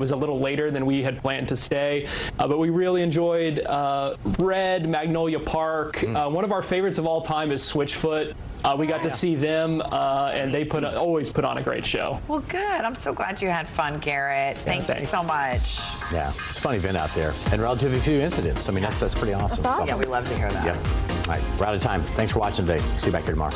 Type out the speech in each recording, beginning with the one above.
was a little later than we had planned to stay, but we really enjoyed Red, Magnolia Park. One of our favorites of all time is Switchfoot. We got to see them, and they always put on a great show. Well, good. I'm so glad you had fun, Garrett. Thank you so much. Yeah, it's a fun event out there, and relatively few incidents. I mean, that's pretty awesome. That's awesome. Yeah, we love to hear that. Yep. All right, we're out of time. Thanks for watching today. See you back here tomorrow.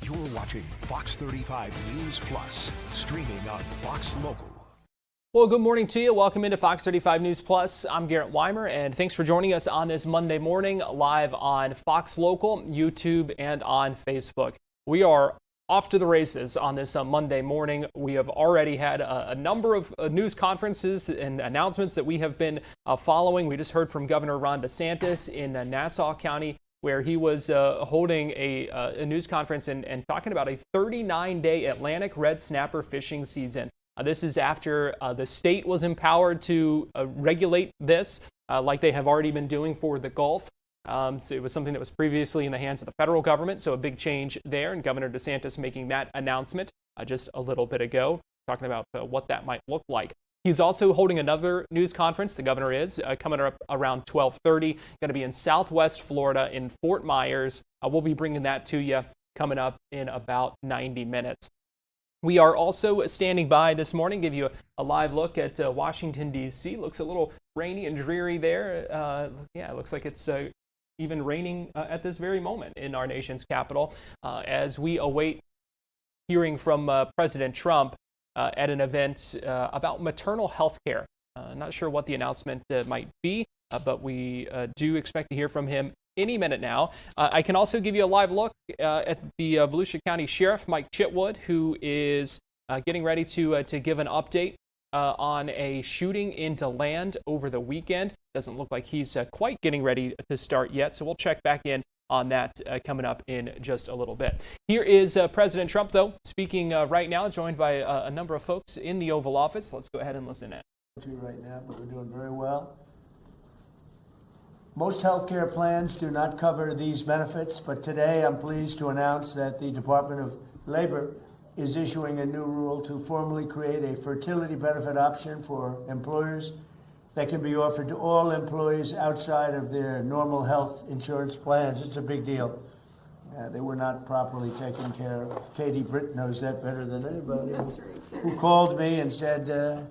You're watching Fox 35 News Plus, streaming on Fox Local. Well, good morning to you. Welcome into Fox 35 News Plus. I'm Garrett Wymer, and thanks for joining us on this Monday morning, live on Fox Local, YouTube, and on Facebook. We are off to the races on this Monday morning. We have already had a number of news conferences and announcements that we have been following. We just heard from Governor Ron DeSantis in Nassau County, where he was holding a news conference and talking about a 39-day Atlantic red snapper fishing season. This is after the state was empowered to regulate this, like they have already been doing for the Gulf. So it was something that was previously in the hands of the federal government, so a big change there, and Governor DeSantis making that announcement just a little bit ago, talking about what that might look like. He's also holding another news conference, the governor is, coming up around 12:30, going to be in Southwest Florida in Fort Myers. We'll be bringing that to you coming up in about 90 minutes. We are also standing by this morning, give you a live look at Washington, D.C. Looks a little rainy and dreary there. Yeah, it looks like it's even raining at this very moment in our nation's capital as we await hearing from President Trump at an event about maternal health care. Not sure what the announcement might be, but we do expect to hear from him any minute now. I can also give you a live look at the Volusia County Sheriff, Mike Chitwood, who is getting ready to give an update on a shooting in DeLand over the weekend. Doesn't look like he's quite getting ready to start yet, so we'll check back in on that coming up in just a little bit. Here is President Trump, though, speaking right now, joined by a number of folks in the Oval Office. Let's go ahead and listen in. Right now, but we're doing very well. Most health care plans do not cover these benefits, but today I'm pleased to announce that the Department of Labor is issuing a new rule to formally create a fertility benefit option for employers that can be offered to all employees outside of their normal health insurance plans. It's a big deal. They were not properly taken care of. Katie Britt knows that better than anybody. That's right, sir. Who called me and said,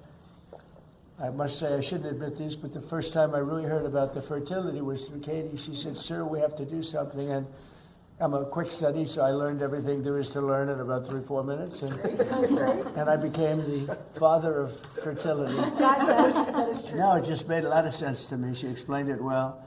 I must say I shouldn't admit this, but the first time I really heard about the fertility was through Katie. She said, sir, we have to do something. And I'm a quick study, so I learned everything there is to learn in about 3-4 minutes. And, That's right. and I became the father of fertility. That is true. No, it just made a lot of sense to me. She explained it well.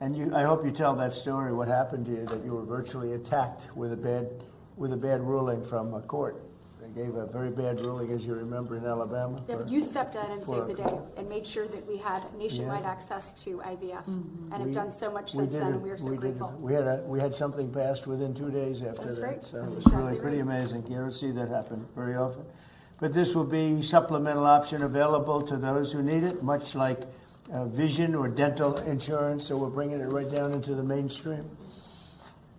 And I hope you tell that story, what happened to you, that you were virtually attacked with a bad ruling from a court. They gave a very bad ruling, as you remember, in Alabama. Yeah, but you stepped in and saved the day and made sure that we had nationwide access to IVF, and have done so much since then, and we are so grateful. We had something passed within 2 days after That's that. right. So That's it was exactly really pretty right. amazing. You don't see that happen very often. But this will be supplemental option available to those who need it, much like vision or dental insurance. So we're bringing it right down into the mainstream.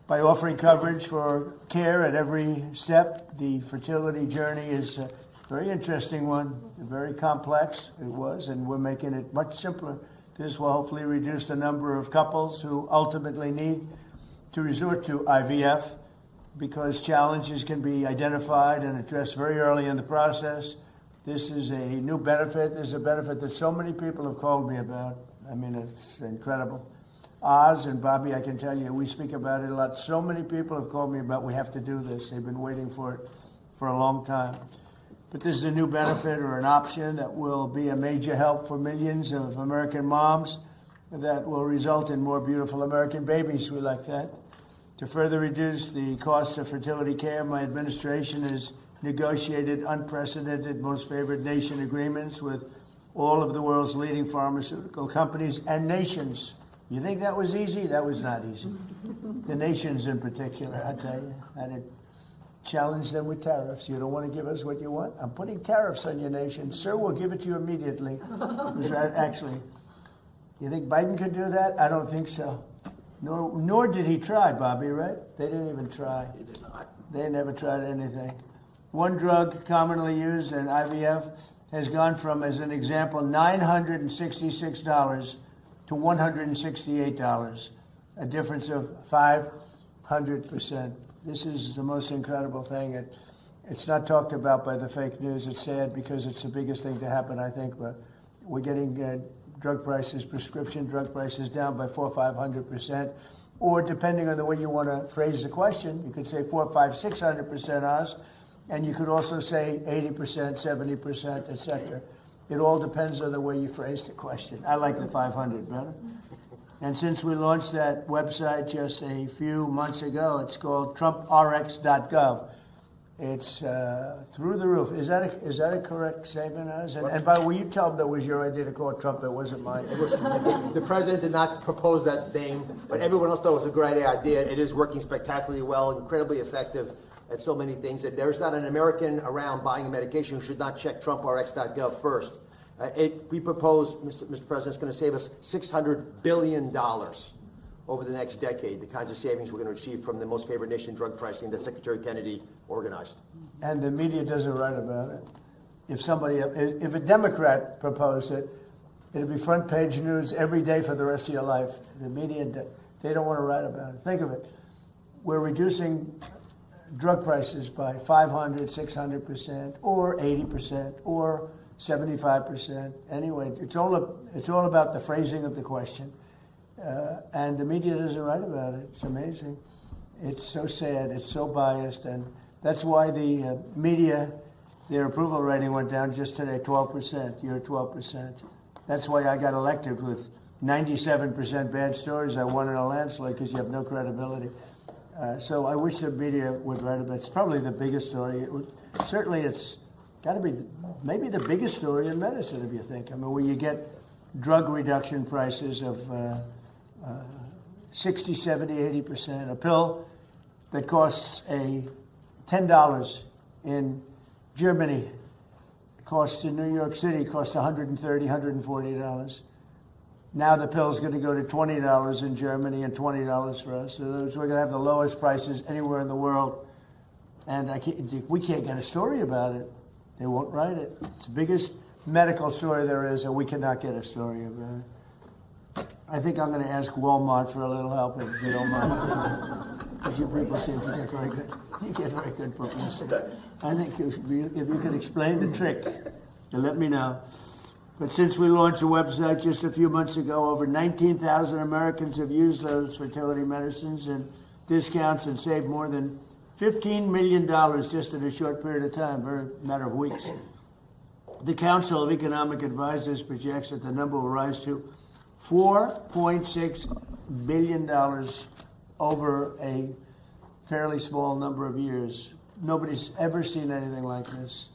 By offering coverage for care at every step, the fertility journey is a very interesting one, very complex it was, and we're making it much simpler. This will hopefully reduce the number of couples who ultimately need to resort to IVF because challenges can be identified and addressed very early in the process. This is a new benefit. This is a benefit that so many people have called me about. I mean, it's incredible. Oz and Bobby, I can tell you, we speak about it a lot. So many people have called me about we have to do this. They've been waiting for it for a long time. But this is a new benefit or an option that will be a major help for millions of American moms that will result in more beautiful American babies. We like that. To further reduce the cost of fertility care, my administration has negotiated unprecedented most favored nation agreements with all of the world's leading pharmaceutical companies and nations. You think that was easy? That was not easy. The nations in particular, I tell you. I had challenge them with tariffs. You don't want to give us what you want? I'm putting tariffs on your nation. Sir, we'll give it to you immediately. Actually, you think Biden could do that? I don't think so. Nor did he try, Bobby, right? They didn't even try. He did not. They never tried anything. One drug commonly used in IVF has gone from, as an example, $966 to $168, a difference of 500%. This is the most incredible thing. It's not talked about by the fake news. It's sad because it's the biggest thing to happen, I think. We're getting drug prices, prescription drug prices down by 400 or 500%. Or depending on the way you want to phrase the question, you could say 400, 500, 600% Oz, and you could also say 80%, 70%, etc. It all depends on the way you phrase the question. I like the 500 better. And since we launched that website just a few months ago, it's called TrumpRx.gov. It's through the roof. Is that a correct statement, Oz? And by the way, you tell them that was your idea to call it Trump. It wasn't mine. The president did not propose that name, but everyone else thought it was a great idea. It is working spectacularly well, incredibly effective at so many things. There's not an American around buying a medication who should not check TrumpRx.gov first. We propose, Mr. President, it's going to save us $600 billion over the next decade, the kinds of savings we're going to achieve from the most favored nation drug pricing that Secretary Kennedy organized. And the media doesn't write about it. If a Democrat proposed it, it'd be front page news every day for the rest of your life. The media, they don't want to write about it. Think of it. We're reducing drug prices by 500, 600%, or 80%, or 75%. Anyway, it's all about the phrasing of the question. And the media doesn't write about it. It's amazing. It's so sad. It's so biased. And that's why the media, their approval rating went down just today, 12%. You're 12%. That's why I got elected with 97% bad stories. I won in a landslide because you have no credibility. So I wish the media would write about it. It's probably the biggest story. Certainly it's got to be maybe the biggest story in medicine, if you think. I mean, where you get drug reduction prices of 60, 70, 80%. A pill that costs $10 in Germany, costs in New York City, costs $130, $140. Now the pill's going to go to $20 in Germany and $20 for us. So we're going to have the lowest prices anywhere in the world. And we can't get a story about it. They won't write it. It's the biggest medical story there is, and we cannot get a story about it. I think I'm going to ask Walmart for a little help, if you don't mind. Because you people seem to get very good. You get very good publicity. I think if you could explain the trick, then let me know. But since we launched the website just a few months ago, over 19,000 Americans have used those fertility medicines and discounts and saved more than $15 million just in a short period of time, very matter of weeks. The Council of Economic Advisors projects that the number will rise to $4.6 billion over a fairly small number of years. Nobody's ever seen anything like this.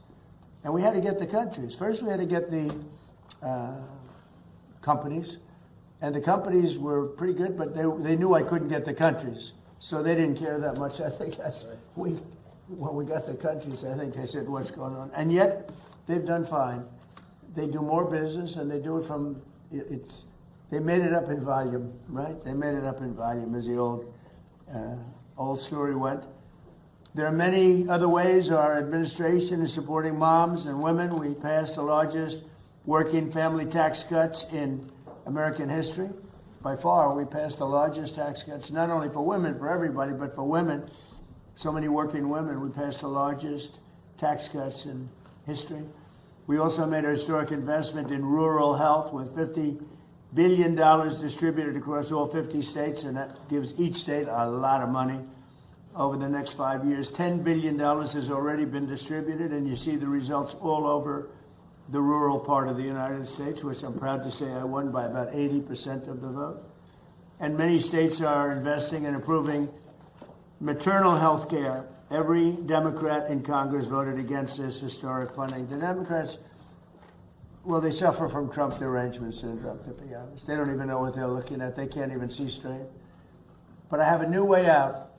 And we had to get the countries. First, we had to get the companies. And the companies were pretty good, but they knew I couldn't get the countries. So they didn't care that much. I think when we got the countries, I think they said, what's going on? And yet, they've done fine. They do more business, and they do it from, they made it up in volume, right? They made it up in volume, as the old story went. There are many other ways our administration is supporting moms and women. We passed the largest working family tax cuts in American history. By far, we passed the largest tax cuts, not only for women, for everybody, but for women. So many working women, we passed the largest tax cuts in history. We also made a historic investment in rural health with $50 billion distributed across all 50 states, and that gives each state a lot of money. Over the next 5 years, $10 billion has already been distributed, and you see the results all over the rural part of the United States, which I'm proud to say I won by about 80% of the vote. And many states are investing and approving maternal health care. Every Democrat in Congress voted against this historic funding. The Democrats, well, they suffer from Trump derangement syndrome, to be honest. They don't even know what they're looking at. They can't even see straight. But I have a new way out.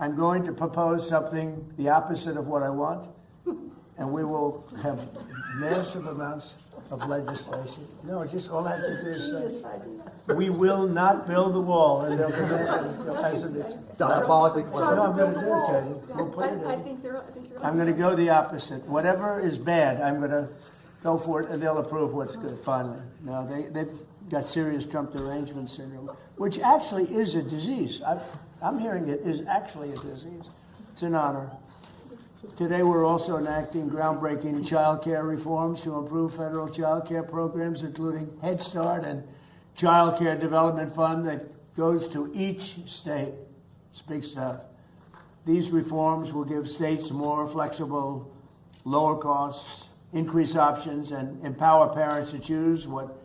I'm going to propose something the opposite of what I want, and we will have massive amounts of legislation. No, just all I have to do is say, we will not build the wall, and they'll as it is. Diabolically clever. No, I'm going to do it, Katie. We'll put it in. I think you're I'm going to go the opposite. Whatever is bad, I'm going to go for it, and they'll approve what's good, finally. Now, they've got serious Trump derangement syndrome, which actually is a disease. I'm hearing it is actually a disease. It's an honor. Today, we're also enacting groundbreaking child care reforms to improve federal child care programs, including Head Start and Child Care Development Fund that goes to each state. It's big stuff. These reforms will give states more flexible, lower costs, increase options, and empower parents to choose what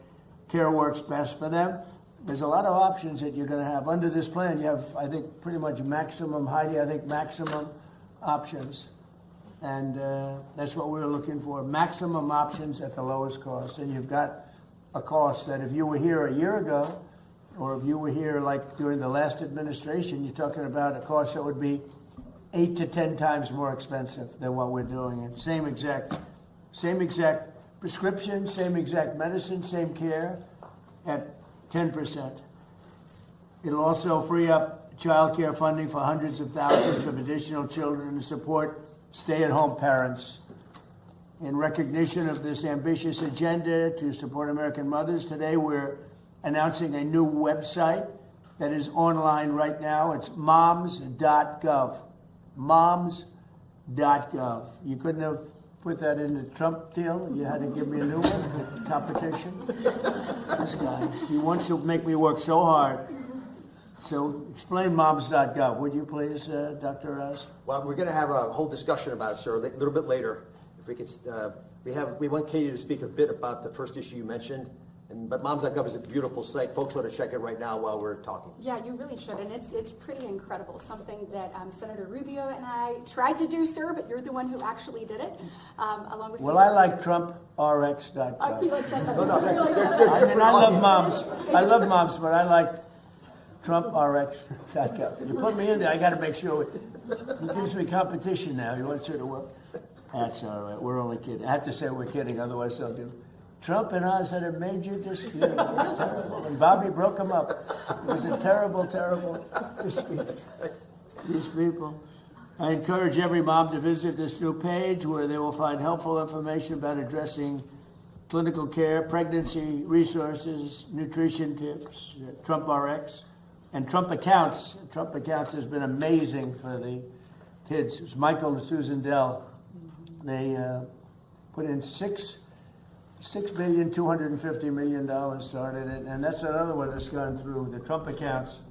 care works best for them. There's a lot of options that you're going to have. Under this plan, you have, I think, pretty much maximum, Heidi, I think maximum options. And that's what we're looking for, maximum options at the lowest cost. And you've got a cost that if you were here a year ago, or if you were here like during the last administration, you're talking about a cost that would be 8 to 10 times more expensive than what we're doing. And same exact prescription, same exact medicine, same care at 10%. It'll also free up child care funding for hundreds of thousands of additional children to support stay-at-home parents. In recognition of this ambitious agenda to support American mothers, today we're announcing a new website that is online right now. It's Moms.gov. Moms.gov. You couldn't have put that in the Trump deal. You had to give me a new one, competition. This guy, he wants to make me work so hard. So explain Moms.gov, would you please, Dr. Oz? Well, we're going to have a whole discussion about it, sir, a little bit later. If we could, we want Katie to speak a bit about the first issue you mentioned. But Moms.gov is a beautiful site. Folks ought to check it right now while we're talking. Yeah, you really should, and it's pretty incredible. Something that Senator Rubio and I tried to do, sir, but you're the one who actually did it, along with. Well, I like TrumpRx.gov. You like that? I mean, I love moms. I love moms, but I like TrumpRx.gov. You put me in there, I got to make sure he gives me competition now. He wants her to work. That's all right. We're only kidding. I have to say we're kidding, otherwise they'll do. Trump and Oz had a major dispute. It was terrible. And Bobby broke them up. It was a terrible, terrible dispute. These people. I encourage every mom to visit this new page where they will find helpful information about addressing clinical care, pregnancy resources, nutrition tips, Trump RX, and Trump Accounts. Trump Accounts has been amazing for the kids. It's Michael and Susan Dell. They put in $6.25 billion started it, and that's another one that's gone through the Trump Accounts,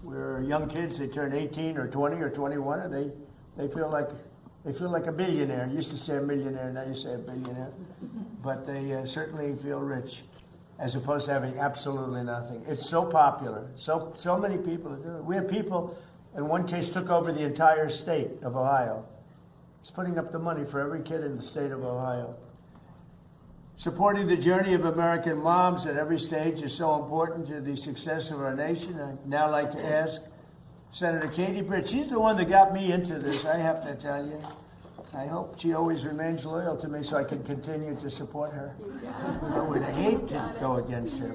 where young kids, they turn 18 or 20 or 21, and they feel like a billionaire. You used to say a millionaire, now you say a billionaire, but they certainly feel rich, as opposed to having absolutely nothing. It's so popular, so many people are doing it. We have people, in one case, took over the entire state of Ohio. It's putting up the money for every kid in the state of Ohio. Supporting the journey of American moms at every stage is so important to the success of our nation. I'd now like to ask Senator Katie Britt. She's the one that got me into this, I have to tell you. I hope she always remains loyal to me so I can continue to support her. I would hate to go against her.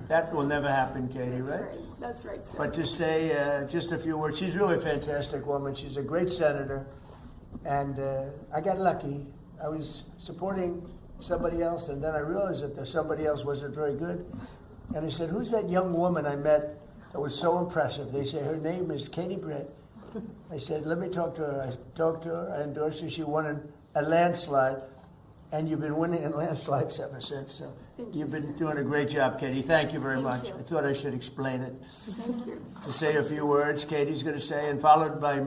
That will never happen, Katie, right? That's right, sir. But to say just a few words, she's really a fantastic woman. She's a great senator. And I got lucky. I was supporting somebody else, and then I realized that somebody else wasn't very good. And I said, who's that young woman I met that was so impressive? They say, her name is Katie Britt. I said, let me talk to her. I talked to her, I endorsed her. She won a landslide, and you've been winning in landslides ever since. So you've been doing a great job, Katie. Thank you very much. I thought I should explain it. Thank you. To say a few words, Katie's going to say, and followed by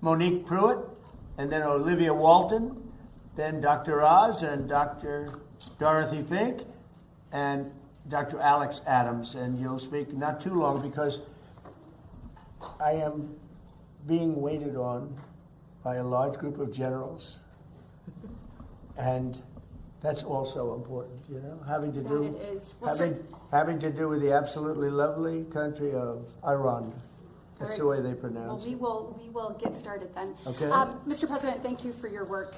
Monique Pruitt, and then Olivia Walton, then Dr. Oz and Dr. Dorothy Fink and Dr. Alex Adams. And you'll speak not too long because I am being waited on by a large group of generals. And that's also important, you know, having to do with the absolutely lovely country of Iran. That's the way they pronounce it. Well, we will get started then. Okay. Mr. President, thank you for your work.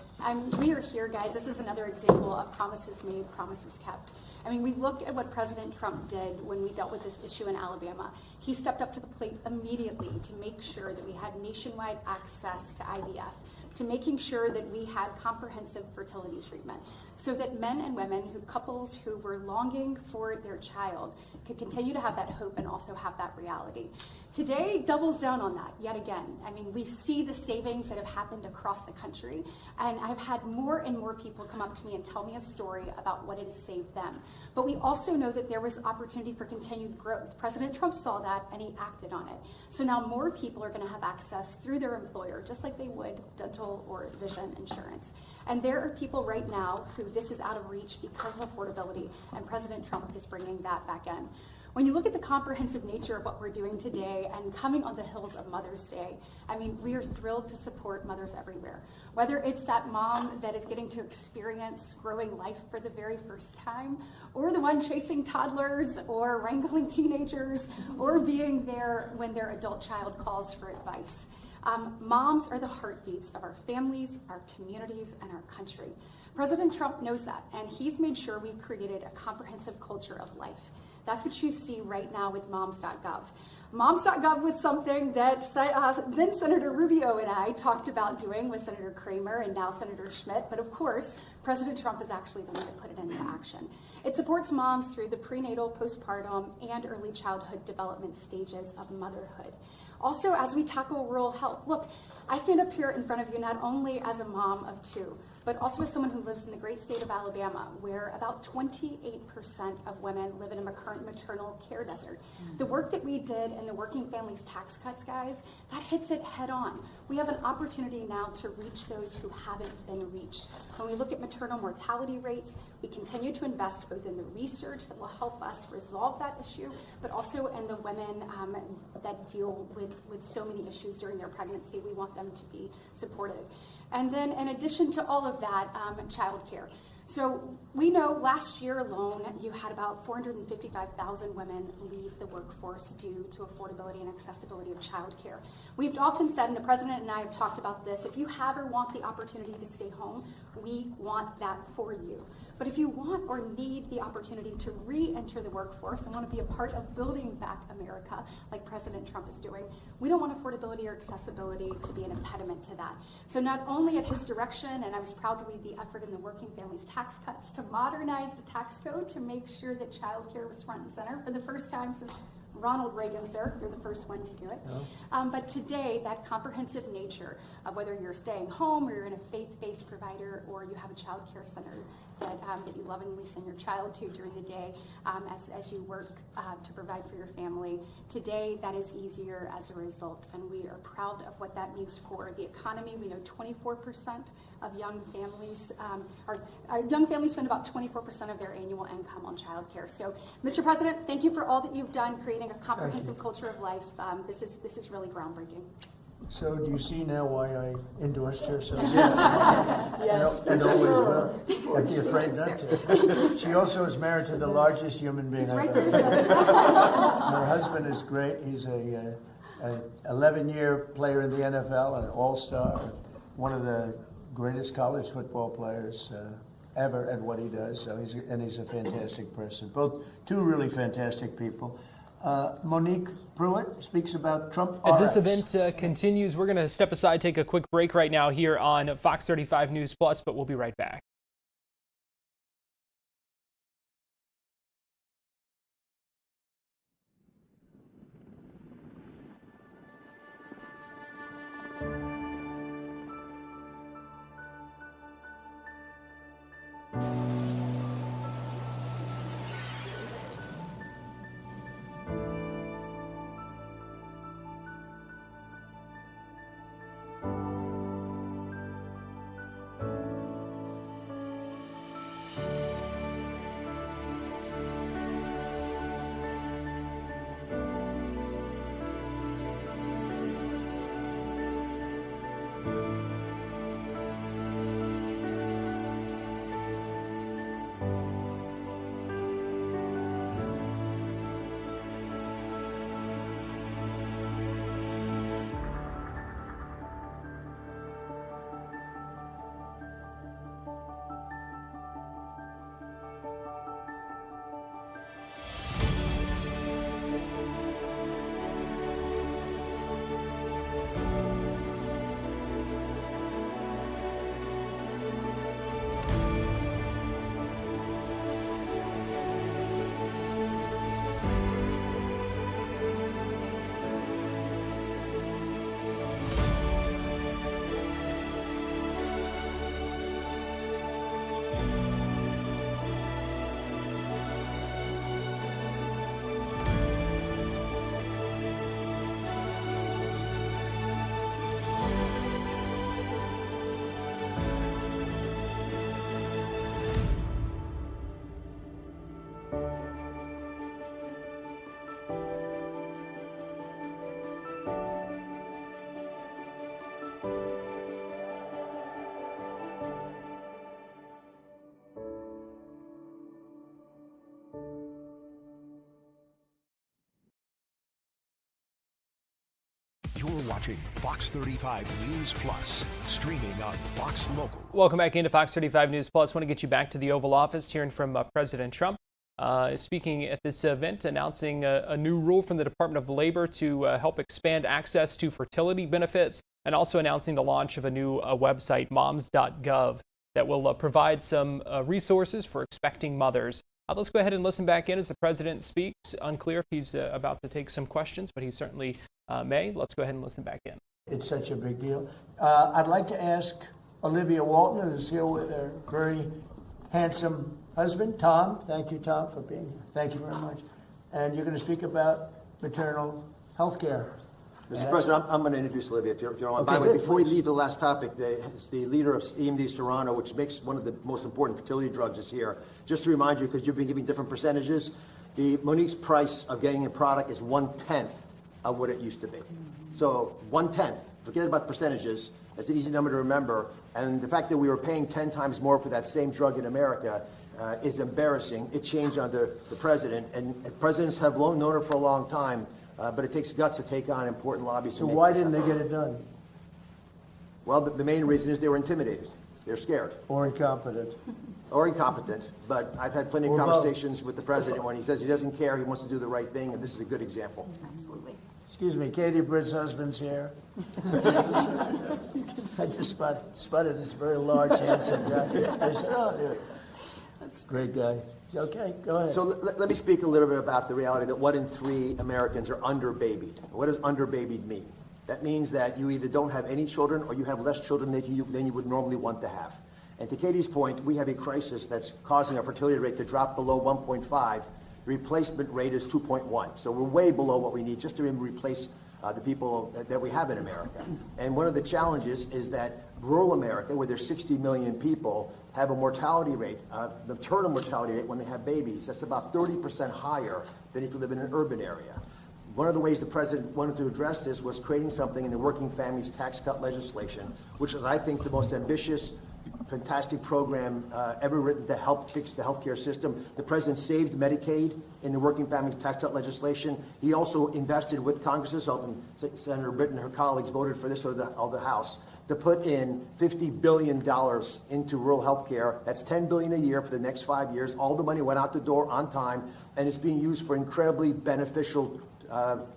We are here, guys. This is another example of promises made, promises kept. I mean, we look at what President Trump did when we dealt with this issue in Alabama. He stepped up to the plate immediately to make sure that we had nationwide access to IVF, to making sure that we had comprehensive fertility treatment, so that men and women, couples who were longing for their child, could continue to have that hope and also have that reality. Today doubles down on that yet again. I mean, we see the savings that have happened across the country, and I've had more and more people come up to me and tell me a story about what it has saved them. But we also know that there was opportunity for continued growth. President Trump saw that and he acted on it. So now more people are going to have access through their employer, just like they would dental or vision insurance. And there are people right now who this is out of reach because of affordability, and President Trump is bringing that back in. When you look at the comprehensive nature of what we're doing today and coming on the heels of Mother's Day, I mean, we are thrilled to support mothers everywhere. Whether it's that mom that is getting to experience growing life for the very first time, or the one chasing toddlers or wrangling teenagers, or being there when their adult child calls for advice. Moms are the heartbeats of our families, our communities, and our country. President Trump knows that, and he's made sure we've created a comprehensive culture of life. That's what you see right now with Moms.gov. Moms.gov was something that then Senator Rubio and I talked about doing with Senator Kramer and now Senator Schmidt, but of course, President Trump is actually the one that put it into action. It supports moms through the prenatal, postpartum, and early childhood development stages of motherhood. Also, as we tackle rural health, look, I stand up here in front of you not only as a mom of two, but also as someone who lives in the great state of Alabama, where about 28% of women live in a current maternal care desert. The work that we did in the Working Families Tax Cuts, guys, that hits it head on. We have an opportunity now to reach those who haven't been reached. When we look at maternal mortality rates, we continue to invest both in the research that will help us resolve that issue, but also in the women that deal with so many issues during their pregnancy. We want them to be supported. And then in addition to all of that, childcare. So we know last year alone, you had about 455,000 women leave the workforce due to affordability and accessibility of childcare. We've often said, and the president and I have talked about this, if you have or want the opportunity to stay home, we want that for you. But if you want or need the opportunity to re-enter the workforce and want to be a part of building back America, like President Trump is doing, we don't want affordability or accessibility to be an impediment to that. So not only at his direction, and I was proud to lead the effort in the Working Families Tax Cuts to modernize the tax code to make sure that childcare was front and center for the first time since Ronald Reagan, sir, you're the first one to do it. But today, that comprehensive nature of whether you're staying home or you're in a faith-based provider or you have a child care center that you lovingly send your child to during the day as you work to provide for your family. Today, that is easier as a result, and we are proud of what that means for the economy. We know 24% of young families, young families spend about 24% of their annual income on child care. So, Mr. President, thank you for all that you've done creating a comprehensive culture of life. This is really groundbreaking. So do you see now why I endorsed her? So yes. And always will. I'd be afraid not to. She also is married to the largest human being I've ever met. Her husband is great. He's a 11-year player in the NFL, an all-star, one of the greatest college football players ever at what he does. So he's a fantastic person. Both two really fantastic people. Monique Pruitt speaks about Trump As RX. this event continues, we're going to step aside, take a quick break right now here on Fox 35 News Plus, but we'll be right back. watching Fox 35 News Plus, streaming on Fox Local. Welcome back into Fox 35 News Plus. Want to get you back to the Oval Office, hearing from President Trump. Speaking at this event, announcing a new rule from the Department of Labor to help expand access to fertility benefits, and also announcing the launch of a new website, Moms.gov, that will provide some resources for expecting mothers. Let's go ahead and listen back in as the president speaks. Unclear if he's about to take some questions, but he certainly may. Let's go ahead and listen back in. It's such a big deal. I'd like to ask Olivia Walton, who's here with her very handsome husband, Tom. Thank you, Tom, for being here. Thank you very much. And you're going to speak about maternal health care. Mr. President, I'm going to introduce Olivia, if you don't mind. By the way, before we leave the last topic, it's the leader of EMD's Toronto, which makes one of the most important fertility drugs, is here. Just to remind you, because you've been giving different percentages, Monique's price of getting a product is 1/10 of what it used to be. So 1/10. Forget about percentages. That's an easy number to remember. And the fact that we were paying 10 times more for that same drug in America is embarrassing. It changed under the president, and presidents have known her for a long time. But it takes guts to take on important lobbies. So why didn't they get it done? Well, the main reason is they were intimidated. They're scared. Or incompetent. Or incompetent. But I've had plenty of conversations with the president when he says he doesn't care, he wants to do the right thing, and this is a good example. Absolutely. Excuse me, Katie Britt's husband's here. I just spotted this very large, handsome guy. I said, oh, there. That's a great guy. Okay, go ahead. So let me speak a little bit about the reality that 1 in 3 Americans are underbabied. What does underbabied mean? That means that you either don't have any children or you have less children than you would normally want to have. And to Katie's point, we have a crisis that's causing our fertility rate to drop below 1.5. The replacement rate is 2.1. So we're way below what we need just to replace the people that we have in America. And one of the challenges is that rural America, where there's 60 million people, have a mortality rate, maternal mortality rate when they have babies, that's about 30% higher than if you live in an urban area. One of the ways the president wanted to address this was creating something in the Working Families Tax Cut legislation, which is, I think, the most ambitious, fantastic program ever written to help fix the healthcare system. The president saved Medicaid in the Working Families Tax Cut legislation. He also invested with Congress's help, and Senator Britt and her colleagues voted for this of the House, to put in $50 billion into rural health care. That's $10 billion a year for the next 5 years. All the money went out the door on time, and it's being used for incredibly beneficial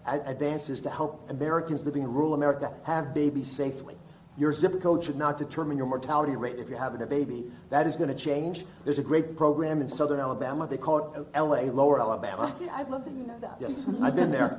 advances to help Americans living in rural America have babies safely. Your zip code should not determine your mortality rate if you're having a baby. That is going to change. There's a great program in southern Alabama. They call it LA, Lower Alabama. I love that you know that. Yes, I've been there.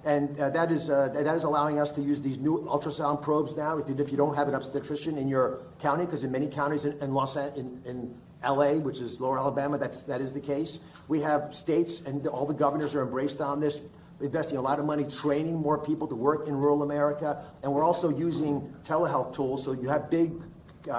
That is allowing us to use these new ultrasound probes now, if you don't have an obstetrician in your county, because in many counties in LA, which is Lower Alabama, that is the case. We have states, and all the governors are embraced on this, investing a lot of money training more people to work in rural America. And we're also using telehealth tools. So you have big,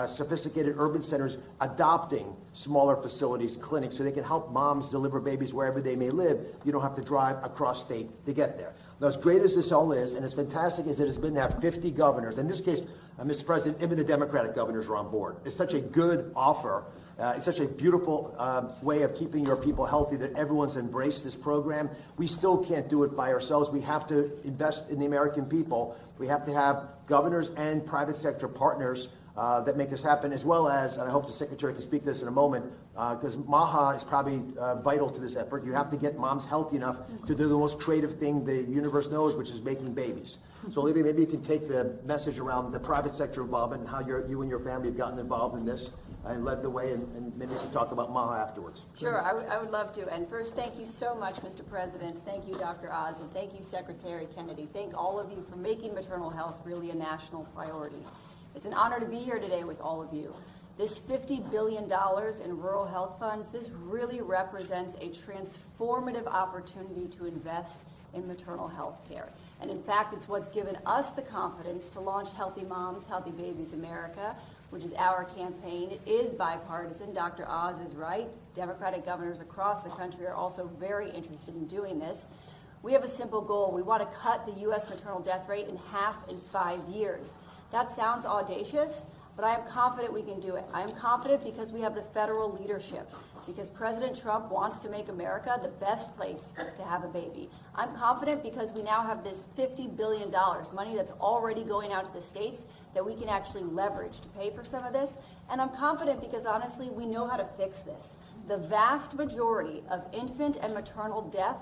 sophisticated urban centers adopting smaller facilities, clinics, so they can help moms deliver babies wherever they may live. You don't have to drive across state to get there. Now, as great as this all is, and as fantastic as it has been to have 50 governors, in this case, Mr. President, even the Democratic governors are on board. It's such a good offer. It's such a beautiful way of keeping your people healthy that everyone's embraced this program. We still can't do it by ourselves. We have to invest in the American people. We have to have governors and private sector partners that make this happen, as well as, and I hope the Secretary can speak to this in a moment, because MAHA is probably vital to this effort. You have to get moms healthy enough to do the most creative thing the universe knows, which is making babies. So, Olivia, maybe you can take the message around the private sector involvement and how you and your family have gotten involved in this and led the way, and maybe we can talk about MAHA afterwards. Sure, I would love to. And first, thank you so much, Mr. President. Thank you, Dr. Oz, and thank you, Secretary Kennedy. Thank all of you for making maternal health really a national priority. It's an honor to be here today with all of you. This $50 billion in rural health funds, this really represents a transformative opportunity to invest in maternal health care. And in fact, it's what's given us the confidence to launch Healthy Moms, Healthy Babies America, which is our campaign. It is bipartisan. Dr. Oz is right. Democratic governors across the country are also very interested in doing this. We have a simple goal. We want to cut the U.S. maternal death rate in half in 5 years. That sounds audacious, but I am confident we can do it. I am confident because we have the federal leadership. because President Trump wants to make America the best place to have a baby. I'm confident because we now have this $50 billion, money that's already going out to the states that we can actually leverage to pay for some of this. And I'm confident because honestly, we know how to fix this. The vast majority of infant and maternal death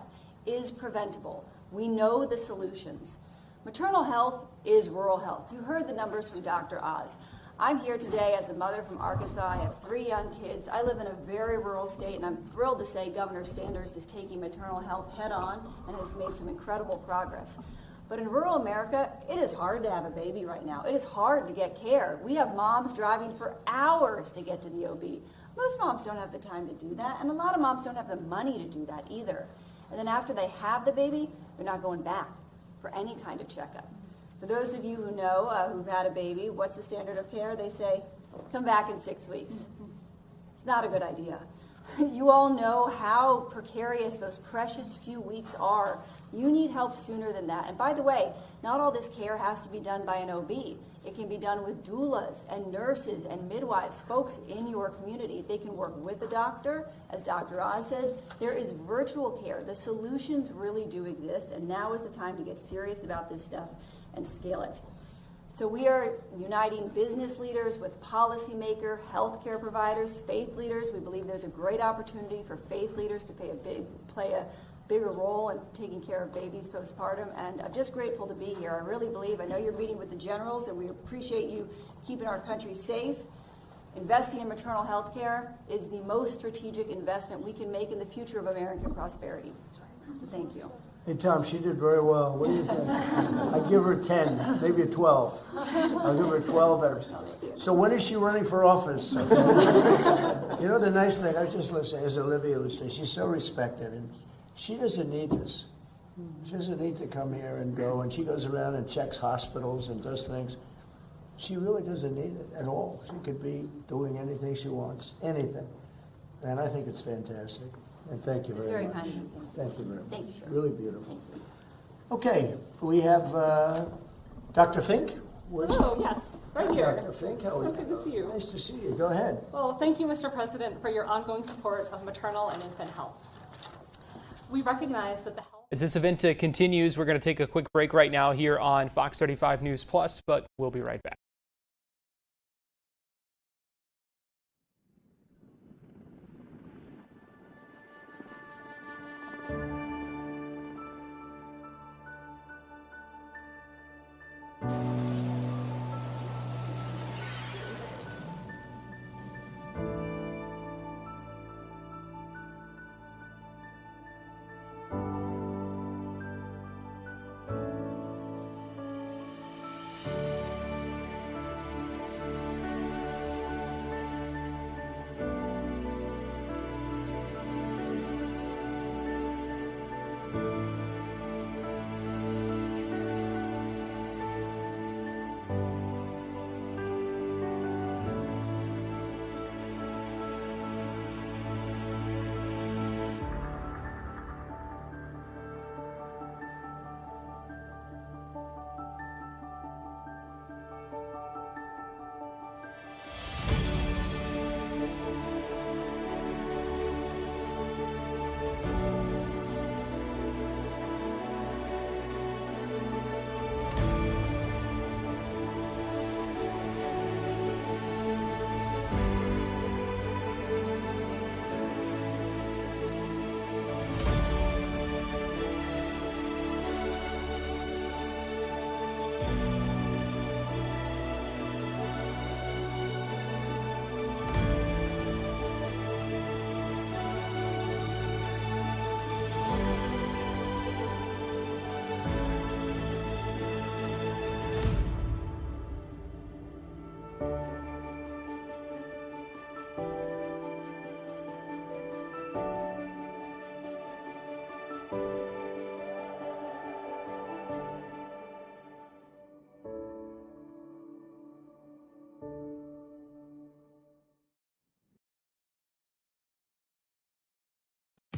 is preventable. We know the solutions. Maternal health is rural health. You heard the numbers from Dr. Oz. I'm here today as a mother from Arkansas. I have 3 young kids. I live in a very rural state, and I'm thrilled to say Governor Sanders is taking maternal health head on and has made some incredible progress. But in rural America, it is hard to have a baby right now. It is hard to get care. We have moms driving for hours to get to the OB. Most moms don't have the time to do that, and a lot of moms don't have the money to do that either. And then after they have the baby, they're not going back for any kind of checkup. For those of you who know, who've had a baby, what's the standard of care? They say, come back in 6 weeks. It's not a good idea. You all know how precarious those precious few weeks are. You need help sooner than that. And by the way, not all this care has to be done by an OB. It can be done with doulas and nurses and midwives, folks in your community. They can work with the doctor. As Dr. Oz said, there is virtual care. The solutions really do exist, and now is the time to get serious about this stuff and scale it. So we are uniting business leaders with policymakers, healthcare providers, faith leaders. We believe there's a great opportunity for faith leaders to play a bigger role in taking care of babies postpartum, and I'm just grateful to be here. I really believe, I know you're meeting with the generals, and we appreciate you keeping our country safe. Investing in maternal health care is the most strategic investment we can make in the future of American prosperity. So thank you. Hey, Tom, she did very well. What do you think? I'd give her 10, maybe a 12. I'll give her 12 out of. So when is she running for office? You know, the nice thing, I was just listening, as Olivia was saying, she's so respected, and she doesn't need this. She doesn't need to come here and go, and she goes around and checks hospitals and does things. She really doesn't need it at all. She could be doing anything she wants, anything. And I think it's fantastic. And thank you very much. Kind. Thank you very much. Thank you, sir. Really beautiful. Okay, we have Dr. Fink. Hello, yes, right here. Dr. Fink, how are So good to see you. Nice to see you. Go ahead. Well, thank you, Mr. President, for your ongoing support of maternal and infant health. We recognize that the health... As this event continues, we're going to take a quick break right now here on Fox 35 News Plus, but we'll be right back.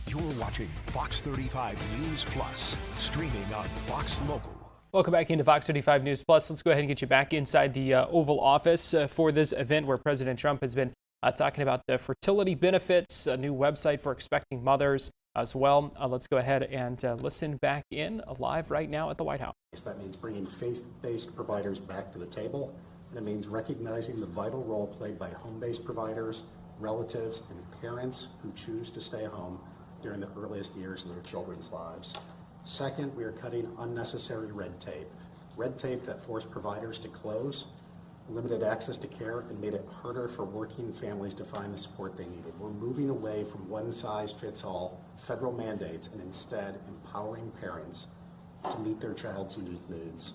You're watching Fox 35 News Plus, streaming on Fox Local. Welcome back into Fox 35 News Plus. Let's go ahead and get you back inside the Oval Office for this event where President Trump has been talking about the fertility benefits, a new website for expecting mothers as well. Let's go ahead and listen back in live right now at the White House. That means bringing faith-based providers back to the table, and it means recognizing the vital role played by home-based providers, relatives, and parents who choose to stay home during the earliest years of their children's lives. Second, we are cutting unnecessary red tape that forced providers to close, limited access to care, and made it harder for working families to find the support they needed. We're moving away from one-size-fits-all federal mandates and instead empowering parents to meet their child's unique needs.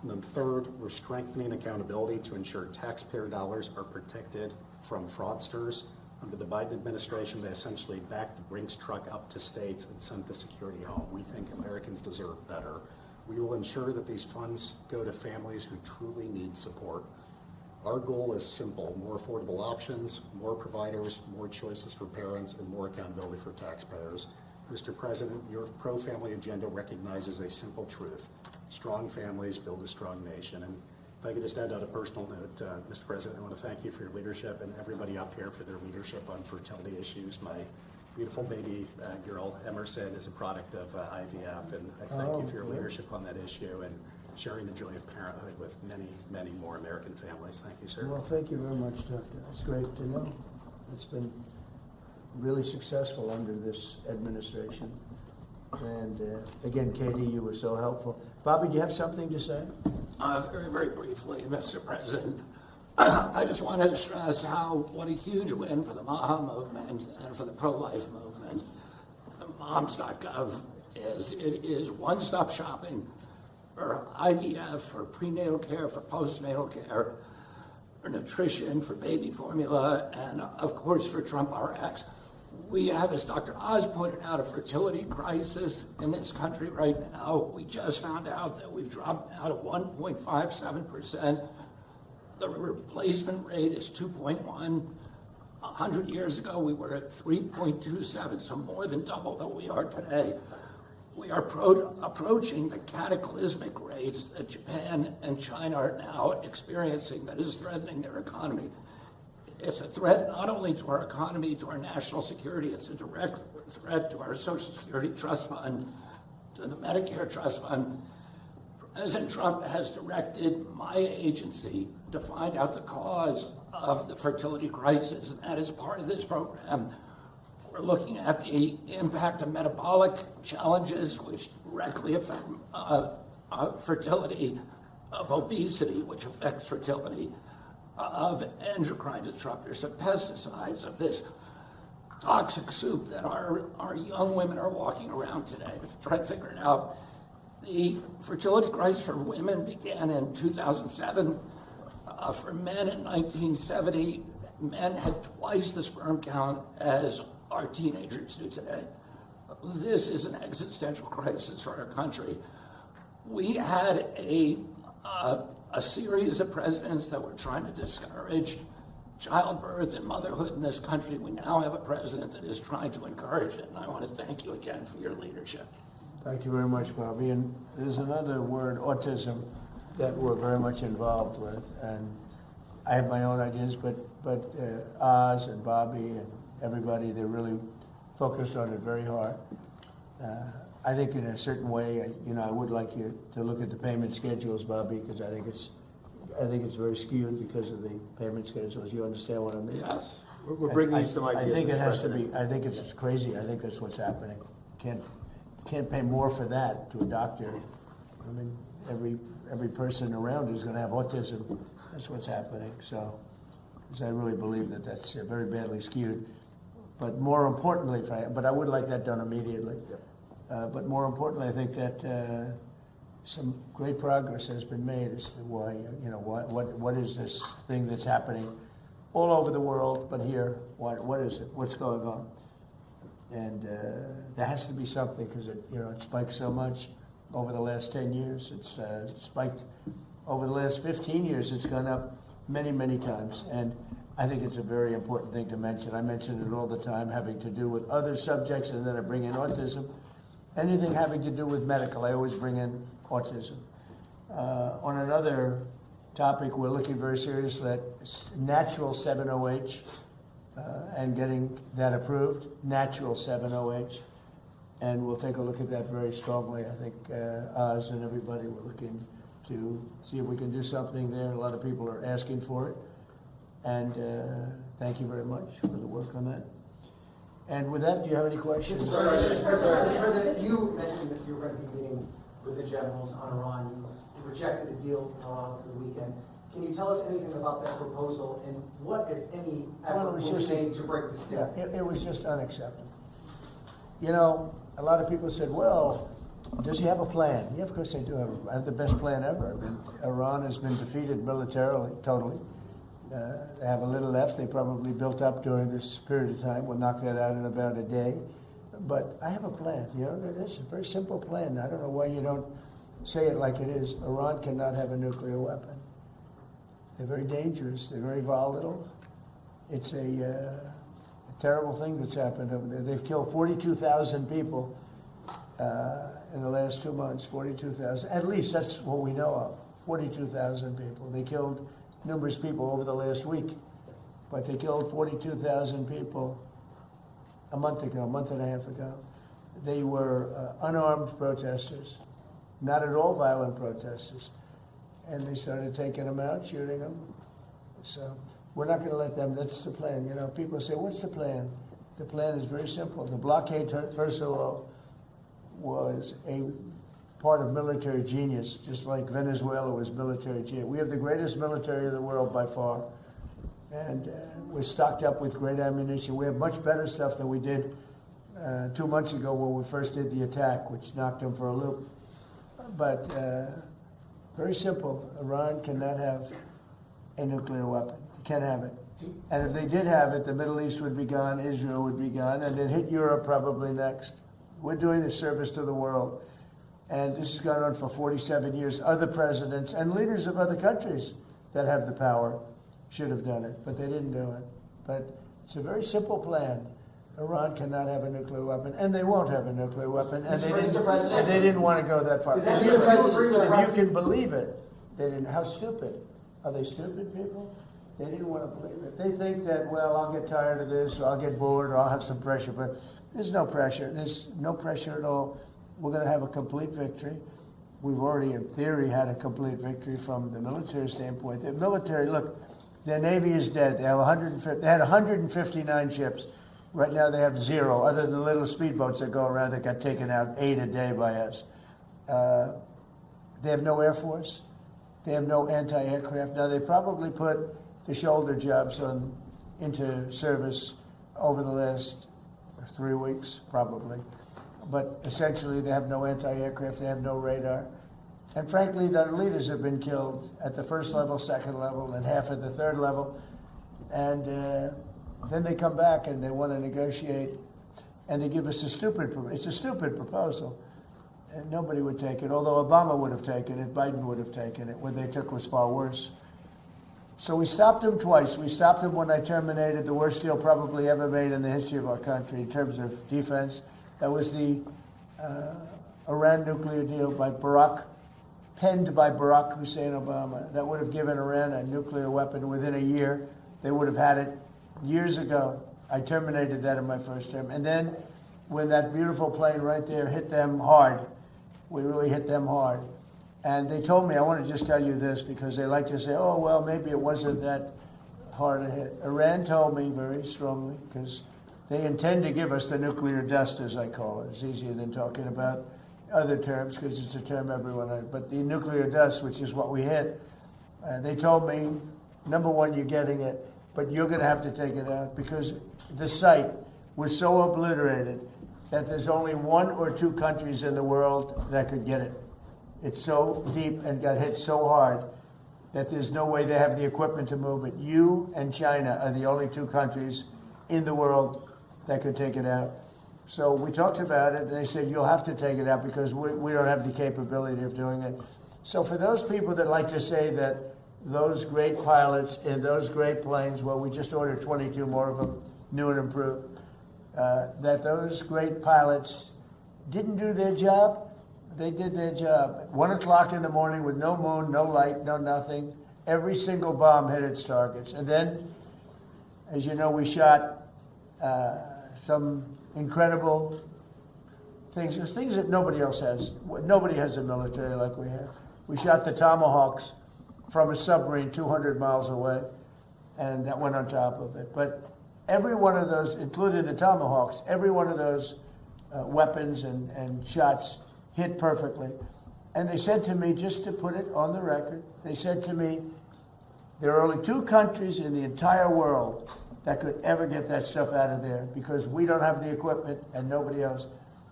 And then third, we're strengthening accountability to ensure taxpayer dollars are protected from fraudsters. Under the Biden administration, they essentially backed the Brinks truck up to states and sent the security home. We think Americans deserve better. We will ensure that these funds go to families who truly need support. Our goal is simple: more affordable options, more providers, more choices for parents, and more accountability for taxpayers. Mr. President, your pro-family agenda recognizes a simple truth: strong families build a strong nation. And if I could just add on a personal note, Mr. President, I want to thank you for your leadership and everybody up here for their leadership on fertility issues. My beautiful baby girl, Emerson, is a product of IVF, and I thank you for your leadership on that issue and sharing the joy of parenthood with many, many more American families. Thank you, sir. Well, thank you very much, Doctor. It's great to know. It's been really successful under this administration. And again, Katie, you were so helpful. Bobby, do you have something to say? Very, very briefly, Mr. President. I just wanted to stress what a huge win for the MAHA movement and for the pro-life movement Moms.gov is. It is one-stop shopping for IVF, for prenatal care, for postnatal care, for nutrition, for baby formula, and of course for Trump RX. We have, as Dr. Oz pointed out, a fertility crisis in this country right now. We just found out that we've dropped now to 1.57%. The replacement rate is 2.1. 100 years ago, we were at 3.27, so more than double than we are today. We are approaching the cataclysmic rates that Japan and China are now experiencing that is threatening their economy. It's a threat not only to our economy, to our national security, it's a direct threat to our Social Security Trust Fund, to the Medicare Trust Fund. President Trump has directed my agency to find out the cause of the fertility crisis, and that is part of this program. We're looking at the impact of metabolic challenges, which directly affect fertility, of obesity, which affects fertility, of endocrine disruptors, of pesticides, of this toxic soup that our young women are walking around today to try to figure it out. The fertility crisis for women began in 2007. For men in 1970, men had twice the sperm count as our teenagers do today. This is an existential crisis for our country. We had a series of presidents that were trying to discourage childbirth and motherhood in this country. We now have a president that is trying to encourage it, and I want to thank you again for your leadership. Thank you very much, Bobby. And there's another word, autism, that we're very much involved with. And I have my own ideas, but Oz and Bobby and everybody, they're really focused on it very hard. I think in a certain way, I would like you to look at the payment schedules, Bobby, because I think it's very skewed because of the payment schedules. You understand what I mean? Yes. We're bringing some ideas. I think it Mr. has to President. be. I think it's crazy. I think that's what's happening. Can't pay more for that to a doctor. I mean, every person around is going to have autism. That's what's happening. So, because I really believe that that's very badly skewed. But more importantly, but I would like that done immediately. But more importantly, I think that some great progress has been made as to why, what is this thing that's happening all over the world, but here, what is it? What's going on? And there has to be something because it spiked so much over the last 10 years. It's spiked over the last 15 years. It's gone up many, many times. And I think it's a very important thing to mention. I mention it all the time, having to do with other subjects, and then I bring in autism. Anything having to do with medical, I always bring in autism. On another topic, we're looking very seriously at natural 7-OH and getting that approved, natural 7OH. And we'll take a look at that very strongly. I think Oz and everybody were looking to see if we can do something there. A lot of people are asking for it. And thank you very much for the work on that. And with that, do you have any questions? Mr. President, you mentioned that you were at the meeting with the generals on Iran. You rejected a deal from Iran over the weekend. Can you tell us anything about that proposal and what, if any, effort will be made to break this deal? Yeah, it was just unacceptable. You know, a lot of people said, well, does he have a plan? Yeah, of course they do have the best plan ever. I mean, Iran has been defeated militarily, totally. They have a little left. They probably built up during this period of time. We'll knock that out in about a day. But I have a plan. You know, it's a very simple plan. I don't know why you don't say it like it is. Iran cannot have a nuclear weapon. They're very dangerous. They're very volatile. It's a terrible thing that's happened over there. They've killed 42,000 people in the last 2 months. 42,000. At least that's what we know of. 42,000 people. They killed numerous people over the last week, but they killed 42,000 people a month and a half ago. They were unarmed protesters, not at all violent protesters, and they started taking them out, shooting them. So we're not going to let them. That's the plan. You know, people say, what's the plan? The plan is very simple. The blockade, first of all, was a part of military genius, just like Venezuela was military genius. We have the greatest military in the world by far, and we're stocked up with great ammunition. We have much better stuff than we did 2 months ago when we first did the attack, which knocked them for a loop. But very simple. Iran cannot have a nuclear weapon. They can't have it. And if they did have it, the Middle East would be gone, Israel would be gone, and then hit Europe probably next. We're doing the service to the world. And this has gone on for 47 years. Other presidents and leaders of other countries that have the power should have done it, but they didn't do it. But it's a very simple plan. Iran cannot have a nuclear weapon, and they won't have a nuclear weapon, and they didn't want to go that far. If you can believe it, they didn't. How stupid. Are they stupid people? They didn't want to believe it. They think that, well, I'll get tired of this, or I'll get bored, or I'll have some pressure, but there's no pressure. There's no pressure at all. We're going to have a complete victory. We've already, in theory, had a complete victory from the military standpoint. The military, look, their Navy is dead. They had 159 ships. Right now they have 0, other than the little speedboats that go around that got taken out 8 a day by us. They have no Air Force. They have no anti-aircraft. Now, they probably put the shoulder jobs into service over the last 3 weeks, probably. But essentially, they have no anti-aircraft, they have no radar. And frankly, their leaders have been killed at the first level, second level, and half at the third level. And then they come back and they want to negotiate, and they give us it's a stupid proposal. And nobody would take it, although Obama would have taken it, Biden would have taken it. What they took was far worse. So we stopped them twice. We stopped them when I terminated the worst deal probably ever made in the history of our country in terms of defense. That was the Iran nuclear deal penned by Barack Hussein Obama. That would have given Iran a nuclear weapon within a year. They would have had it years ago. I terminated that in my first term. And then when that beautiful plane right there hit them hard, we really hit them hard. And they told me, I want to just tell you this, because they like to say, oh, well, maybe it wasn't that hard a hit. Iran told me very strongly, because they intend to give us the nuclear dust, as I call it. It's easier than talking about other terms, because it's a term everyone knows. But the nuclear dust, which is what we hit, they told me, number one, you're getting it, but you're going to have to take it out, because the site was so obliterated that there's only 1 or 2 countries in the world that could get it. It's so deep and got hit so hard that there's no way they have the equipment to move it. You and China are the only 2 countries in the world that could take it out. So we talked about it, and they said, you'll have to take it out because we don't have the capability of doing it. So for those people that like to say that those great pilots in those great planes, well, we just ordered 22 more of them, new and improved, that those great pilots didn't do their job. They did their job. At 1 o'clock in the morning with no moon, no light, no nothing, every single bomb hit its targets. And then As you know, we shot some incredible things that nobody else has. Nobody has a military like we have. We shot the Tomahawks from a submarine 200 miles away, and that went on top of it. But every one of those, including the Tomahawks, every one of those weapons and shots hit perfectly. And they said to me, just to put it on the record, they said to me, there are only 2 countries in the entire world that could ever get that stuff out of there because we don't have the equipment and nobody else.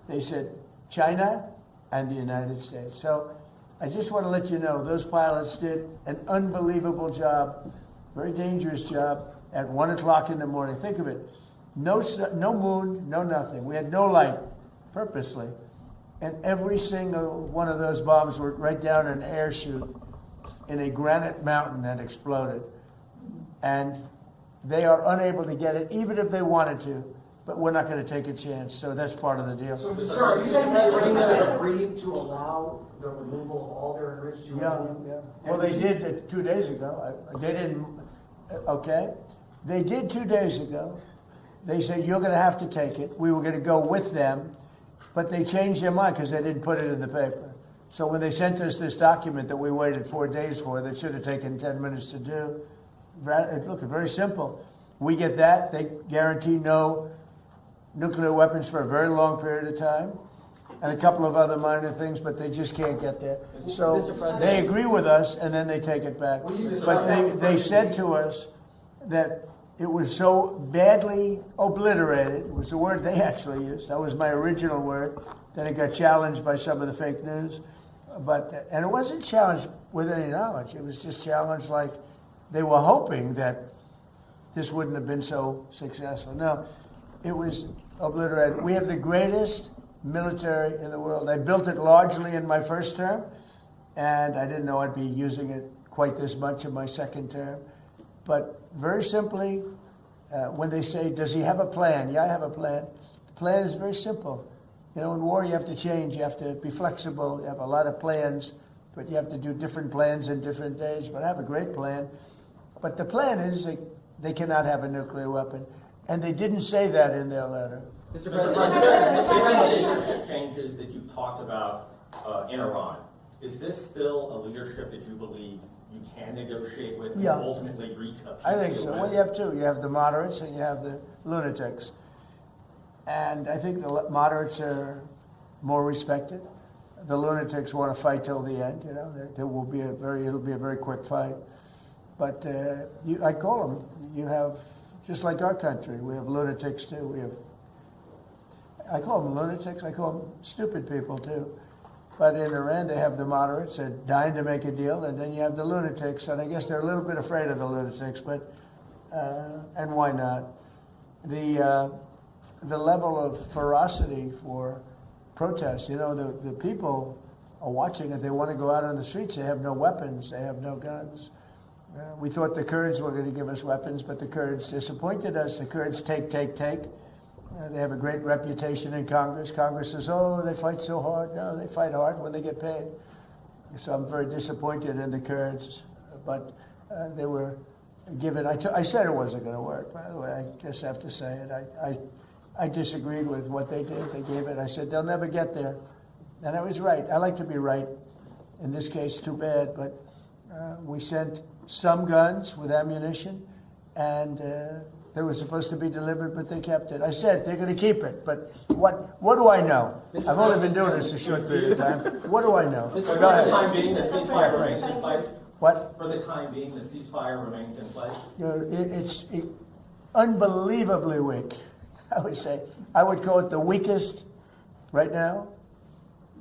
They said China and the United States. So I just want to let you know, those pilots did an unbelievable job, very dangerous job, at 1 o'clock in the morning. Think of it. No moon, no nothing. We had no light, purposely. And every single one of those bombs were right down an air chute in a granite mountain that exploded. And they are unable to get it, even if they wanted to. But we're not going to take a chance. So that's part of the deal. So, sir, are you saying that they agreed to allow the removal of all their enriched uranium? Yeah. Well, they did it 2 days ago. They didn't, okay? They did 2 days ago. They said, you're going to have to take it. We were going to go with them. But they changed their mind because they didn't put it in the paper. So when they sent us this document that we waited 4 days for, that should have taken 10 minutes to do, look, very simple. We get that. They guarantee no nuclear weapons for a very long period of time, and a couple of other minor things, but they just can't get there. So they agree with us, and then they take it back. But they said to us that it was so badly obliterated, was the word they actually used. That was my original word. Then it got challenged by some of the fake news. And it wasn't challenged with any knowledge. It was just challenged like they were hoping that this wouldn't have been so successful. No, it was obliterated. We have the greatest military in the world. I built it largely in my first term, and I didn't know I'd be using it quite this much in my second term. But very simply, when they say, does he have a plan? Yeah, I have a plan. The plan is very simple. You know, in war, you have to change. You have to be flexible. You have a lot of plans, but you have to do different plans in different days. But I have a great plan. But the plan is they cannot have a nuclear weapon. And they didn't say that in their letter. Mr. President, given the leadership changes that you've talked about in Iran, is this still a leadership that you believe you can negotiate with and ultimately reach a peace? I think so. Well, you have two. You have the moderates and you have the lunatics. And I think the moderates are more respected. The lunatics want to fight till the end. You know, it'll be a very quick fight. But I call them. You have, just like our country, we have lunatics too. I call them lunatics. I call them stupid people too. But in Iran, they have the moderates that are dying to make a deal, and then you have the lunatics, and I guess they're a little bit afraid of the lunatics, but and why not? The level of ferocity for protests, you know, the people are watching it. They want to go out on the streets. They have no weapons. They have no guns. We thought the Kurds were going to give us weapons, but the Kurds disappointed us. The Kurds take. They have a great reputation in Congress. Congress says, oh, they fight so hard. No, they fight hard when they get paid. So I'm very disappointed in the Kurds. But they were given, I said it wasn't going to work, by the way. I just have to say it. I disagreed with what they did. They gave it. I said, they'll never get there. And I was right. I like to be right. In this case, too bad. But we sent some guns with ammunition, and they were supposed to be delivered, but they kept it. I said they're going to keep it, but what do I know? I've only been doing this a short period of time. What do I know? For the time being, the ceasefire remains in place? What? For the time being, the ceasefire remains in place? You know, it's unbelievably weak, I would say. I would call it the weakest right now.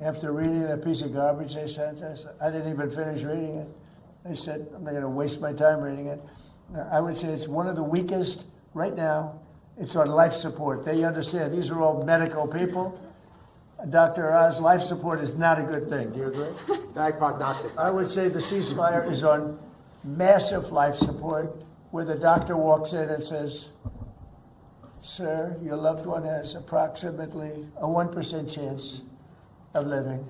After reading that piece of garbage they sent us, I didn't even finish reading it. I said, I'm not going to waste my time reading it. I would say it's one of the weakest right now. It's on life support. They understand these are all medical people. Dr. Oz, life support is not a good thing. Do you agree? Bad prognostic. I would say the ceasefire is on massive life support, where the doctor walks in and says, sir, your loved one has approximately a 1% chance of living.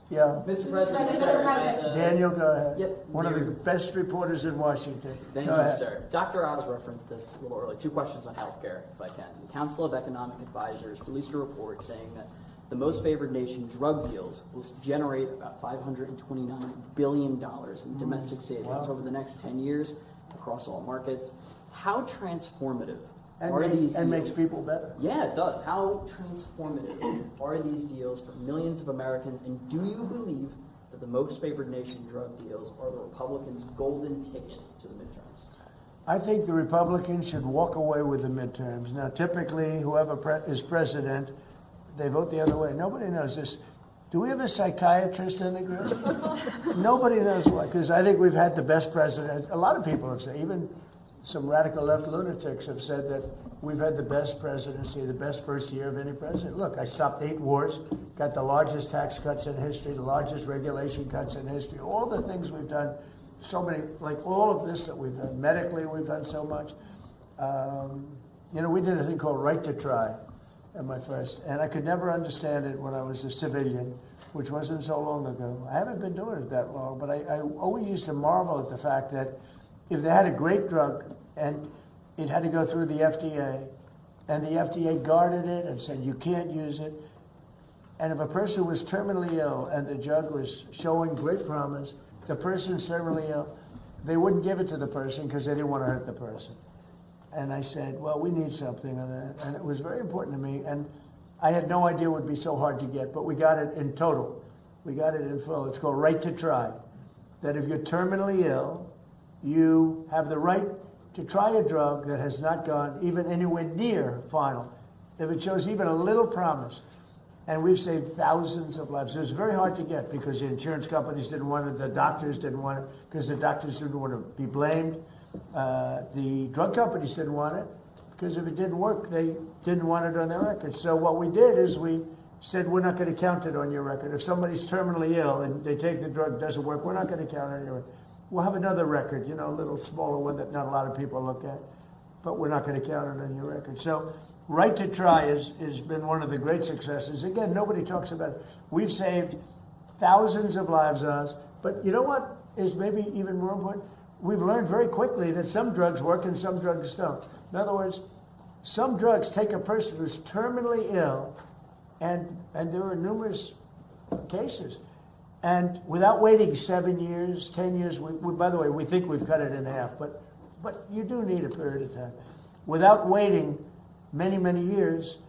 Yeah. Mr. President. Daniel, go ahead. Yep. One of the best reporters in Washington. Thank you, sir. Dr. Oz referenced this a little earlier. 2 questions on healthcare, if I can. The Council of Economic Advisors released a report saying that the most favored nation drug deals will generate about $529 billion in domestic savings over the next 10 years across all markets. How transformative are these deals? And makes people better. Yeah, it does. How transformative are these deals for millions of Americans? And do you believe that the most favored nation drug deals are the Republicans' golden ticket to the midterms? I think the Republicans should walk away with the midterms. Now, typically, whoever is president, they vote the other way. Nobody knows this. Do we have a psychiatrist in the group? Nobody knows why, because I think we've had the best president. A lot of people have said, even some radical left lunatics have said that we've had the best presidency, the best first year of any president. Look, I stopped 8 wars, got the largest tax cuts in history, the largest regulation cuts in history, all the things we've done, so many, like all of this that we've done. Medically, we've done so much. We did a thing called Right to Try at my first, and I could never understand it when I was a civilian, which wasn't so long ago. I haven't been doing it that long, but I always used to marvel at the fact that if they had a great drug and it had to go through the FDA, and the FDA guarded it and said, you can't use it, and if a person was terminally ill and the drug was showing great promise, the person's terminally ill, they wouldn't give it to the person because they didn't want to hurt the person. And I said, well, we need something on that. And it was very important to me. And I had no idea it would be so hard to get, but we got it in total. We got it in full. It's called Right to Try. That if you're terminally ill, you have the right to try a drug that has not gone even anywhere near final. If it shows even a little promise. And we've saved thousands of lives. It was very hard to get because the insurance companies didn't want it, the doctors didn't want it, because the doctors didn't want to be blamed. The drug companies didn't want it because if it didn't work, they didn't want it on their record. So what we did is we said, we're not going to count it on your record. If somebody's terminally ill and they take the drug, it doesn't work, we're not going to count it on your record. We'll have another record, a little smaller one that not a lot of people look at, but we're not going to count it on your record. So Right to Try has been one of the great successes. Again, nobody talks about it. We've saved thousands of lives on us, but you know what is maybe even more important? We've learned very quickly that some drugs work and some drugs don't. In other words, some drugs take a person who's terminally ill, and there are numerous cases, and without waiting 7 years, 10 years, by the way, we think we've cut it in half, but you do need a period of time. Without waiting many, many years,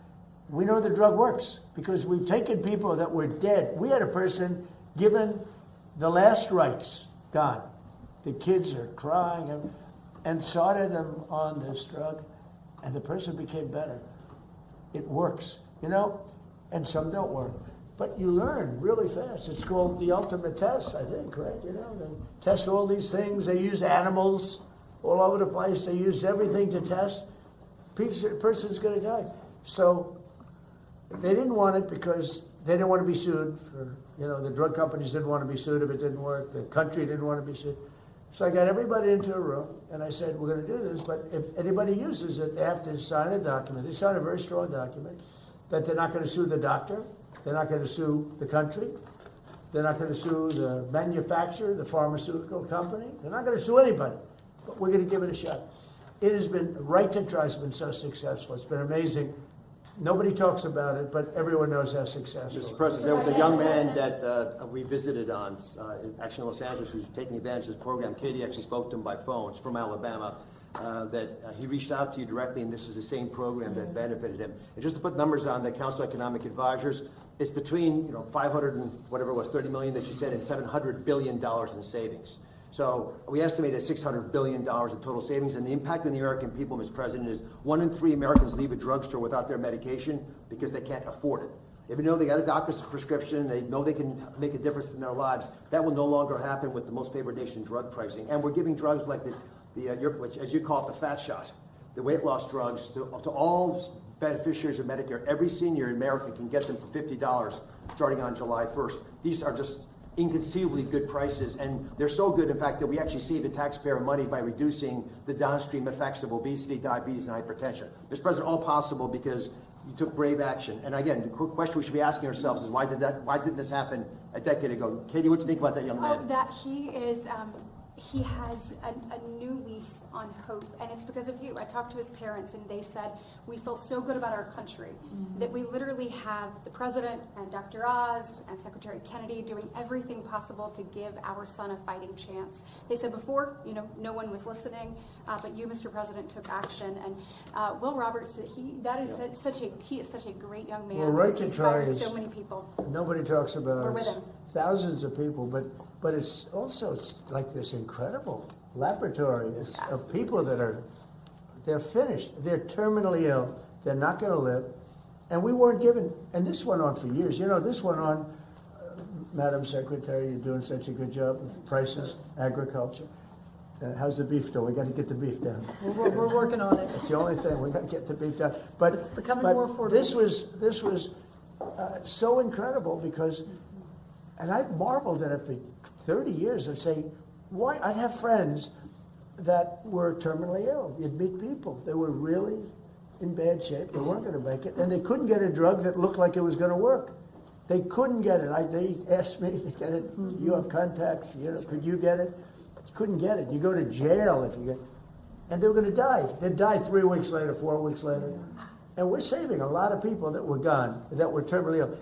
we know the drug works because we've taken people that were dead. We had a person given the last rites, gone. The kids are crying and started them on this drug, and the person became better. It works, and some don't work. But you learn really fast. It's called the ultimate test, I think, right? They test all these things. They use animals all over the place. They use everything to test. Person's going to die. So they didn't want it because they didn't want to be sued. The drug companies didn't want to be sued if it didn't work. The country didn't want to be sued. So I got everybody into a room, and I said, we're going to do this, but if anybody uses it, they have to sign a document. They sign a very strong document that they're not going to sue the doctor, they're not going to sue the country, they're not going to sue the manufacturer, the pharmaceutical company, they're not going to sue anybody, but we're going to give it a shot. It has been, Right to Try has been so successful. It's been amazing. Nobody talks about it, but everyone knows how successful. Mr. President, there was a young man that we visited actually in Los Angeles, who's taking advantage of this program. Katie actually spoke to him by phone. It's from Alabama. He reached out to you directly, and this is the same program that benefited him. And just to put numbers on the Council of Economic Advisors, it's between 500 and whatever it was, 30 million that you said, and $700 billion in savings. So we estimated $600 billion in total savings, and the impact on the American people, Mr. President, is 1 in 3 Americans leave a drugstore without their medication because they can't afford it. If you know they got a doctor's prescription, they know they can make a difference in their lives, that will no longer happen with the most favored nation drug pricing. And we're giving drugs like which, as you call it, the fat shot, the weight loss drugs to all beneficiaries of Medicare. Every senior in America can get them for $50 starting on July 1st. These are just inconceivably good prices, and they're so good, in fact, that we actually save the taxpayer money by reducing the downstream effects of obesity, diabetes, and hypertension. Mr. President, all possible because You took brave action. And again, the quick question we should be asking ourselves is why didn't this happen a decade ago? Katie, what do you think about that young man? Oh, that he is, he has a new lease on hope, and it's because of you. I talked to his parents, and they said, we feel so good about our country that we literally have the president and Dr. Oz and Secretary Kennedy doing everything possible to give our son a fighting chance. They said before, no one was listening, but you, Mr. President, took action. And Will Roberts, he is such a great young man. Well, right He's to try inspired is, so many people. Nobody talks about We're with him. Thousands of people, but it's also like this incredible laboratory of people that they're finished. They're terminally ill. They're not going to live. And we weren't given, and this went on for years. This went on, Madam Secretary, you're doing such a good job with prices, agriculture. How's the beef doing? We got to get the beef down. We're working on it. It's the only thing. We got to get the beef down. But it's becoming more affordable. This was so incredible because, and I marveled at it for 30 years of saying, why? I'd have friends that were terminally ill. You'd meet people. They were really in bad shape. They weren't going to make it. And they couldn't get a drug that looked like it was going to work. They couldn't get it. They asked me to get it. You have contacts. Could you get it? Couldn't get it. You go to jail if you get, and they were going to die. They'd die 3 weeks later, 4 weeks later. And we're saving a lot of people that were gone, that were terminally ill.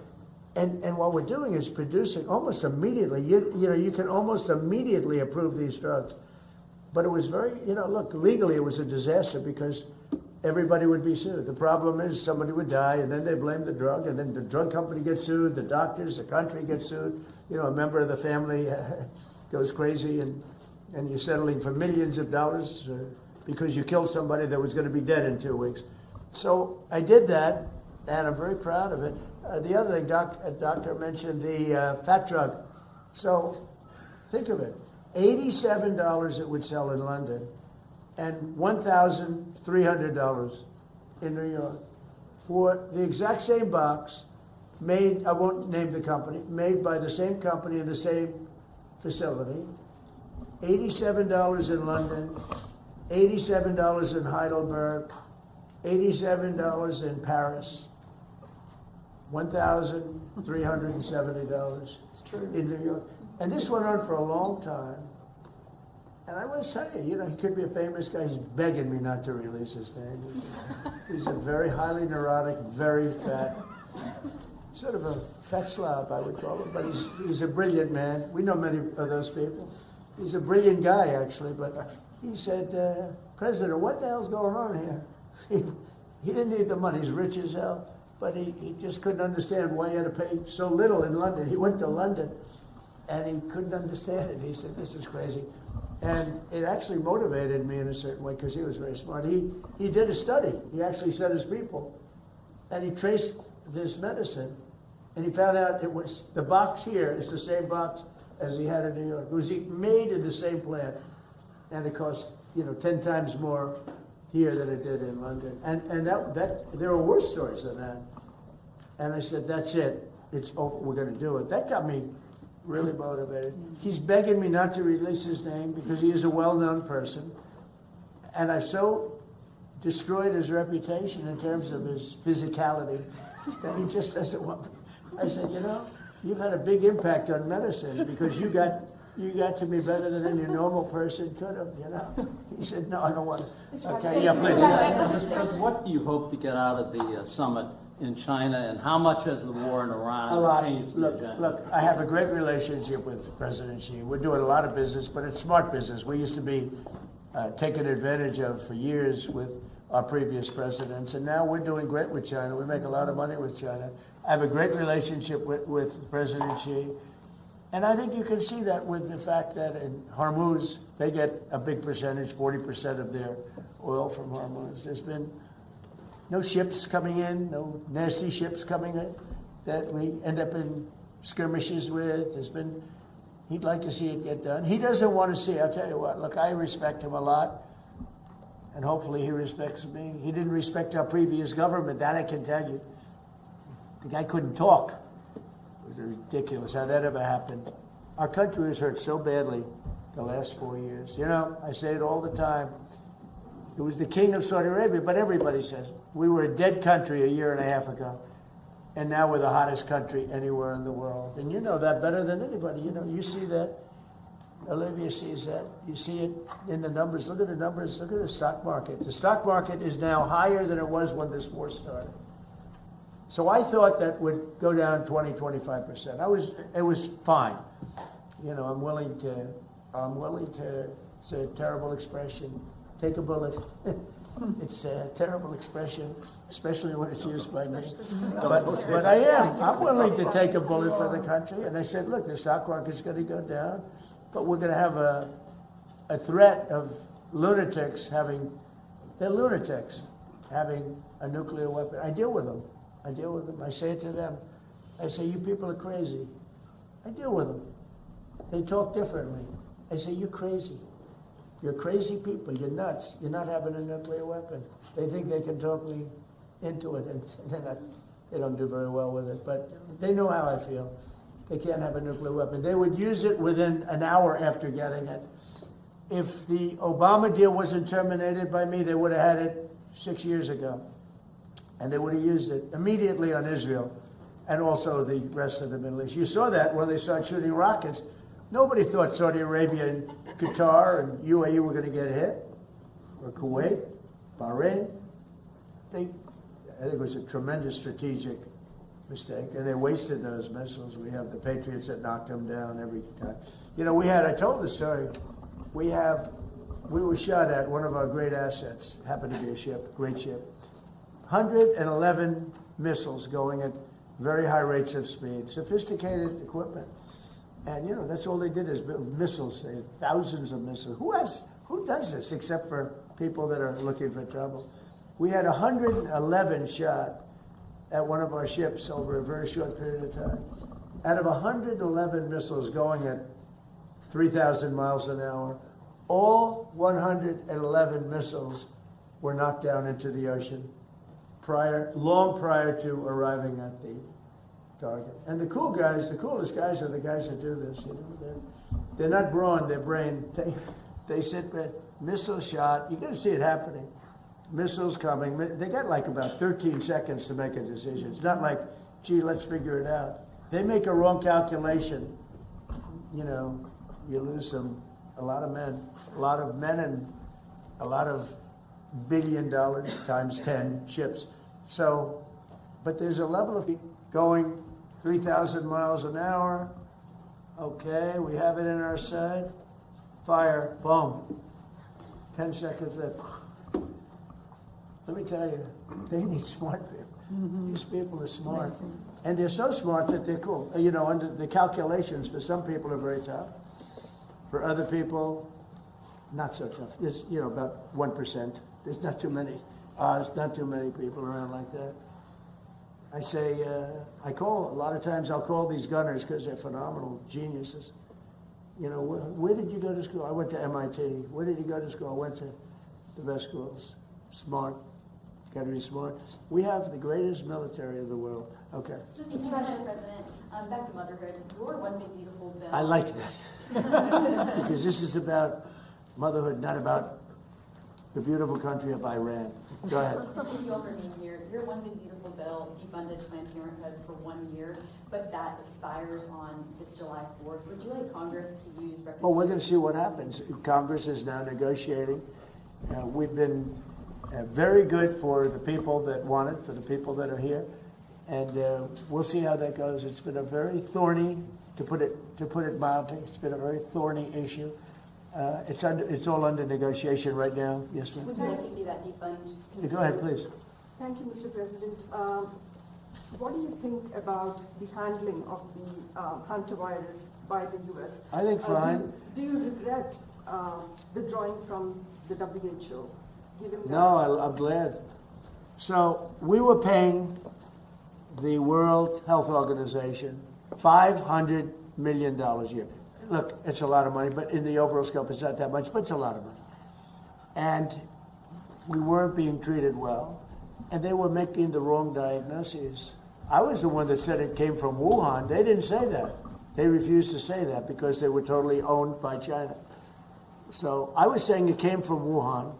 And what we're doing is producing almost immediately. You can almost immediately approve these drugs. But it was very, look, legally it was a disaster because everybody would be sued. The problem is somebody would die, and then they blame the drug, and then the drug company gets sued, the doctors, the country gets sued. A member of the family goes crazy, and you're settling for millions of dollars because you killed somebody that was going to be dead in 2 weeks. So I did that, and I'm very proud of it. The other thing, doctor mentioned the fat drug. So think of it. $87 it would sell in London and $1,300 in New York for the exact same box made, I won't name the company, made by the same company in the same facility. $87 in London, $87 in Heidelberg, $87 in Paris, $1,370 in New York. And this went on for a long time. And I must tell you, he could be a famous guy. He's begging me not to release his name. He's a very highly neurotic, very fat, sort of a fat slob, I would call him. But he's a brilliant man. We know many of those people. He's a brilliant guy, actually. But he said, President, what the hell's going on here? He didn't need the money. He's rich as hell. But he just couldn't understand why he had to pay so little in London. He went to London, and he couldn't understand it. He said, this is crazy. And it actually motivated me in a certain way because he was very smart. He did a study. He actually set his people, and he traced this medicine, and he found out it was the box here is the same box as he had in New York. It was made in the same plant, and it cost 10 times more here than it did in London. And that there were worse stories than that. And I said, that's it. It's over. We're going to do it. That got me really motivated. He's begging me not to release his name because he is a well-known person. And I so destroyed his reputation in terms of his physicality that he just doesn't want me. I said, you've had a big impact on medicine because you got to be better than any normal person could have, He said, no, I don't want to. Okay, yeah, please. What do you hope to get out of the summit in China, and how much has the war in Iran changed the agenda? Look, I have a great relationship with President Xi. We're doing a lot of business, but it's smart business. We used to be taken advantage of for years with our previous presidents, and now we're doing great with China. We make a lot of money with China. I have a great relationship with President Xi. And I think you can see that with the fact that in Hormuz, they get a big percentage, 40% of their oil from Hormuz. There's been no ships coming in, no nasty ships coming in that we end up in skirmishes with. He'd like to see it get done. He doesn't want to see, I'll tell you what, look, I respect him a lot, and hopefully he respects me. He didn't respect our previous government, that I can tell you. The guy couldn't talk. It was ridiculous how that ever happened. Our country was hurt so badly the last 4 years. I say it all the time. It was the king of Saudi Arabia, but everybody says, We were a dead country a year and a half ago, and now we're the hottest country anywhere in the world. And you know that better than anybody. You know, you see that. Olivia sees that. You see it in the numbers. Look at the numbers. Look at the stock market. The stock market is now higher than it was when this war started. So I thought that would go down 20, 25%. It was fine. You know, I'm willing to say a terrible expression, take a bullet. It's a terrible expression, especially when it's used by me. But I'm willing to take a bullet for the country. And I said, look, the stock market's going to go down, but we're going to have a threat of lunatics having a nuclear weapon. I deal with them. I say it to them. I say, you people are crazy. I deal with them. They talk differently. I say, you're crazy. You're crazy people. You're nuts. You're not having a nuclear weapon. They think they can talk me into it, and they don't do very well with it. But they know how I feel. They can't have a nuclear weapon. They would use it within an hour after getting it. If the Obama deal wasn't terminated by me, they would have had it 6 years ago. And they would have used it immediately on Israel and also the rest of the Middle East. You saw that when they started shooting rockets. Nobody thought Saudi Arabia and Qatar and UAE were going to get hit, or Kuwait, Bahrain. I think it was a tremendous strategic mistake, and they wasted those missiles. We have the Patriots that knocked them down every time. You know, I told the story, we were shot at one of our great assets, happened to be a ship, great ship, 111 missiles going at very high rates of speed, sophisticated equipment. And, you know, that's all they did is build missiles, thousands of missiles. Who does this except for people that are looking for trouble? We had 111 shot at one of our ships over a very short period of time. Out of 111 missiles going at 3,000 miles an hour, all 111 missiles were knocked down into the ocean long prior to arriving at the target. And the coolest guys are the guys that do this. You know, they're not brawn, they're brain. They sit there, missile shot. You got to see it happening. Missiles coming. They got like about 13 seconds to make a decision. It's not like, gee, let's figure it out. They make a wrong calculation. You know, you lose a lot of men, and a lot of $1 billion times 10 ships. So, but there's a level of going 3,000 miles an hour. Okay, we have it in our sight. Fire, boom. 10 seconds left. Let me tell you, they need smart people. Mm-hmm. These people are smart. Amazing. And they're so smart that they're cool. You know, under the calculations for some people are very tough. For other people, not so tough. There's, you know, about 1%. There's not too many. There's not too many people around like that. I say, a lot of times I'll call these gunners because they're phenomenal geniuses. You know, where did you go to school? I went to MIT. Where did you go to school? I went to the best schools. Smart. Got to be smart. We have the greatest military of the world. Okay. Just as President, back to motherhood. Your one big beautiful bill. I like that. Because this is about motherhood, not about the beautiful country of Iran. Go ahead. You all heard me here. Your one big beautiful bill defunded Planned Parenthood for 1 year, but that expires on this July 4th. Would you like Congress to use? Well, we're going to see what happens. Congress is now negotiating. We've been very good for the people that want it, for the people that are here, and we'll see how that goes. It's been a very thorny, to put it mildly, it's been a very thorny issue. It's all under negotiation right now. Yes, ma'am. Would you like to see that defund? Yeah, go ahead, please. Thank you, Mr. President. What do you think about the handling of the hantavirus by the U.S.? I think fine. Do you regret withdrawing from the WHO? No, I'm glad. So we were paying the World Health Organization $500 million a year. Look, it's a lot of money, but in the overall scope, it's not that much, but it's a lot of money. And we weren't being treated well, and they were making the wrong diagnoses. I was the one that said it came from Wuhan. They didn't say that. They refused to say that because they were totally owned by China. So I was saying it came from Wuhan.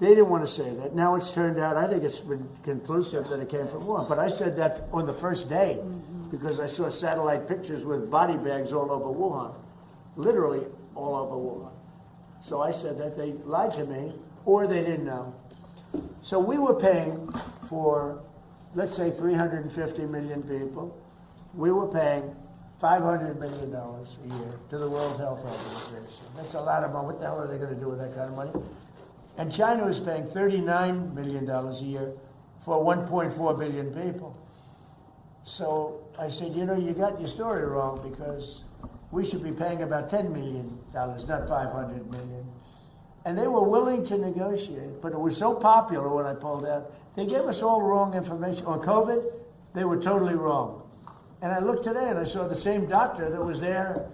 They didn't want to say that. Now it's turned out, I think it's been conclusive that it came from Wuhan. But I said that on the first day because I saw satellite pictures with body bags all over Wuhan, literally all over Wuhan. So I said that they lied to me or they didn't know. So we were paying for, let's say, 350 million people. We were paying $500 million a year to the World Health Organization. That's a lot of money. What the hell are they going to do with that kind of money? And China is paying $39 million a year for 1.4 billion people. So I said, you know, you got your story wrong because we should be paying about $10 million, not $500 million. And they were willing to negotiate, but it was so popular when I pulled out. They gave us all wrong information. On COVID, they were totally wrong. And I looked today and I saw the same doctor that was there.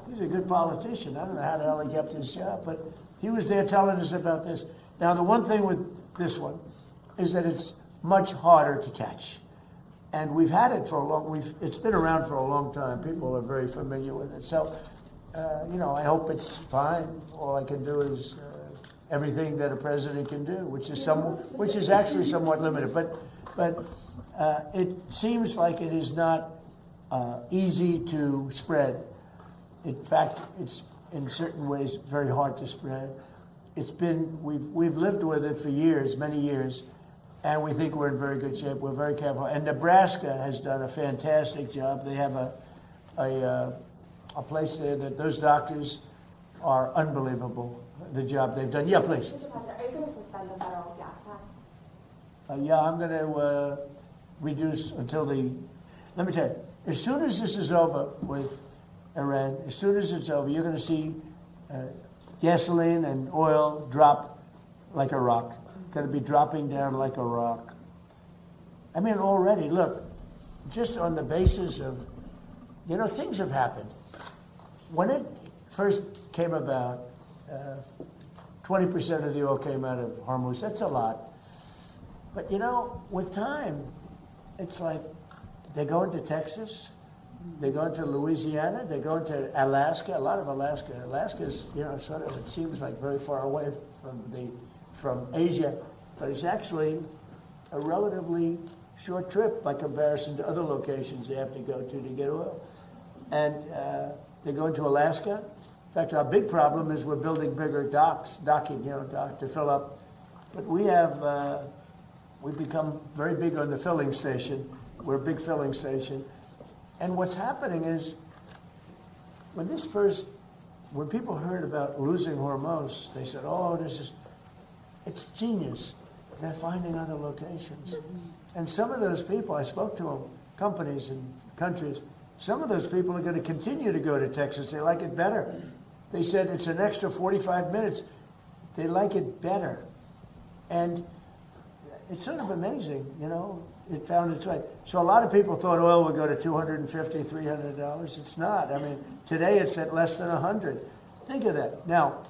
He's a good politician. I don't know how the hell he kept his job, but he was there telling us about this. Now, the one thing with this one is that it's much harder to catch. And we've had it for a long, it's been around for a long time. People are very familiar with it. So, you know, I hope it's fine. All I can do is everything that a president can do, which is actually somewhat limited. But it seems like it is not easy to spread. In fact, it's in certain ways very hard to spread. It's been, we've lived with it for years, many years, and we think we're in very good shape. We're very careful. And Nebraska has done a fantastic job. They have a place there that those doctors are unbelievable, the job they've done. Yeah, please. Mr. President, are you going to suspend the federal gas tax? Yeah, I'm going to reduce until let me tell you, as soon as this is over with Iran, as soon as it's over, you're going to see gasoline and oil drop like a rock. Going to be dropping down like a rock. I mean, already, look, just on the basis of, you know, things have happened. When it first came about, 20% of the oil came out of Hormuz. That's a lot. But, you know, with time, it's like they go into Texas, they go into Louisiana, they go into Alaska, a lot of Alaska. Alaska's, you know, sort of, it seems like very far away from Asia, but it's actually a relatively short trip by comparison to other locations they have to go to get oil. And they go into Alaska. In fact, our big problem is we're building bigger docking, to fill up. But we have, we've become very big on the filling station. We're a big filling station. And what's happening is, when people heard about losing Hormuz, they said, oh, it's genius. They're finding other locations. And some of those people, I spoke to them, companies and countries, some of those people are going to continue to go to Texas. They like it better. They said it's an extra 45 minutes. They like it better. And it's sort of amazing, you know. It found its way. So a lot of people thought oil would go to $250, $300. It's not. I mean, today it's at less than $100. Think of that. Now,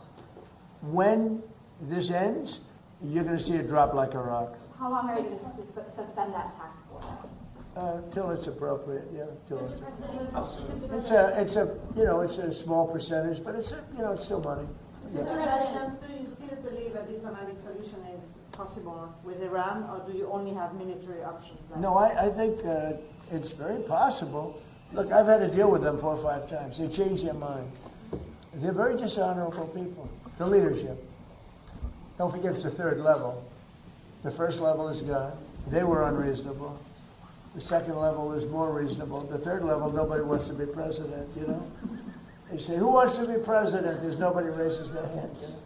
when this ends, you're going to see it drop like a rock. How long are you going to suspend that tax for? Till it's appropriate. Yeah. Mr. President, it's a small percentage, but it's still money. Mr. President, do you still believe a diplomatic solution is possible with Iran, or do you only have military options left? No, I think it's very possible. Look, I've had to deal with them 4 or 5 times. They change their mind. They're very dishonorable people. The leadership. Don't forget it's the 3rd level. The 1st level is God. They were unreasonable. The 2nd level is more reasonable. The 3rd level, nobody wants to be president, you know. They say, who wants to be president? There's nobody raises their hand, you know.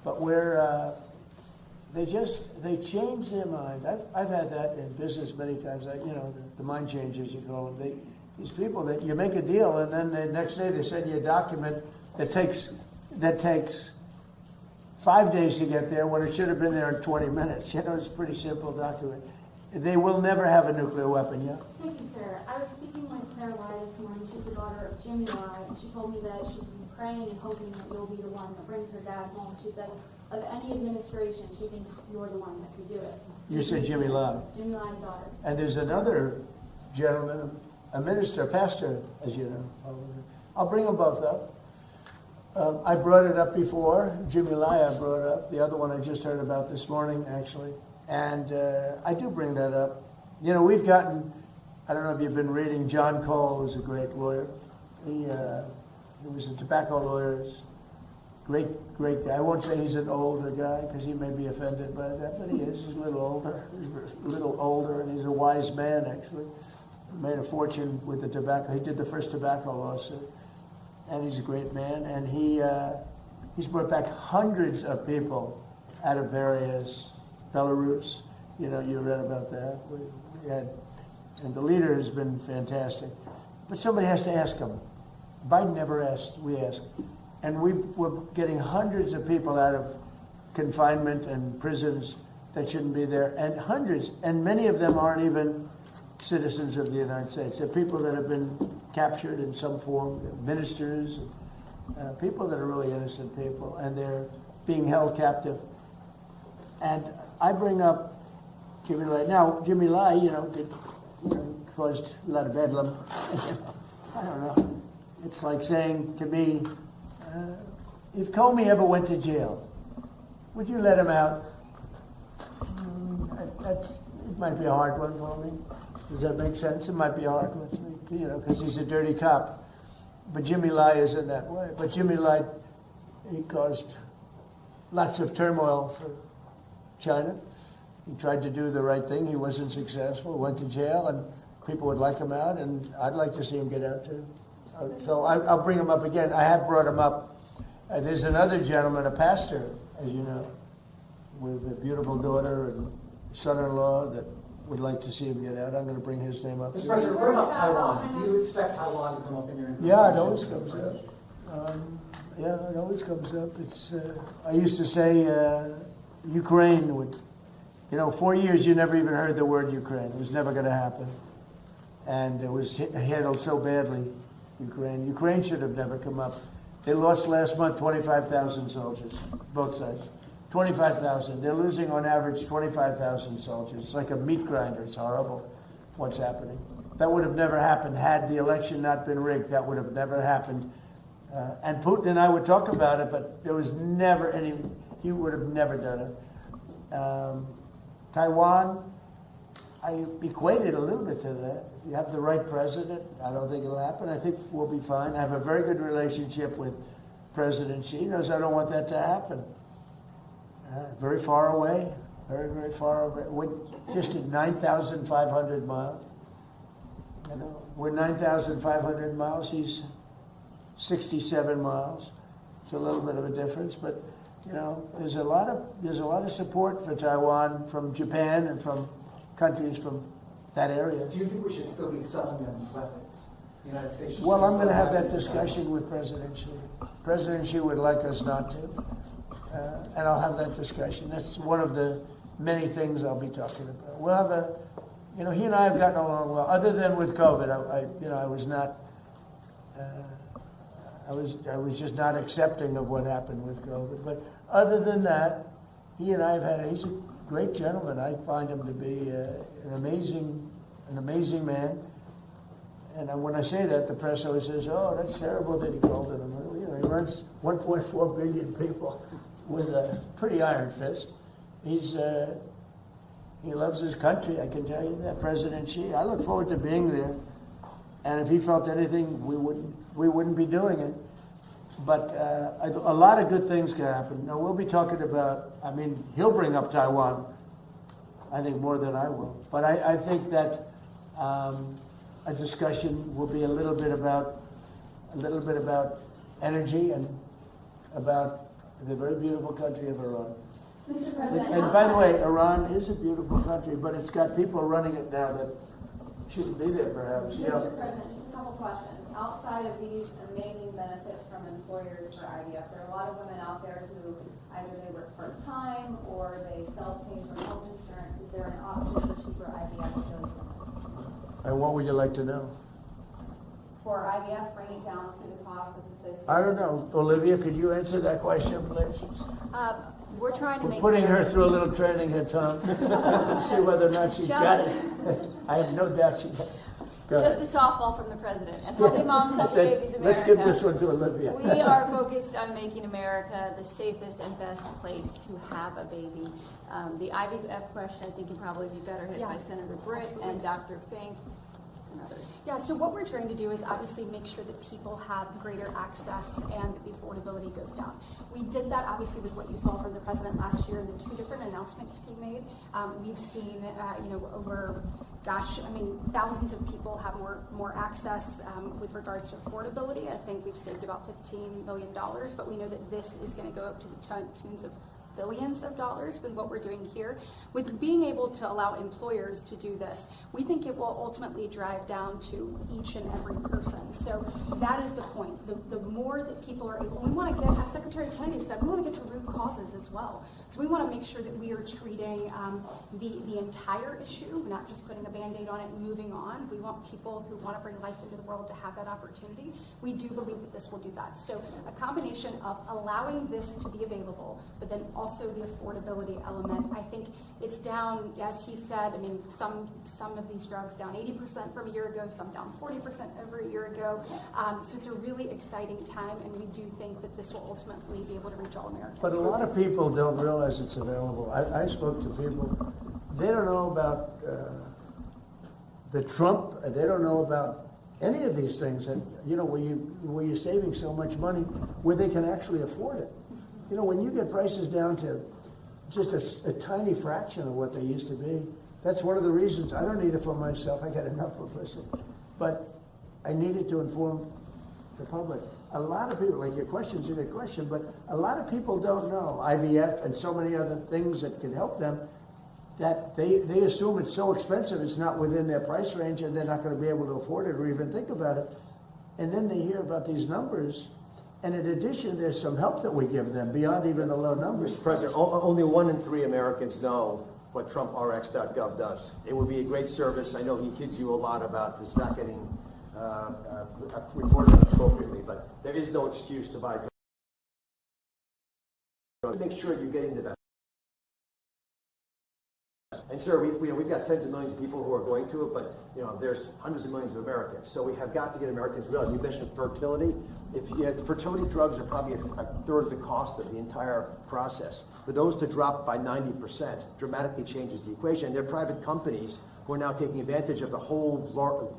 But they change their mind. I've had that in business many times. The mind changers, you call them. These people that you make a deal, and then the next day they send you a document that takes 5 days to get there when it should have been there in 20 minutes. You know, it's a pretty simple document. They will never have a nuclear weapon, yeah? Thank you, sir. I was speaking with Claire Lai this morning. She's the daughter of Jimmy Lai, and she told me that she's been praying and hoping that you'll be the one that brings her dad home. She says, of any administration, she thinks you're the one that could do it. You said Jimmy Lai. Jimmy Lai's daughter. And there's another gentleman, a minister, pastor, as you know. I'll bring them both up. I brought it up before. Jimmy Lai I brought it up. The other one I just heard about this morning, actually. And I do bring that up. You know, we've gotten, I don't know if you've been reading, John Cole, who's a great lawyer. He was a tobacco lawyer. Great guy. I won't say he's an older guy because he may be offended by that, but he is. He's a little older. And he's a wise man, actually. He made a fortune with the tobacco. He did the first tobacco lawsuit. And he's a great man, and he's brought back hundreds of people out of various Belarus. You know, you read about that. We had, and the leader has been fantastic. But somebody has to ask him. Biden never asked. We asked, and we're getting hundreds of people out of confinement and prisons that shouldn't be there, and hundreds, and many of them aren't even citizens of the United States. They're people that have been captured in some form, ministers, people that are really innocent people, and they're being held captive. And I bring up Jimmy Lai. Now, Jimmy Lai, caused a lot of bedlam. I don't know. It's like saying to me, if Comey ever went to jail, would you let him out? It might be a hard one for me. Does that make sense? It might be hard with me, because he's a dirty cop. But Jimmy Lai isn't that way. But Jimmy Lai, he caused lots of turmoil for China. He tried to do the right thing. He wasn't successful, went to jail, and people would like him out, and I'd like to see him get out too. So I'll bring him up again. I have brought him up. There's another gentleman, a pastor, as you know, with a beautiful daughter and son-in-law that would like to see him get out. I'm going to bring his name up. Mr. President, what about Taiwan? Do you expect Taiwan to come up in your investigation? Yeah, it always comes up. It always comes up. It's. I used to say Ukraine would. 4 years you never even heard the word Ukraine. It was never going to happen. And it was handled so badly, Ukraine. Ukraine should have never come up. They lost last month 25,000 soldiers, both sides. 25,000. They're losing on average 25,000 soldiers. It's like a meat grinder. It's horrible what's happening. That would have never happened had the election not been rigged. That would have never happened. And Putin and I would talk about it, but there was never any, he would have never done it. Taiwan, I equate it a little bit to that. If you have the right president, I don't think it'll happen. I think we'll be fine. I have a very good relationship with President Xi. He knows I don't want that to happen. Very far away, very, very far away. We're just at 9,500 miles. We're 9,500 miles. He's 67 miles. It's a little bit of a difference, but there's a lot of support for Taiwan from Japan and from countries from that area. Do you think we should still be selling them weapons? The United States. Well, I'm going to have that discussion with President Xi. President Xi would like us not to. And I'll have that discussion. That's one of the many things I'll be talking about. We'll have he and I have gotten along well. Other than with COVID, I was not. I was just not accepting of what happened with COVID. But other than that, he and I have had. He's a great gentleman. I find him to be an amazing man. And when I say that, the press always says, "Oh, that's terrible that he called it." He runs 1.4 billion people with a pretty iron fist. He loves his country, I can tell you that. President Xi. I look forward to being there. And if he felt anything, we wouldn't be doing it. But a lot of good things can happen. Now, we'll be talking about, he'll bring up Taiwan, I think, more than I will. But I think that a discussion will be a little bit about energy and about the very beautiful country of Iran. Mr. President. And by the way, Iran is a beautiful country, but it's got people running it now that shouldn't be there, perhaps. Mr. President, just a couple questions. Outside of these amazing benefits from employers for IVF, there are a lot of women out there who either they work part-time or they self-pay for health insurance. Is there an option for cheaper IVF for those women? And what would you like to know? For IVF, bring it down to the cost that's associated. I don't know. Olivia, could you answer that question, please? We're trying to make. Putting her through a little training here, Tom. See whether or not she's got it. I have no doubt she does. Just a softball from the president. And healthy moms, happy babies, America. Let's give this one to Olivia. We are focused on making America the safest and best place to have a baby. The IVF question, I think, can probably be better hit by Senator Britt and Dr. Fink and others. Yeah, so what we're trying to do is obviously make sure that people have greater access and that the affordability goes down. We did that obviously with what you saw from the president last year and the 2 different announcements he made. We've seen, over, thousands of people have more access with regards to affordability. I think we've saved about $15 million, but we know that this is going to go up to the tunes of billions of dollars with what we're doing here. With being able to allow employers to do this, we think it will ultimately drive down to each and every person. So that is the point. The more that people are able, we want to get, as Secretary Kennedy said, we want to get to root causes as well. So we want to make sure that we are treating the entire issue, not just putting a Band-Aid on it and moving on. We want people who want to bring life into the world to have that opportunity. We do believe that this will do that. So a combination of allowing this to be available, but then also the affordability element. I think it's down, as he said, some of these drugs down 80% from a year ago, some down 40% over a year ago. So it's a really exciting time, and we do think that this will ultimately be able to reach all Americans. But a lot of people don't realize it's available. I spoke to people, they don't know about the Trump, they don't know about any of these things, and where you're saving so much money, where they can actually afford it. When you get prices down to just a tiny fraction of what they used to be, that's one of the reasons I don't need it for myself. I get enough publicity. But I need it to inform the public. A lot of people, like your question's a good question, but a lot of people don't know IVF and so many other things that can help them, that they assume it's so expensive it's not within their price range and they're not going to be able to afford it or even think about it. And then they hear about these numbers. And in addition, there's some help that we give them beyond even the low numbers. Mr. President, only 1 in 3 Americans know what TrumpRx.gov does. It would be a great service. I know he kids you a lot about this not getting reported appropriately, but there is no excuse to buy drugs. Make sure you're getting the best. And sir, we've got tens of millions of people who are going to it, but there's hundreds of millions of Americans. So we have got to get Americans real. You mentioned fertility. Fertility drugs are probably a third of the cost of the entire process. For those to drop by 90% dramatically changes the equation. They're private companies who are now taking advantage of the whole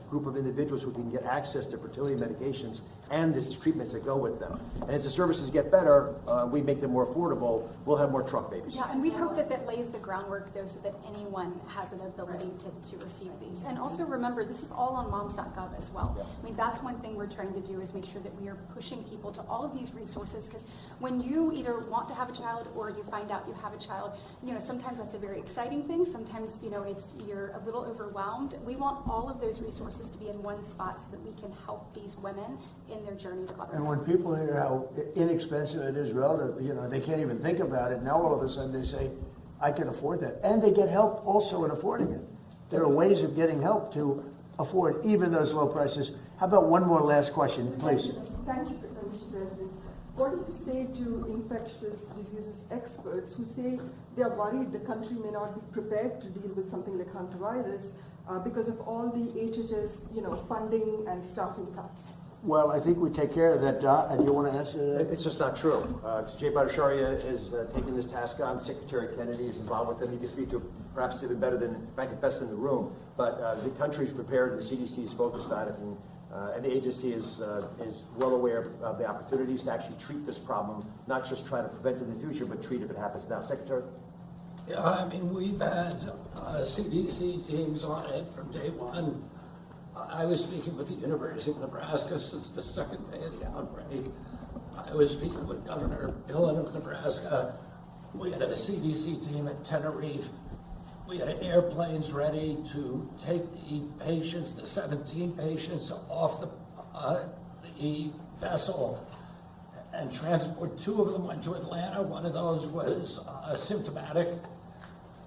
group of individuals who can get access to fertility medications and the treatments that go with them. And as the services get better, we make them more affordable, we'll have more Trump babies. Yeah, and we hope that lays the groundwork, though, so that anyone has an ability to receive these. And also remember, this is all on Moms.gov as well. Yeah. That's one thing we're trying to do is make sure that we are pushing people to all of these resources, because when you either want to have a child or you find out you have a child, sometimes that's a very exciting thing. Sometimes, you're a little overwhelmed. We want all of those resources to be in one spot so that we can help these women in their journey to motherhood. And when people hear how inexpensive it is relative, they can't even think about it. Now all of a sudden they say, I can afford that. And they get help also in affording it. There are ways of getting help to afford even those low prices. How about one more last question, please? Thank you, Mr. President. What do you say to infectious diseases experts who say they are worried the country may not be prepared to deal with something like hantavirus because of all the HHS, funding and staffing cuts? Well, I think we take care of that. Do you want to answer that? It's just not true. Jay Bhattacharya is taking this task on. Secretary Kennedy is involved with them. He can speak to it perhaps even better than, frankly, best in the room. But the country's prepared. The CDC is focused on it. And the agency is well aware of the opportunities to actually treat this problem, not just try to prevent it in the future, but treat it if it happens now. Secretary? Yeah, we've had CDC teams on it from day one. I was speaking with the University of Nebraska since the second day of the outbreak. I was speaking with Governor Dillon of Nebraska. We had a CDC team at Tenerife. We had airplanes ready to take the patients, the 17 patients, off the vessel and transport. 2 of them went to Atlanta. One of those was symptomatic.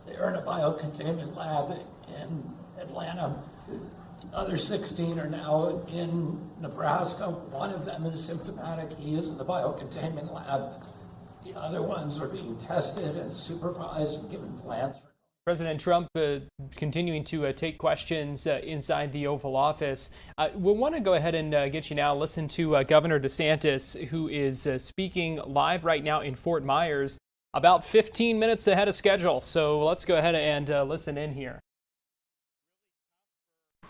They're in a biocontainment lab in Atlanta. The other 16 are now in Nebraska. One of them is symptomatic. He is in the biocontainment lab. The other ones are being tested and supervised and given plans. President Trump continuing to take questions inside the Oval Office. We'll want to go ahead and get you now. Listen to Governor DeSantis, who is speaking live right now in Fort Myers, about 15 minutes ahead of schedule. So let's go ahead and listen in here.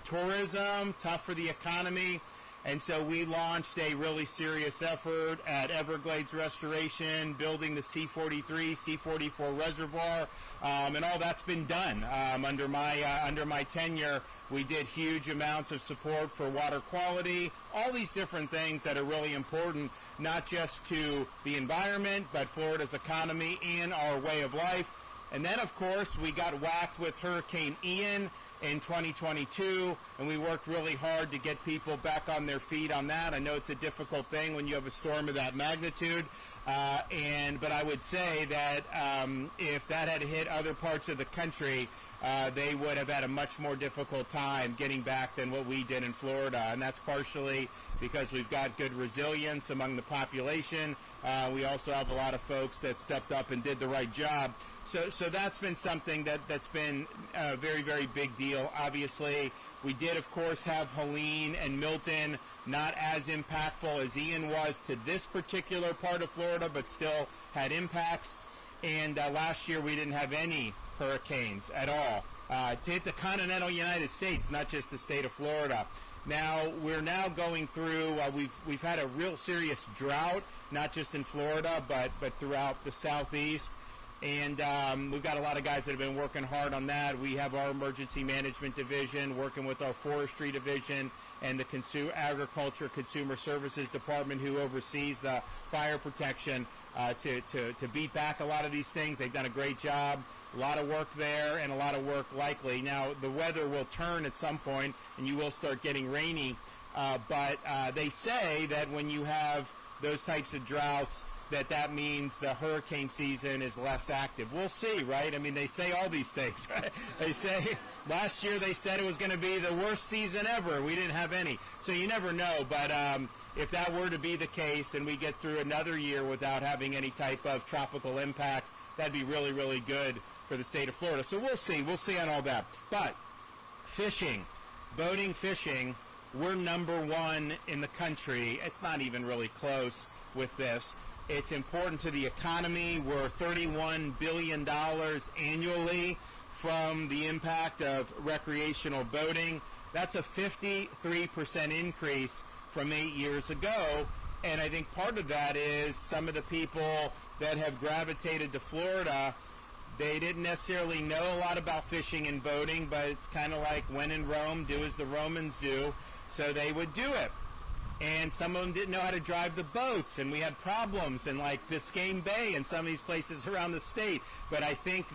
Tourism, tough for the economy. And so we launched a really serious effort at Everglades Restoration, building the C-43, C-44 reservoir, and all that's been done. Under my tenure, we did huge amounts of support for water quality, all these different things that are really important, not just to the environment, but Florida's economy and our way of life. And then, of course, we got whacked with Hurricane Ian in 2022, and we worked really hard to get people back on their feet on that. I know it's a difficult thing when you have a storm of that magnitude, but I would say that if that had hit other parts of the country, they would have had a much more difficult time getting back than what we did in Florida. And that's partially because we've got good resilience among the population. We also have a lot of folks that stepped up and did the right job. So that's been something that's been a very, very big deal. Obviously, we did, of course, have Helene and Milton, not as impactful as Ian was to this particular part of Florida, but still had impacts. And last year we didn't have any hurricanes at all to hit the continental United States, not just the state of Florida. Now we're going through. We've had a real serious drought, not just in Florida, but throughout the Southeast. And we've got a lot of guys that have been working hard on that. We have our emergency management division working with our forestry division and the agriculture consumer services department, who oversees the fire protection, to beat back a lot of these things. They've done a great job. A lot of work there and a lot of work likely. Now, the weather will turn at some point and you will start getting rainy. But they say that when you have those types of droughts, that means the hurricane season is less active. We'll see, right? I mean, they say all these things, right? They say, last year they said it was going to be the worst season ever. We didn't have any. So you never know. But if that were to be the case and we get through another year without having any type of tropical impacts, that'd be really, really good for the state of Florida. So we'll see. We'll see on all that. But fishing, boating, fishing, we're #1 in the country. It's not even really close with this. It's important to the economy. We're $31 billion annually from the impact of recreational boating. That's a 53% increase from 8 years ago. And I think part of that is some of the people that have gravitated to Florida, they didn't necessarily know a lot about fishing and boating, but it's kind of like when in Rome, do as the Romans do. So they would do it. And some of them didn't know how to drive the boats, and we had problems in like Biscayne Bay and some of these places around the state. But I think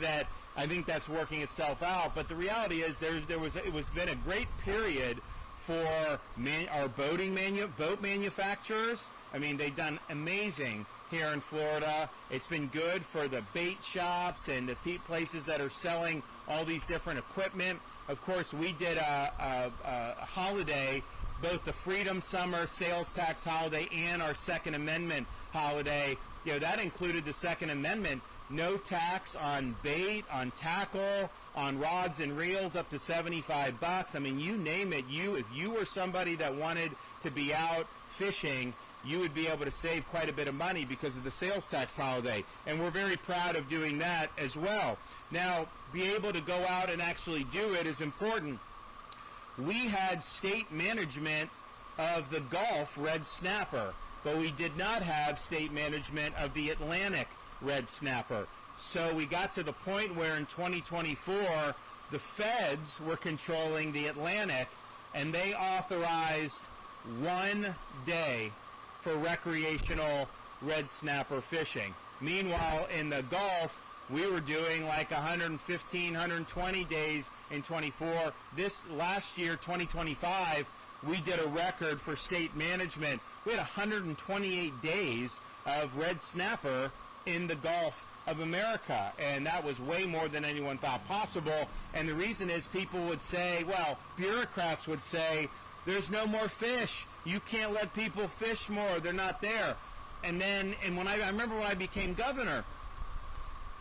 that's working itself out. But the reality is it was been a great period for our boat manufacturers. I mean, they've done amazing here in Florida. It's been good for the bait shops and the places that are selling all these different equipment. Of course, we did a holiday, both the Freedom Summer Sales Tax holiday and our Second Amendment holiday. You know, that included the Second Amendment, no tax on bait, on tackle, on rods and reels up to $75. I mean, you name it. If you were somebody that wanted to be out fishing, you would be able to save quite a bit of money because of the sales tax holiday. And we're very proud of doing that as well. Now, be able to go out and actually do it is important. We had state management of the Gulf red snapper, but we did not have state management of the Atlantic red snapper. So we got to the point where in 2024, the feds were controlling the Atlantic, and they authorized 1 day for recreational red snapper fishing. Meanwhile, in the Gulf, we were doing like 115, 120 days in 24. This last year, 2025, we did a record for state management. We had 128 days of red snapper in the Gulf of America, and that was way more than anyone thought possible. And the reason is people would say, well, bureaucrats would say, there's no more fish. You can't let people fish more. They're not there. And when I remember when I became governor,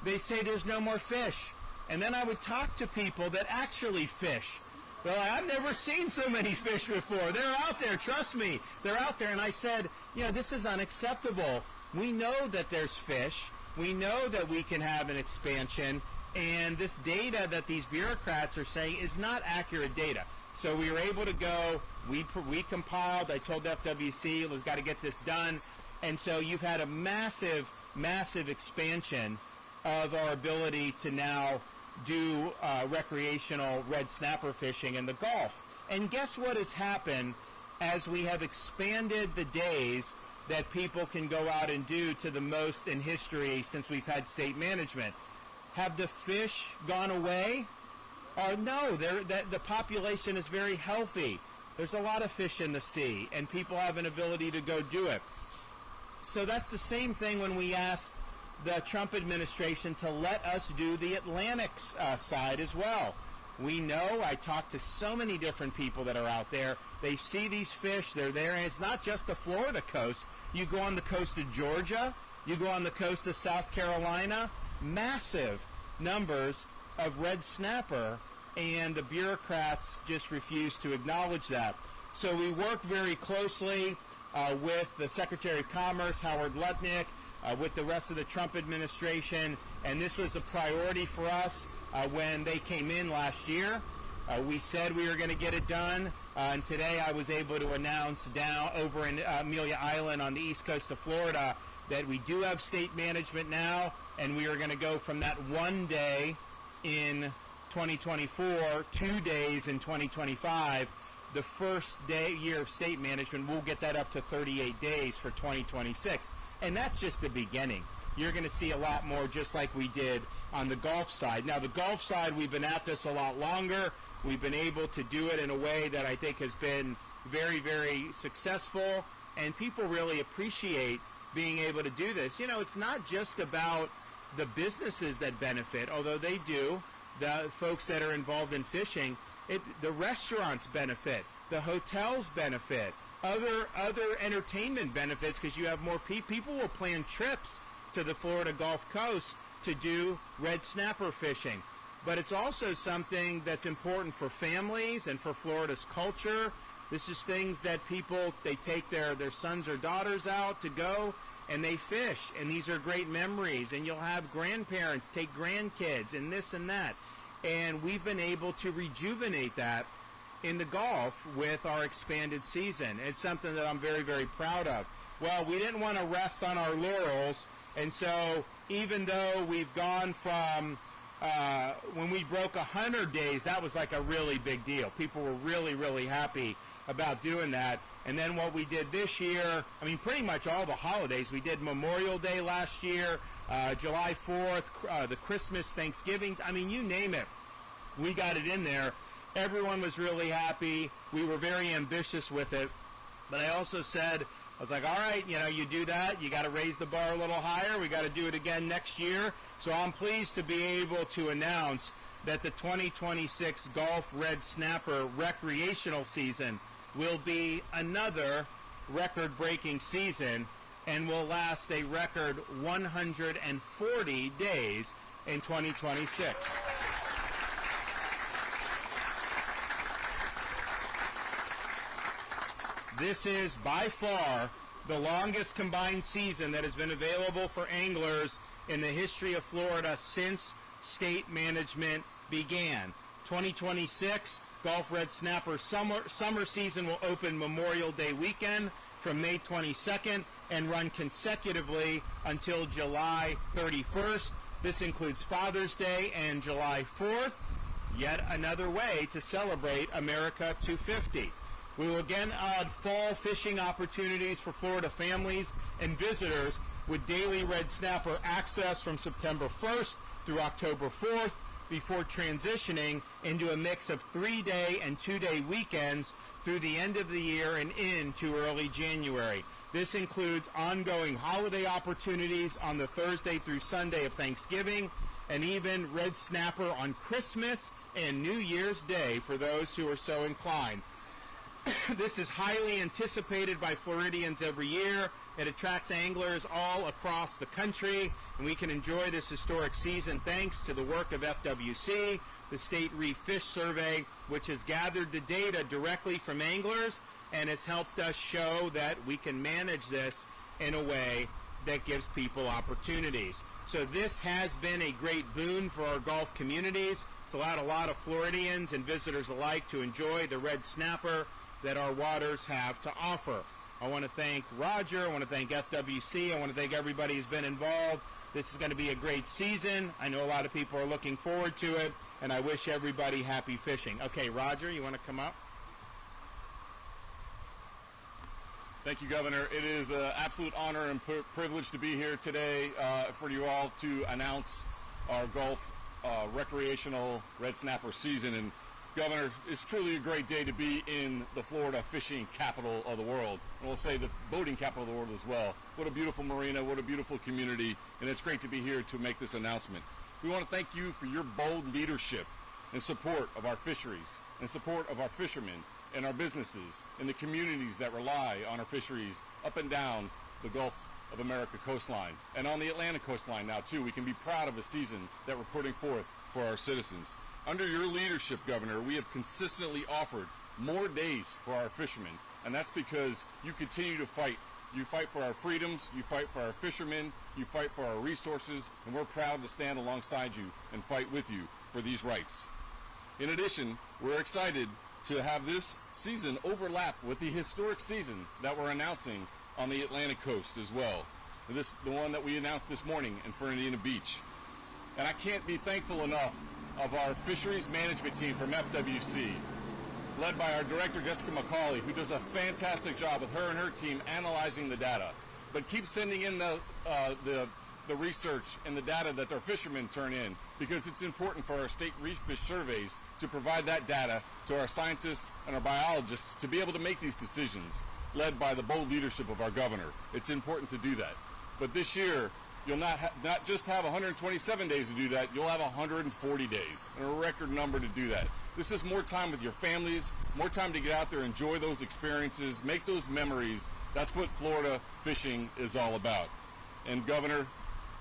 they say there's no more fish. And then I would talk to people that actually fish. They're like, I've never seen so many fish before. They're out there, trust me. They're out there. And I said, this is unacceptable. We know that there's fish. We know that we can have an expansion. And this data that these bureaucrats are saying is not accurate data. So we were able to go, we compiled, I told FWC, we've got to get this done. And so you've had a massive, massive expansion of our ability to now do recreational red snapper fishing in the Gulf. And guess what has happened as we have expanded the days that people can go out and do to the most in history since we've had state management? Have the fish gone away? No, the population is very healthy. There's a lot of fish in the sea, and people have an ability to go do it. So that's the same thing when we asked the Trump administration to let us do the Atlantic side as well. We know, I talked to so many different people that are out there. They see these fish, they're there, and it's not just the Florida coast. You go on the coast of Georgia, you go on the coast of South Carolina, massive numbers of red snapper, and the bureaucrats just refuse to acknowledge that. So we worked very closely with the Secretary of Commerce, Howard Lutnick, with the rest of the Trump administration, and this was a priority for us when they came in last year. We said we were going to get it done, and today I was able to announce down over in Amelia Island on the east coast of Florida that we do have state management now, and we are going to go from that 1 day in 2024, 2 days in 2025. The first year of state management, we'll get that up to 38 days for 2026. And that's just the beginning. You're going to see a lot more just like we did on the Gulf side. Now, the Gulf side, we've been at this a lot longer. We've been able to do it in a way that I think has been very, very successful. And people really appreciate being able to do this. It's not just about the businesses that benefit, although they do, the folks that are involved in fishing. The restaurants benefit, the hotels benefit, other entertainment benefits, because you have more people will plan trips to the Florida Gulf Coast to do red snapper fishing. But it's also something that's important for families and for Florida's culture. This is things that people, they take their sons or daughters out to go and they fish, and these are great memories, and you'll have grandparents take grandkids and this and that. And we've been able to rejuvenate that in the Gulf with our expanded season. It's something that I'm very, very proud of. Well, we didn't want to rest on our laurels, and so even though we've gone from when we broke 100 days, that was like a really big deal. People were really, really happy about doing that. And then what we did this year, pretty much all the holidays. We did Memorial Day last year, July 4th, the Christmas, Thanksgiving. you name it. We got it in there. Everyone was really happy. We were very ambitious with it. But I also said, I was like, all right, you do that. You got to raise the bar a little higher. We got to do it again next year. So I'm pleased to be able to announce that the 2026 Gulf Red Snapper recreational season will be another record-breaking season and will last a record 140 days in 2026. This is by far the longest combined season that has been available for anglers in the history of Florida since state management began. 2026 Gulf Red Snapper summer season will open Memorial Day weekend from May 22nd and run consecutively until July 31st. This includes Father's Day and July 4th, yet another way to celebrate America 250. We will again add fall fishing opportunities for Florida families and visitors with daily red snapper access from September 1st through October 4th, before transitioning into a mix of 3-day and 2-day weekends through the end of the year and into early January. This includes ongoing holiday opportunities on the Thursday through Sunday of Thanksgiving, and even red snapper on Christmas and New Year's Day for those who are so inclined. This is highly anticipated by Floridians every year. It attracts anglers all across the country, and we can enjoy this historic season thanks to the work of FWC, the State Reef Fish Survey, which has gathered the data directly from anglers and has helped us show that we can manage this in a way that gives people opportunities. So this has been a great boon for our Gulf communities. It's allowed a lot of Floridians and visitors alike to enjoy the red snapper that our waters have to offer. I want to thank Roger, I want to thank FWC, I want to thank everybody who's been involved. This is going to be a great season. I know a lot of people are looking forward to it, and I wish everybody happy fishing. Okay, Roger, you want to come up? Thank you, Governor. It is an absolute honor and privilege to be here today for you all to announce our Gulf recreational red snapper season. And Governor, it's truly a great day to be in the Florida fishing capital of the world. And we'll say the boating capital of the world as well. What a beautiful marina, what a beautiful community, and it's great to be here to make this announcement. We want to thank you for your bold leadership and support of our fisheries and support of our fishermen and our businesses and the communities that rely on our fisheries up and down the Gulf of America coastline and on the Atlantic coastline now too. We can be proud of a season that we're putting forth for our citizens. Under your leadership, Governor, we have consistently offered more days for our fishermen, and that's because you continue to fight. You fight for our freedoms, you fight for our fishermen, you fight for our resources, and we're proud to stand alongside you and fight with you for these rights. In addition, we're excited to have this season overlap with the historic season that we're announcing on the Atlantic coast as well. The one that we announced this morning in Fernandina Beach. And I can't be thankful enough of our fisheries management team from FWC, led by our director, Jessica McCauley, who does a fantastic job with her and her team analyzing the data. But keep sending in the research and the data that our fishermen turn in, because it's important for our state reef fish surveys to provide that data to our scientists and our biologists to be able to make these decisions, led by the bold leadership of our governor. It's important to do that. But this year, you'll not just have 127 days to do that, you'll have 140 days, and a record number to do that. This is more time with your families, more time to get out there, enjoy those experiences, make those memories. That's what Florida fishing is all about. And Governor,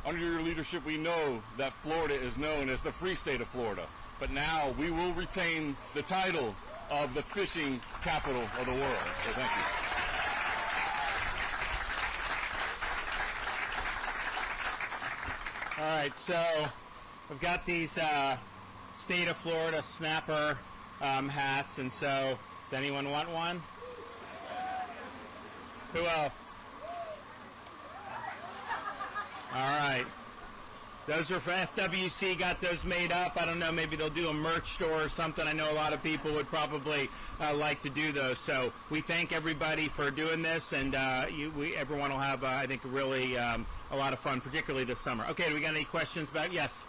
under your leadership, we know that Florida is known as the free state of Florida. But now we will retain the title of the fishing capital of the world. So thank you. All right, so we've got these state of Florida snapper hats, and so does anyone want one? Who else? All right. Those are for FWC, got those made up. I don't know, maybe they'll do a merch store or something. I know a lot of people would probably like to do those. So we thank everybody for doing this, and everyone will have, I think, really a lot of fun, particularly this summer. Okay, do we got any questions about? Yes.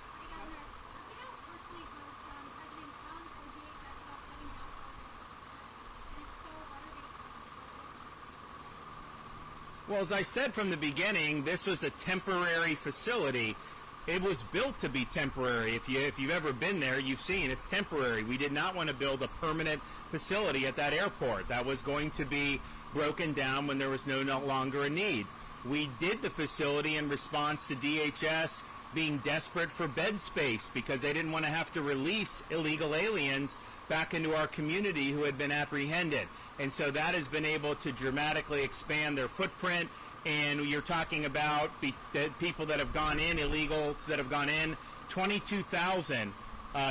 Well, as I said from the beginning, this was a temporary facility. It was built to be temporary. If you've ever been there, you've seen it's temporary. We did not want to build a permanent facility at that airport. That was going to be broken down when there was no longer a need. We did the facility in response to DHS being desperate for bed space because they didn't want to have to release illegal aliens back into our community who had been apprehended. And so that has been able to dramatically expand their footprint. And you're talking about people that have gone in, illegals that have gone in, 22,000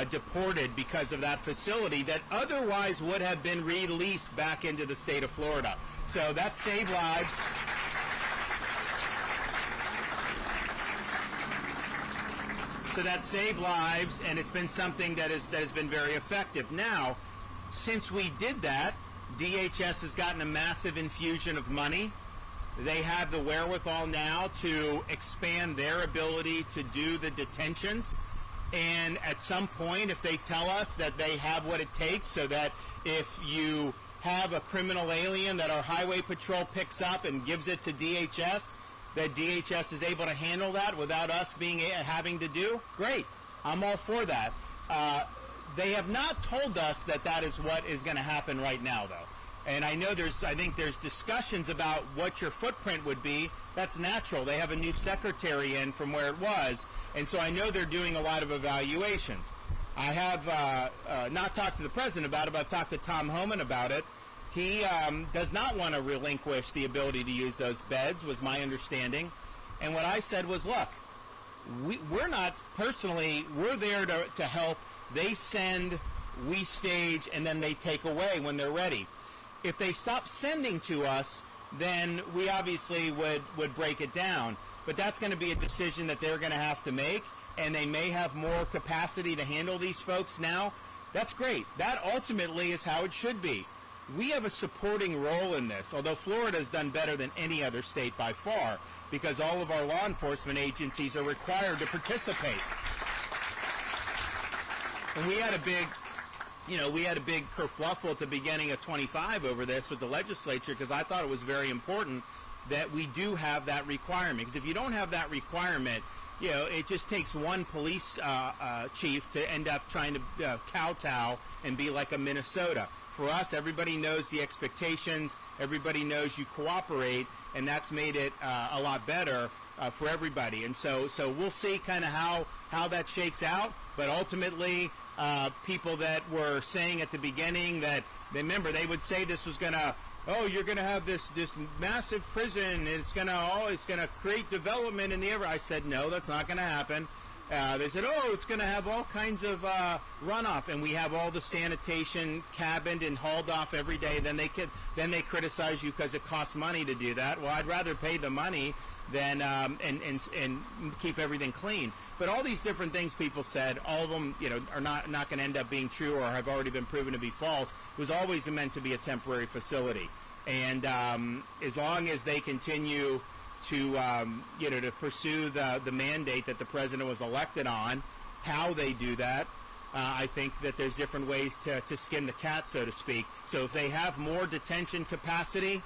deported because of that facility that otherwise would have been released back into the state of Florida. So that saved lives. So that saved lives, and it's been something that has been very effective. Now, since we did that, DHS has gotten a massive infusion of money. They have the wherewithal now to expand their ability to do the detentions. And at some point, if they tell us that they have what it takes so that if you have a criminal alien that our highway patrol picks up and gives it to DHS, that DHS is able to handle that without us having to do, great. I'm all for that. They have not told us that that is what is going to happen right now, though. And I know I think there's discussions about what your footprint would be. That's natural. They have a new secretary in from where it was. And so I know they're doing a lot of evaluations. I have not talked to the president about it, but I've talked to Tom Homan about it. He does not want to relinquish the ability to use those beds, was my understanding. And what I said was, look, we're not personally, we're there to help. They send, we stage, and then they take away when they're ready. If they stop sending to us, then we obviously would break it down. But that's going to be a decision that they're going to have to make, and they may have more capacity to handle these folks now. That's great. That ultimately is how it should be. We have a supporting role in this, although Florida's done better than any other state by far, because all of our law enforcement agencies are required to participate. And we had a big kerfluffle at the beginning of 25 over this with the legislature, because I thought it was very important that we do have that requirement. Because if you don't have that requirement, it just takes one police chief to end up trying to kowtow and be like a Minnesota. For us, everybody knows the expectations, everybody knows you cooperate, and that's made it a lot better for everybody. And so we'll see kind of how that shakes out, but ultimately people that were saying at the beginning that, remember, they would say this was going to, you're going to have this massive prison, and it's going to create development in the area. I said, no, that's not going to happen. They said, it's going to have all kinds of runoff, and we have all the sanitation cabined and hauled off every day. Then they criticize you because it costs money to do that. Well, I'd rather pay the money than and keep everything clean. But all these different things people said, all of them, are not going to end up being true or have already been proven to be false. It was always meant to be a temporary facility, and as long as they continue to to pursue the mandate that the president was elected on, how they do that, I think that there's different ways to skin the cat, so to speak. So if they have more detention capacity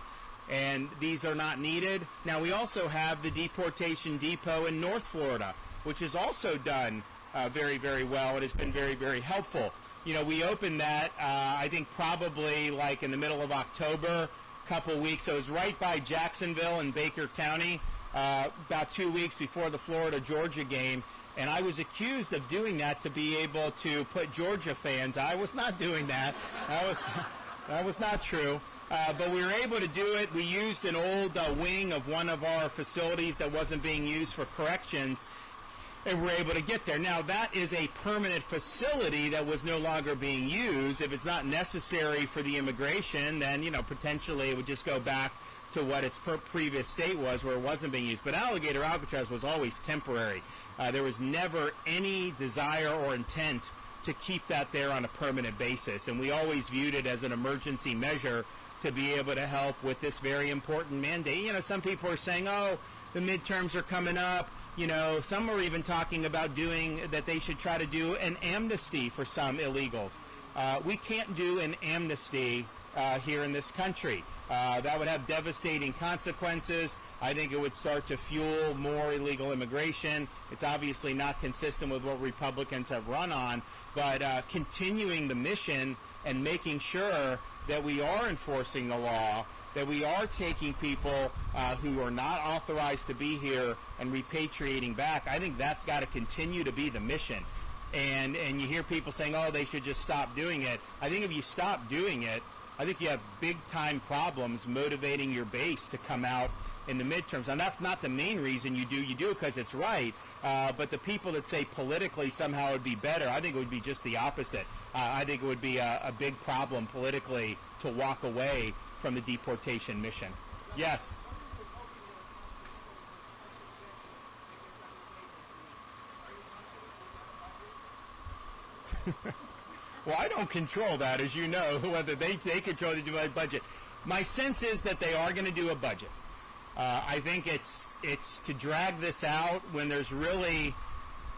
and these are not needed. Now, we also have the deportation depot in North Florida, which is also done very, very well. It has been very, very helpful. We opened that, I think, probably like in the middle of October, couple weeks. So it was right by Jacksonville in Baker County, about 2 weeks before the Florida-Georgia game. And I was accused of doing that to be able to put Georgia fans. I was not doing that. That was not true. But we were able to do it. We used an old wing of one of our facilities that wasn't being used for corrections, and we're able to get there. Now, that is a permanent facility that was no longer being used. If it's not necessary for the immigration, then, potentially it would just go back to what its previous state was, where it wasn't being used. But Alligator Alcatraz was always temporary. There was never any desire or intent to keep that there on a permanent basis. And we always viewed it as an emergency measure to be able to help with this very important mandate. Some people are saying, the midterms are coming up. Some are even talking about that they should try to do an amnesty for some illegals. We can't do an amnesty here in this country. That would have devastating consequences. I think it would start to fuel more illegal immigration. It's obviously not consistent with what Republicans have run on, but continuing the mission and making sure that we are enforcing the law, that we are taking people who are not authorized to be here and repatriating back. I think that's got to continue to be the mission. And you hear people saying, they should just stop doing it. I think if you stop doing it, I think you have big-time problems motivating your base to come out in the midterms. And that's not the main reason you do it because it's right. But the people that say politically somehow it would be better, I think it would be just the opposite. I think it would be a big problem politically to walk away from the deportation mission. Yes. Well, I don't control that, as you know, whether they control the budget. My sense is that they are going to do a budget. I think it's to drag this out when there's really,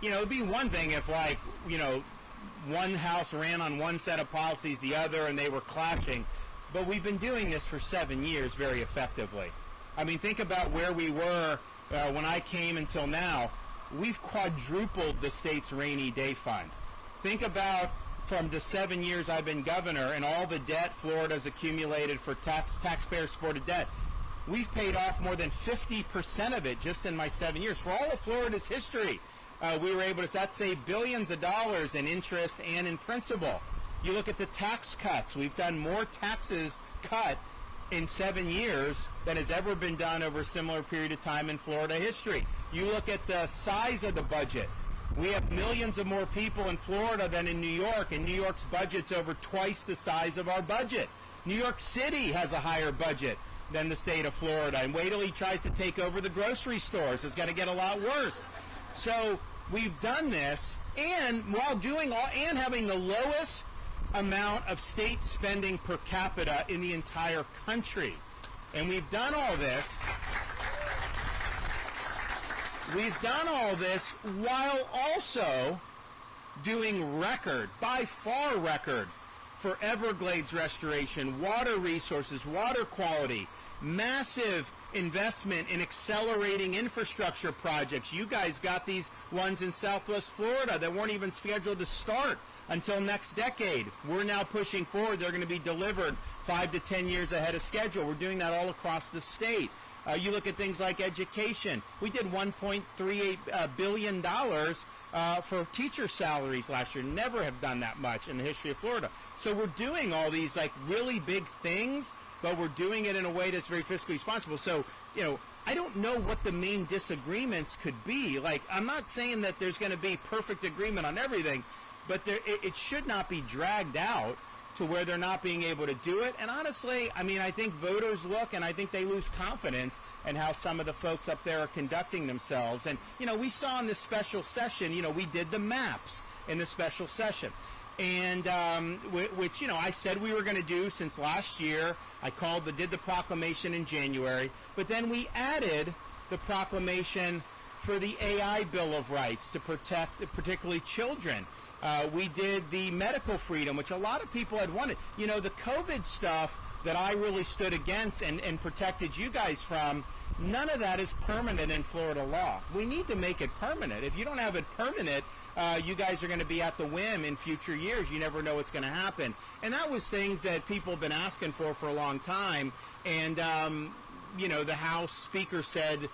it'd be one thing if, one house ran on one set of policies, the other, and they were clashing. But we've been doing this for 7 years very effectively. I mean, think about where we were when I came until now. We've quadrupled the state's rainy day fund. Think about from the 7 years I've been governor and all the debt Florida's accumulated for taxpayer-supported debt. We've paid off more than 50% of it just in my 7 years. For all of Florida's history, we were able to save billions of dollars in interest and in principal. You look at the tax cuts. We've done more taxes cut in 7 years than has ever been done over a similar period of time in Florida history. You look at the size of the budget. We have millions of more people in Florida than in New York, and New York's budget's over twice the size of our budget. New York City has a higher budget than the state of Florida, and wait till he tries to take over the grocery stores. It's going to get a lot worse. So we've done this, and while doing all, and having the lowest amount of state spending per capita in the entire country. And we've done all this. We've done all this while also doing record, by far record, for Everglades restoration, water resources, water quality, massive investment in accelerating infrastructure projects. You guys got these ones in Southwest Florida that weren't even scheduled to start until next decade. We're now pushing forward. They're going to be delivered 5 to 10 years ahead of schedule. We're doing that all across the state. You look at things like education. We did $1.38 billion for teacher salaries last year. Never have done that much in the history of Florida. So we're doing all these like really big things, but we're doing it in a way that's very fiscally responsible. So, you know, I don't know what the main disagreements could be. Like, I'm not saying that there's going to be perfect agreement on everything, but it should not be dragged out to where they're not being able to do it. And honestly, I mean, I think voters look and I think they lose confidence in how some of the folks up there are conducting themselves. And, you know, we saw in this special session, you know, we did the maps in the special session. And which, you know, I said we were going to do since last year. I did the proclamation in January, but then we added the proclamation for the AI Bill of Rights to protect particularly children. We did the medical freedom, which a lot of people had wanted. You know, the COVID stuff that I really stood against and protected you guys from, none of that is permanent in Florida law. We need to make it permanent. If you don't have it permanent, you guys are going to be at the whim in future years. You never know what's going to happen. And that was things that people have been asking for a long time. And, you know, the House Speaker said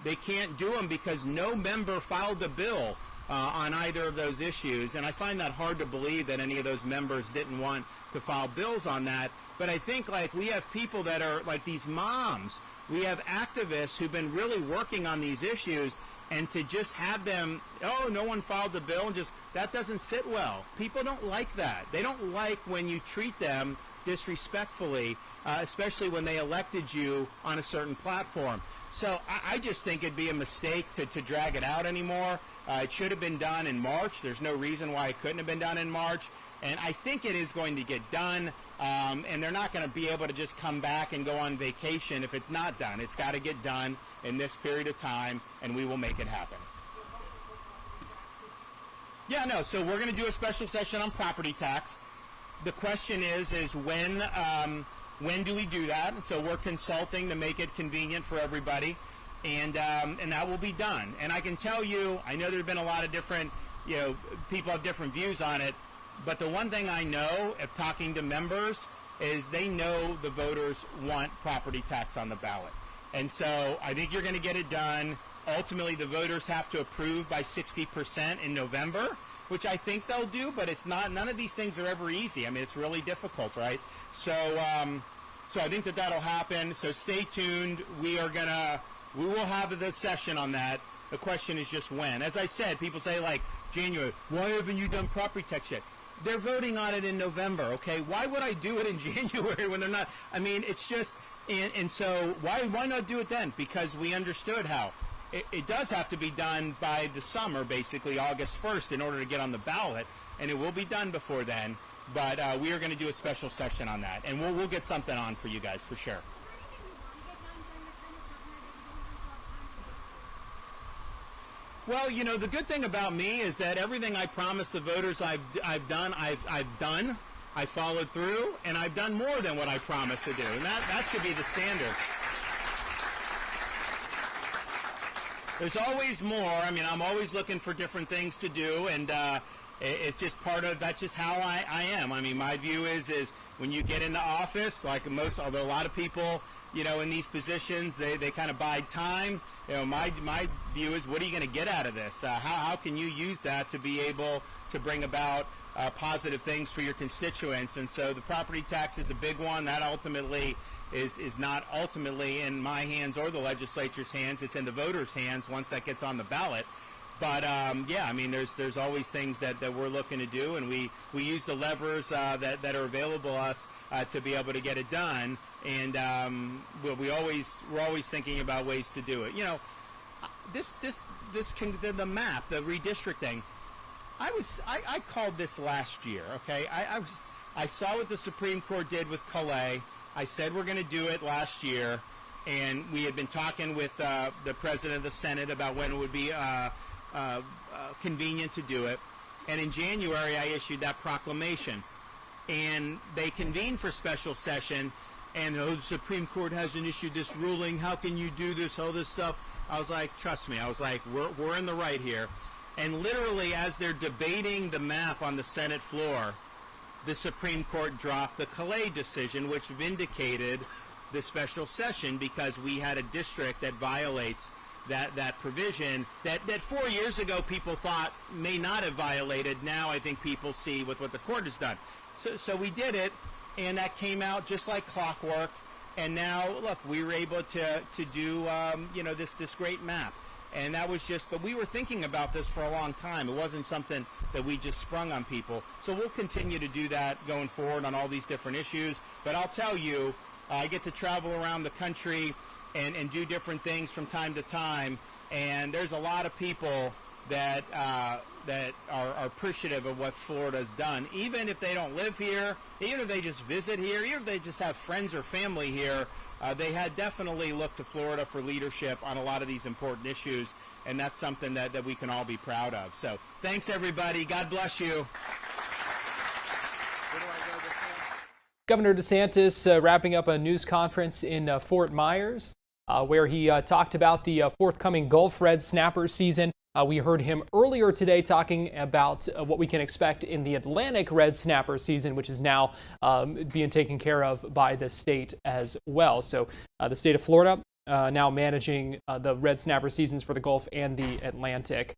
they can't do them because no member filed a bill on either of those issues. And I find that hard to believe that any of those members didn't want to file bills on that. But I think, like, we have people that are like these moms. We have activists who've been really working on these issues, and to just have them, oh, no one filed the bill, and just, that doesn't sit well. People don't like that. They don't like when you treat them disrespectfully, especially when they elected you on a certain platform. So I just think it'd be a mistake to drag it out anymore. It should have been done in March. There's no reason why it couldn't have been done in March. And I think it is going to get done. And they're not going to be able to just come back and go on vacation if it's not done. It's got to get done in this period of time, and we will make it happen. Yeah, no, so we're going to do a special session on property tax. The question is when do we do that? So we're consulting to make it convenient for everybody, and that will be done. And I can tell you, I know there have been a lot of different, you know, people have different views on it, but the one thing I know of talking to members is they know the voters want property tax on the ballot. And so I think you're going to get it done. Ultimately, the voters have to approve by 60% in November, which I think they'll do, but it's not, none of these things are ever easy. I mean, it's really difficult, right? So so I think that'll happen. So stay tuned. We will have the session on that. The question is just when. As I said, people say, like, January, why haven't you done property tax yet? They're voting on it in November, okay? Why would I do it in January when they're not? I mean, it's just, and so why not do it then? Because we understood how it does have to be done by the summer, basically August 1st, in order to get on the ballot, and it will be done before then. But we are going to do a special session on that, and we'll get something on for you guys for sure. Well, you know, the good thing about me is that everything I promised the voters I've done. I followed through, and I've done more than what I promised to do, and that should be the standard. There's always more. I mean, I'm always looking for different things to do, and It's just that's just how I am. I mean, my view is when you get into office, like although a lot of people, in these positions, they kind of bide time. My view is, what are you going to get out of this? How can you use that to be able to bring about positive things for your constituents? And so the property tax is a big one. That ultimately is not ultimately in my hands or the legislature's hands. It's in the voters' hands once that gets on the ballot. But yeah, I mean, there's always things that we're looking to do, and we use the levers that are available to us to be able to get it done. And we're always thinking about ways to do it. The map, the redistricting. I called this last year. Okay, I saw what the Supreme Court did with Calais. I said we're going to do it last year, and we had been talking with the president of the Senate about when it would be convenient to do it. And in January, I issued that proclamation. And they convened for special session, and the Supreme Court hasn't issued this ruling. How can you do this, all this stuff? I was like, trust me. I was like, we're in the right here. And literally, as they're debating the map on the Senate floor, the Supreme Court dropped the Calais decision, which vindicated the special session, because we had a district that violates that provision that 4 years ago people thought may not have violated. Now I think people see with what the court has done. So we did it, and that came out just like clockwork. And now, look, we were able to do this great map. And that was but we were thinking about this for a long time. It wasn't something that we just sprung on people. So we'll continue to do that going forward on all these different issues. But I'll tell you, I get to travel around the country and do different things from time to time, and there's a lot of people that are appreciative of what Florida's done, even if they don't live here, even if they just visit here, even if they just have friends or family here. They had definitely looked to Florida for leadership on a lot of these important issues, and that's something that we can all be proud of. So thanks, everybody. God bless you. Governor DeSantis wrapping up a news conference in Fort Myers, where he talked about the forthcoming Gulf Red Snapper season. We heard him earlier today talking about what we can expect in the Atlantic Red Snapper season, which is now being taken care of by the state as well. So the state of Florida now managing the Red Snapper seasons for the Gulf and the Atlantic.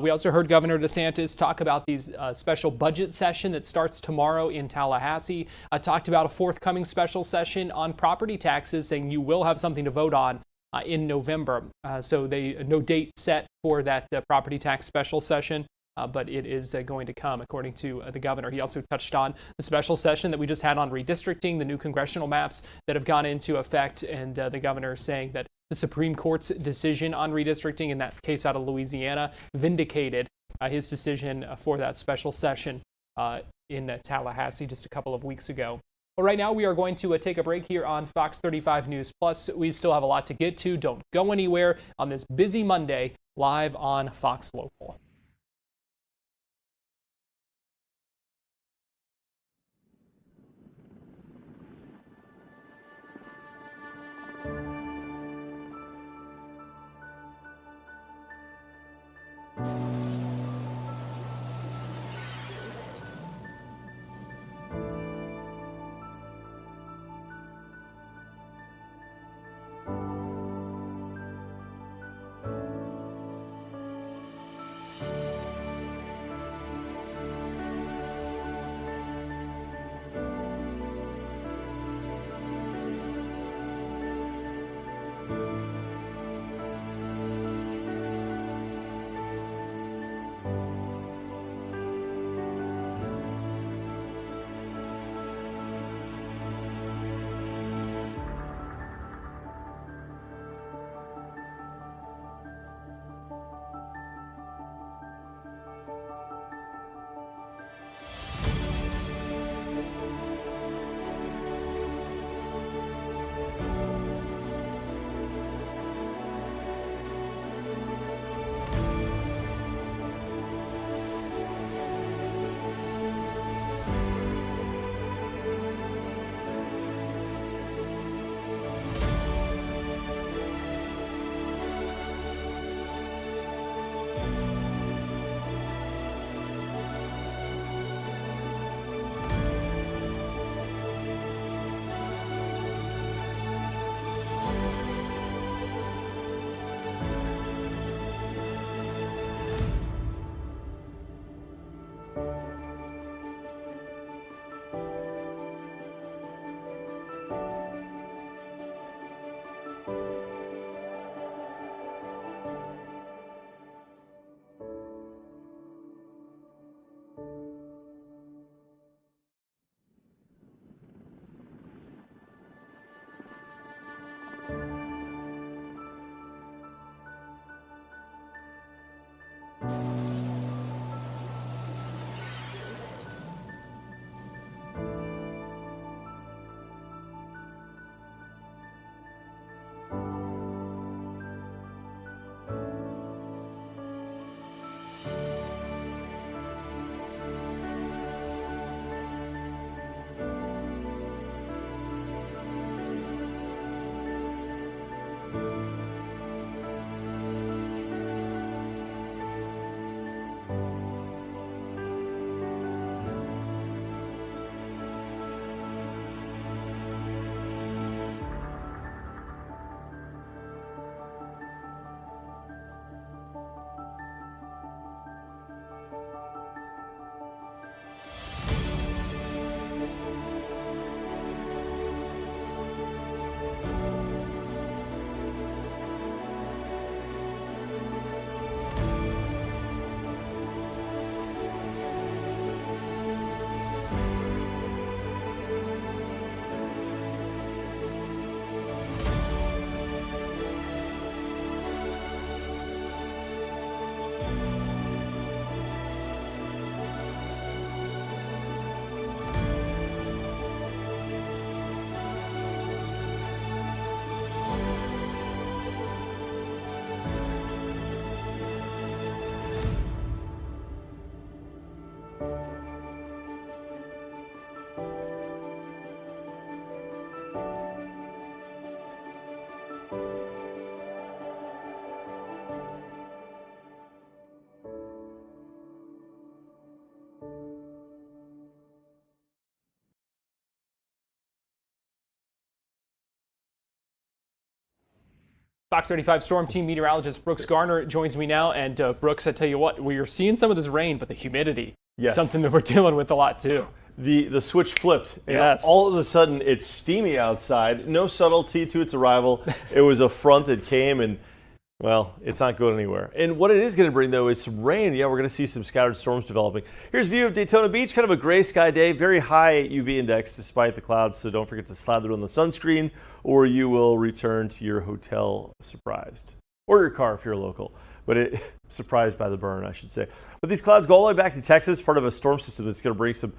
We also heard Governor DeSantis talk about these special budget session that starts tomorrow in Tallahassee. Talked about a forthcoming special session on property taxes, saying you will have something to vote on in November. So no date set for that property tax special session, but it is going to come, according to the governor. He also touched on the special session that we just had on redistricting, the new congressional maps that have gone into effect, and the governor saying that the Supreme Court's decision on redistricting in that case out of Louisiana vindicated his decision for that special session in Tallahassee just a couple of weeks ago. Well, right now we are going to take a break here on Fox 35 News Plus. We still have a lot to get to. Don't go anywhere on this busy Monday live on Fox Local. Fox 35 Storm Team meteorologist Brooks Garner joins me now. And Brooks, I tell you what, we are seeing some of this rain, but the humidity, yes, something that we're dealing with a lot too. The switch flipped. Yes. All of a sudden, it's steamy outside. No subtlety to its arrival. It was a front that came, and, well, it's not going anywhere. And what it is going to bring, though, is some rain. Yeah, we're going to see some scattered storms developing. Here's a view of Daytona Beach, kind of a gray sky day. Very high UV index despite the clouds, so don't forget to slather on the sunscreen, or you will return to your hotel surprised. Or your car if you're local. But surprised by the burn, I should say. But these clouds go all the way back to Texas, part of a storm system that's going to bring some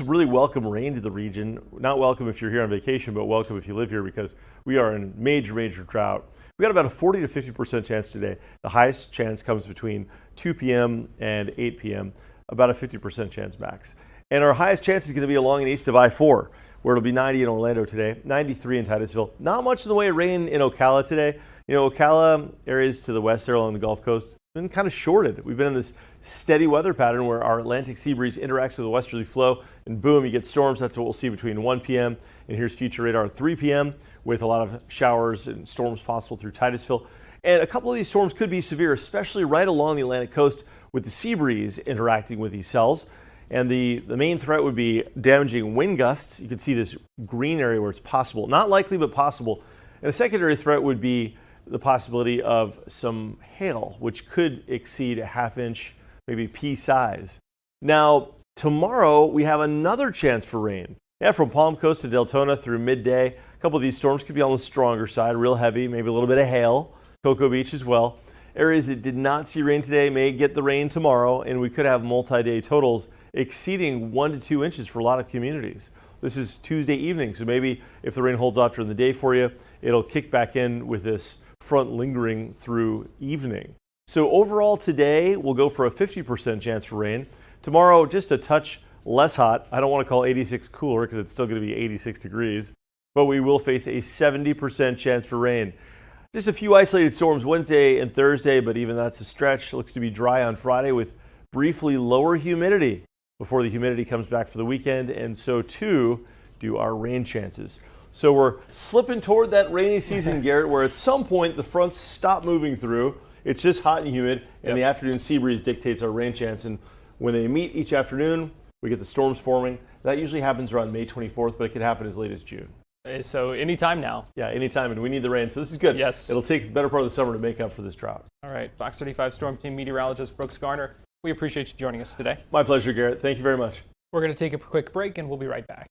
really welcome rain to the region. Not welcome if you're here on vacation, but welcome if you live here, because we are in major drought. We got about a 40 to 50% chance today. The highest chance comes between 2 p.m. and 8 p.m., about a 50% chance max. And our highest chance is going to be along and east of I-4, where it'll be 90 in Orlando today, 93 in Titusville. Not much in the way of rain in Ocala today. You know, Ocala, areas to the west there along the Gulf Coast, been kind of shorted. We've been in this steady weather pattern where our Atlantic sea breeze interacts with a westerly flow, and boom, you get storms. That's what we'll see between 1 p.m. and here's future radar at 3 p.m. with a lot of showers and storms possible through Titusville. And a couple of these storms could be severe, especially right along the Atlantic coast with the sea breeze interacting with these cells. And the main threat would be damaging wind gusts. You can see this green area where it's possible. Not likely, but possible. And a secondary threat would be the possibility of some hail, which could exceed a half-inch, maybe pea size. Now, tomorrow we have another chance for rain. Yeah, from Palm Coast to Deltona through midday. A couple of these storms could be on the stronger side, real heavy, maybe a little bit of hail. Cocoa Beach as well. Areas that did not see rain today may get the rain tomorrow, and we could have multi-day totals exceeding 1 to 2 inches for a lot of communities. This is Tuesday evening, so maybe if the rain holds off during the day for you, it'll kick back in with this front lingering through evening. So overall today, we'll go for a 50% chance for rain. Tomorrow, just a touch less hot. I don't want to call 86 cooler because it's still going to be 86 degrees, but we will face a 70% chance for rain. Just a few isolated storms Wednesday and Thursday, but even that's a stretch. Looks to be dry on Friday with briefly lower humidity before the humidity comes back for the weekend, and so too do our rain chances. So we're slipping toward that rainy season, Garrett, where at some point the fronts stop moving through. It's just hot and humid, and the afternoon sea breeze dictates our rain chance. And when they meet each afternoon, we get the storms forming. That usually happens around May 24th, but it could happen as late as June. So anytime now. Yeah, anytime, and we need the rain, so this is good. Yes. It'll take the better part of the summer to make up for this drought. All right, Fox 35 Storm Team meteorologist Brooks Garner, we appreciate you joining us today. My pleasure, Garrett. Thank you very much. We're going to take a quick break, and we'll be right back.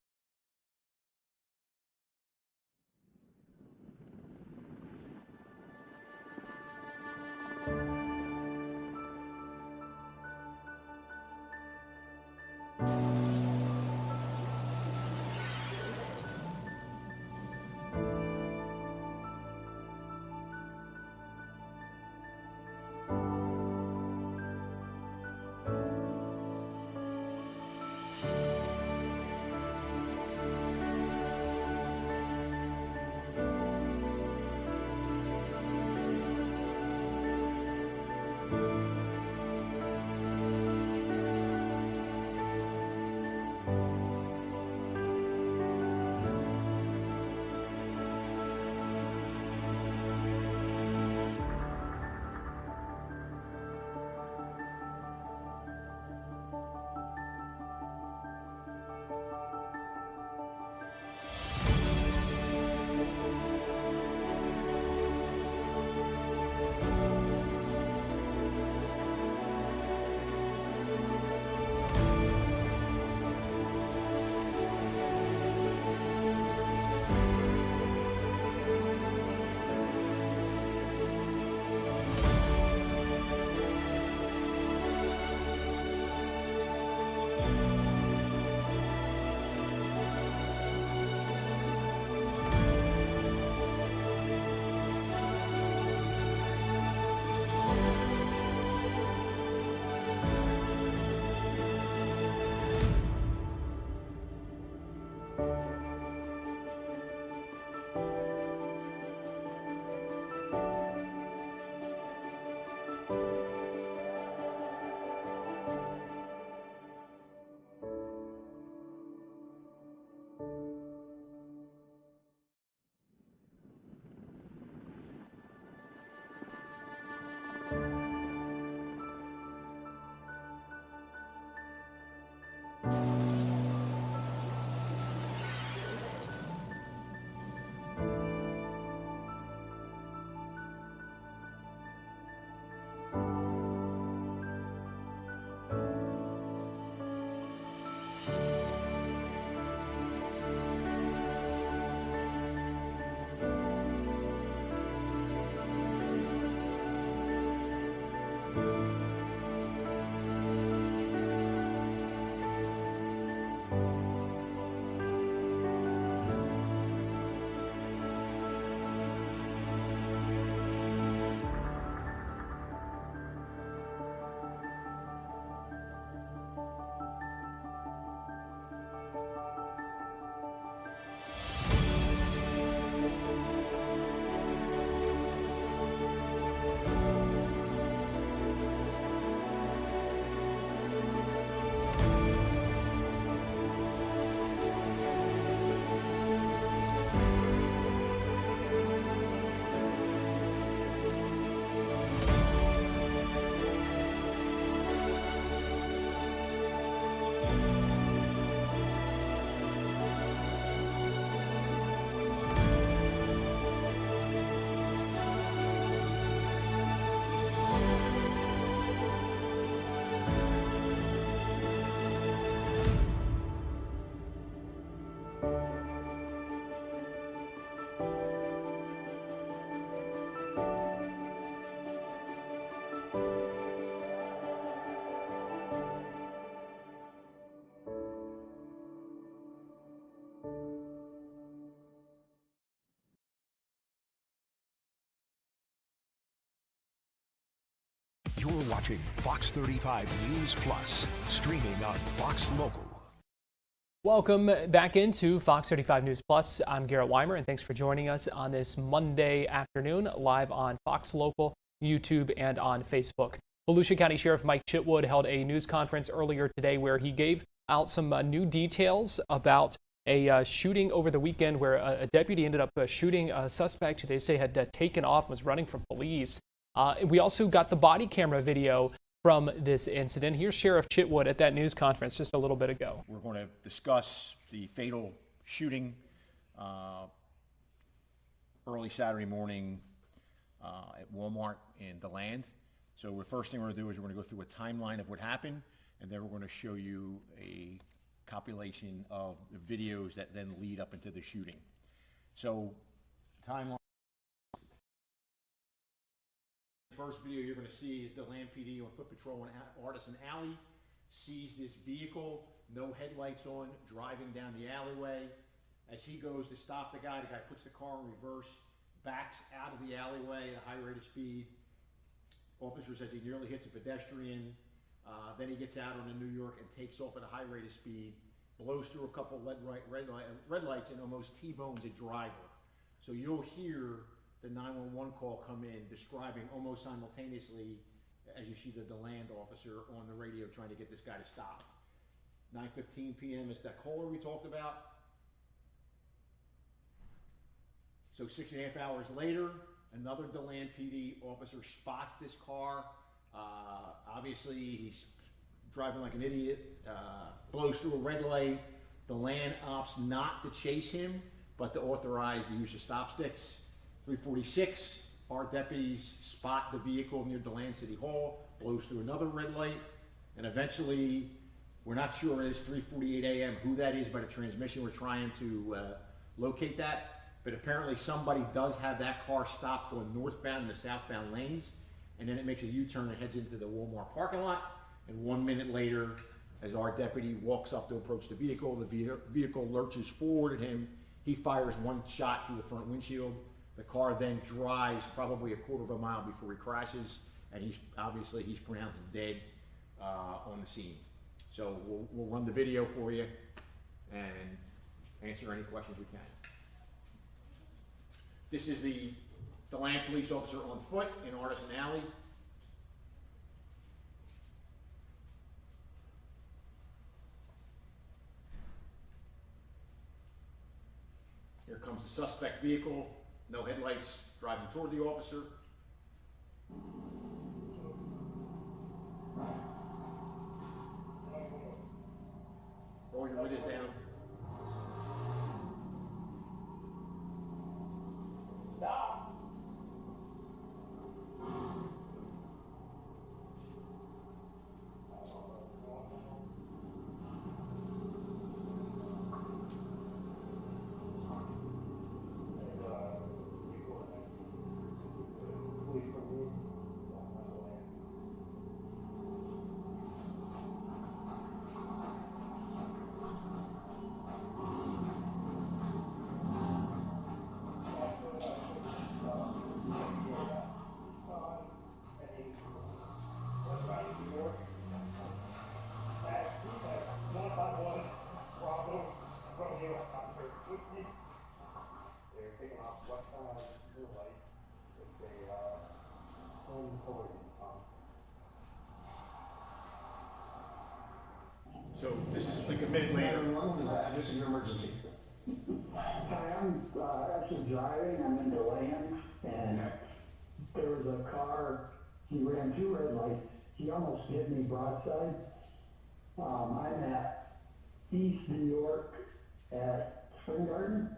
You're watching Fox 35 News Plus, streaming on Fox Local. Welcome back into Fox 35 News Plus. I'm Garrett Wymer, and thanks for joining us on this Monday afternoon, live on Fox Local, YouTube, and on Facebook. Volusia County Sheriff Mike Chitwood held a news conference earlier today where he gave out some new details about a shooting over the weekend where a deputy ended up shooting a suspect who they say had taken off, was running from police. We also got the body camera video from this incident. Here's Sheriff Chitwood at that news conference just a little bit ago. We're going to discuss the fatal shooting early Saturday morning at Walmart in DeLand. So the first thing we're going to do is we're going to go through a timeline of what happened, and then we're going to show you a compilation of the videos that then lead up into the shooting. So, timeline. The first video you're going to see is DeLand PD on foot patrol in Artisan Alley, sees this vehicle, no headlights on, driving down the alleyway. As he goes to stop the guy puts the car in reverse, backs out of the alleyway at a high rate of speed. Officer says he nearly hits a pedestrian. Then he gets out on the New York and takes off at a high rate of speed, blows through a couple red lights and almost T-bones a driver. So you'll hear the 911 call come in describing almost simultaneously as you see the DeLand officer on the radio trying to get this guy to stop. 9:15 p.m. is that caller we talked about. So 6.5 hours later, another DeLand PD officer spots this car. Obviously, he's driving like an idiot, blows through a red light. DeLand opts not to chase him, but to authorize the use of stop sticks. 3:46, our deputies spot the vehicle near DeLand City Hall, blows through another red light, and eventually, we're not sure it's 3:48 a.m. who that is by the transmission. We're trying to locate that. But apparently somebody does have that car stopped going northbound in the southbound lanes, and then it makes a U-turn and heads into the Walmart parking lot. And 1 minute later, as our deputy walks up to approach the vehicle lurches forward at him. He fires one shot through the front windshield. The car then drives probably a quarter of a mile before he crashes, and he's pronounced dead on the scene. So we'll run the video for you and answer any questions we can. This is the DeLand police officer on foot in Artisan Alley. Here comes the suspect vehicle, no headlights, driving toward the officer. Roll your windows down. Stop. So this is like a minute later. This is an emergency. Hi, I'm actually driving. I'm in DeLand, and there was a car. He ran two red lights. He almost hit me broadside. I'm at East New York at Spring Garden.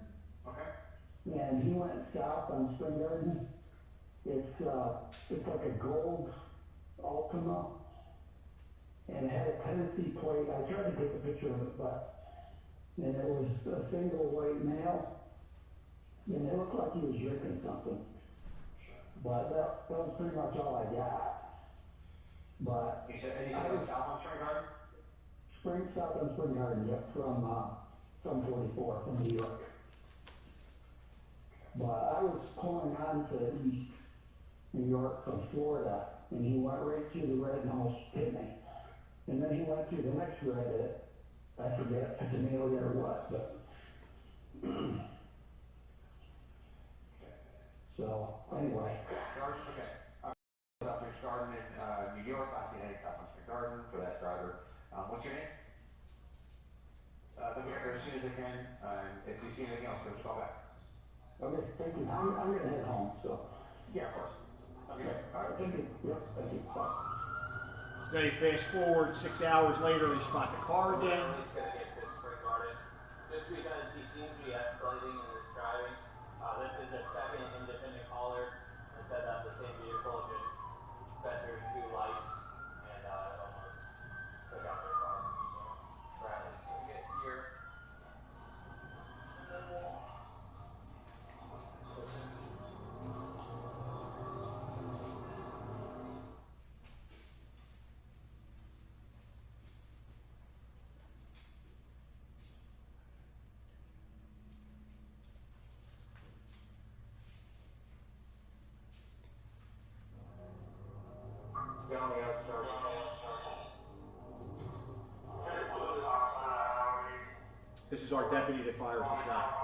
Okay. And he went south on Spring Garden. It's like a gold Altima. And it had a Tennessee plate. I tried to take a picture of it, and it was a single white male, and it looked like he was drinking something. But that was pretty much all I got. But you said anything south on Spring Garden? South on Spring Garden, yep, from 44 from New York. But I was pulling on to East New York from Florida, and he went right through the red and almost hit me. And then he went to the next red, I forget if it's an alien or what, but. So, anyway. Okay. Up there starting in New York, I can head up on Spring Garden for that driver. What's your name? Let me hear as soon as I can. If you see anything else, just call back. Okay, thank you. I'm going to head home, so. Yeah, of course. Okay. All right, thank you. Yep, thank you. Bye. Then you fast forward 6 hours later, they spot the car again. He's going to get to Spring Garden just because he seems to be escalating in This is our deputy that fires the shot.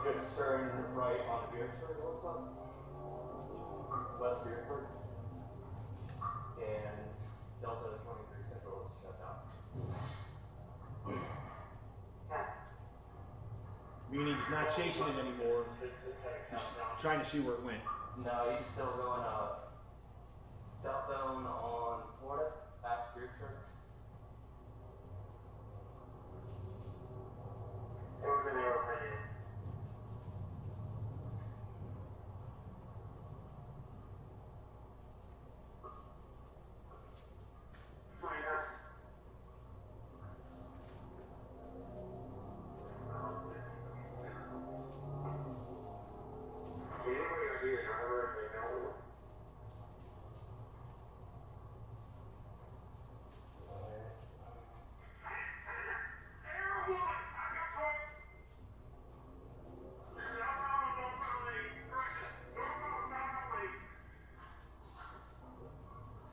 Just turn right on Beersford, it looks like. West Beersford. And Delta 23 Central is shut down. Meaning he's not chasing him anymore. He's trying to see where it went. No, he's still going southbound on Florida, past Beersford. Over there, over here.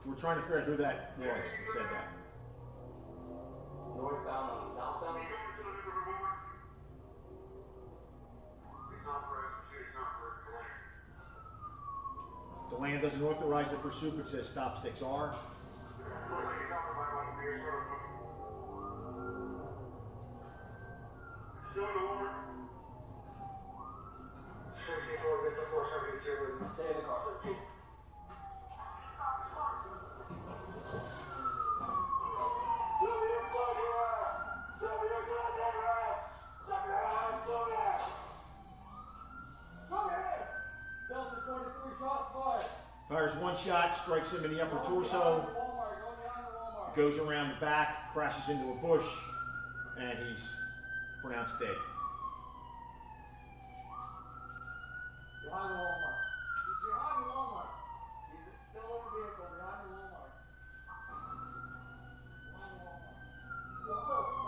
We're trying to figure out who that was that said that. Northbound on southbound? DeLand doesn't authorize the pursuit, but says stop sticks are. Stay in the car. Fires one shot, strikes him in the upper torso, goes around the back, crashes into a bush, and he's pronounced dead. Behind the Walmart. He's behind the Walmart. He's still in the vehicle behind the Walmart. Behind the Walmart.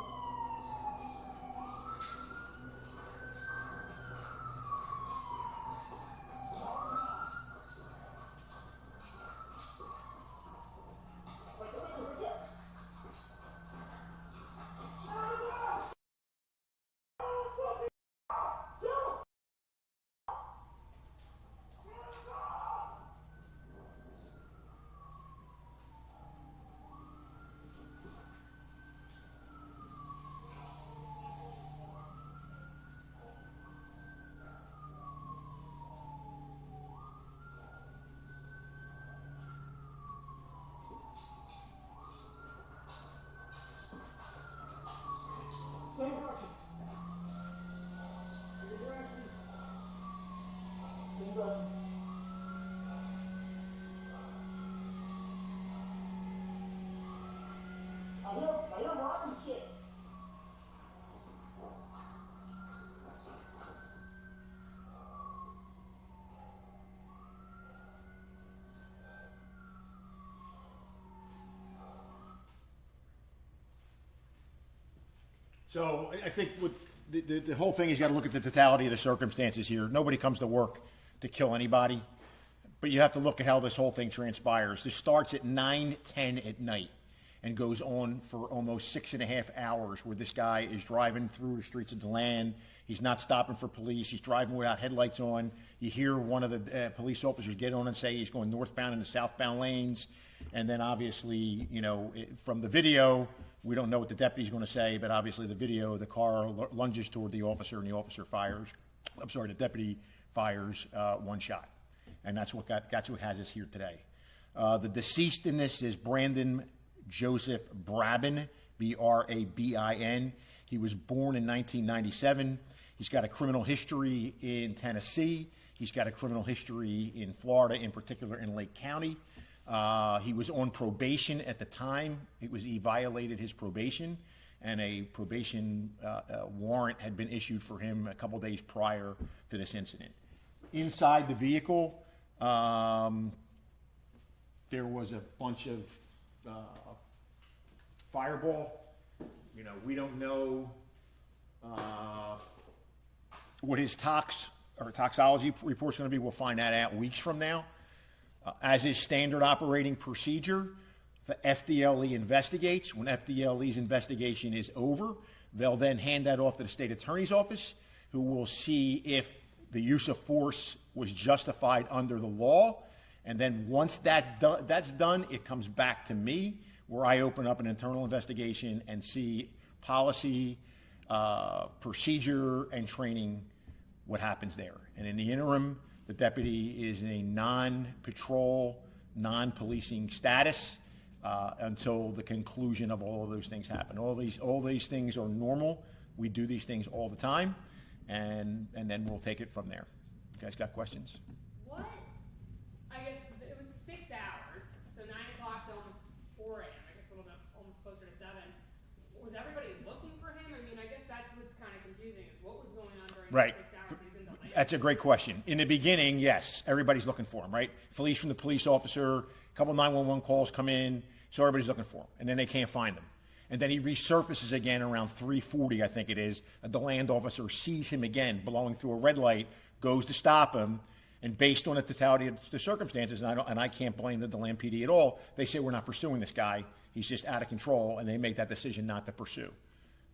Same direction. Same direction. Same direction. I hear rotten shit. So I think with the whole thing, he's got to look at the totality of the circumstances here. Nobody comes to work to kill anybody, but you have to look at how this whole thing transpires. This starts at 9:10 at night and goes on for almost 6.5 hours, where this guy is driving through the streets of DeLand. He's not stopping for police. He's driving without headlights on. You hear one of the police officers get on and say he's going northbound into southbound lanes. And then obviously, you know, from the video, we don't know what the deputy's going to say, but obviously the video, the car lunges toward the officer and the officer fires. I'm sorry, the deputy fires one shot. And that's what has us here today. The deceased in this is Brandon Joseph Brabin, B-R-A-B-I-N. He was born in 1997. He's got a criminal history in Tennessee. He's got a criminal history in Florida, in particular in Lake County. He was on probation at the time. He violated his probation, and a probation warrant had been issued for him a couple days prior to this incident. Inside the vehicle, there was a bunch of fireball. You know, we don't know what his toxology report's going to be. We'll find that out weeks from now. As is standard operating procedure, the FDLE investigates. When FDLE's investigation is over, they'll then hand that off to the state attorney's office, who will see if the use of force was justified under the law. And then once that's done, it comes back to me, where I open up an internal investigation and see policy, procedure, and training, what happens there. And in the interim, the deputy is in a non-patrol, non-policing status until the conclusion of all of those things happen. All these things are normal. We do these things all the time, and then we'll take it from there. You guys got questions? What? I guess it was 6 hours, so 9 o'clock to almost 4 a.m. I guess a little bit almost closer to 7. Was everybody looking for him? I mean, I guess that's what's kind of confusing, is what was going on during Right. the 6 hours he's in the lane? That's a great question. In the beginning, yes, everybody's looking for him, right? Police from the police officer, a couple 911 calls come in, so everybody's looking for him, and then they can't find him. And then he resurfaces again around 3:40, I think it is. A DeLand officer sees him again blowing through a red light, goes to stop him, and based on the totality of the circumstances, and I can't blame the DeLand PD at all, they say we're not pursuing this guy. He's just out of control, and they make that decision not to pursue.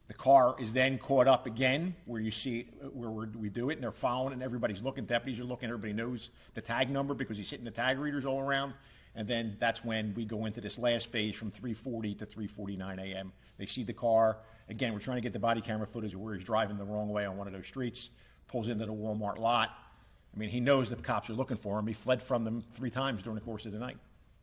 The car is then caught up again, where you see where we do it, and they're following, and everybody's looking. Deputies are looking. Everybody knows the tag number because he's hitting the tag readers all around. And then that's when we go into this last phase from 3:40 to 3:49 a.m. They see the car. Again, we're trying to get the body camera footage of where he's driving the wrong way on one of those streets, pulls into the Walmart lot. I mean, he knows the cops are looking for him. He fled from them 3 times during the course of the night.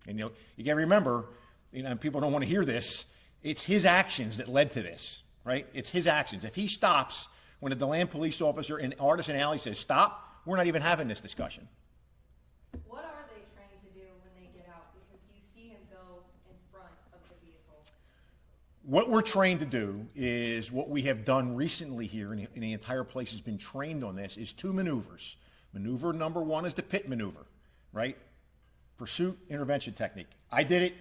And, you know, you got to remember, you know, people don't want to hear this, it's his actions that led to this, right? It's his actions. If he stops when a DeLand police officer in Artisan Alley says, stop, we're not even having this discussion. What are they trained to do when they get out? Because you see him go in front of the vehicle. What we're trained to do is what we have done recently here, and the entire place has been trained on this, is 2 maneuvers. Maneuver number 1 is the pit maneuver, right? Pursuit intervention technique. I did it.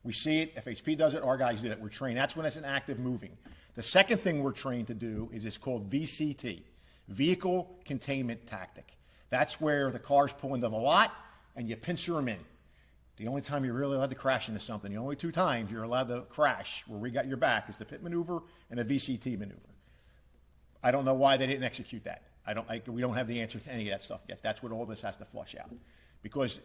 We see it. FHP does it. Our guys did it. We're trained. That's when it's an active moving. The second thing we're trained to do is it's called VCT, Vehicle Containment Tactic. That's where the cars pull into the lot and you pincer them in. The only time you're really allowed to crash into something, the only 2 times you're allowed to crash where we got your back is the pit maneuver and a VCT maneuver. I don't know why they didn't execute that. We don't have the answer to any of that stuff yet. That's what all this has to flush out. Because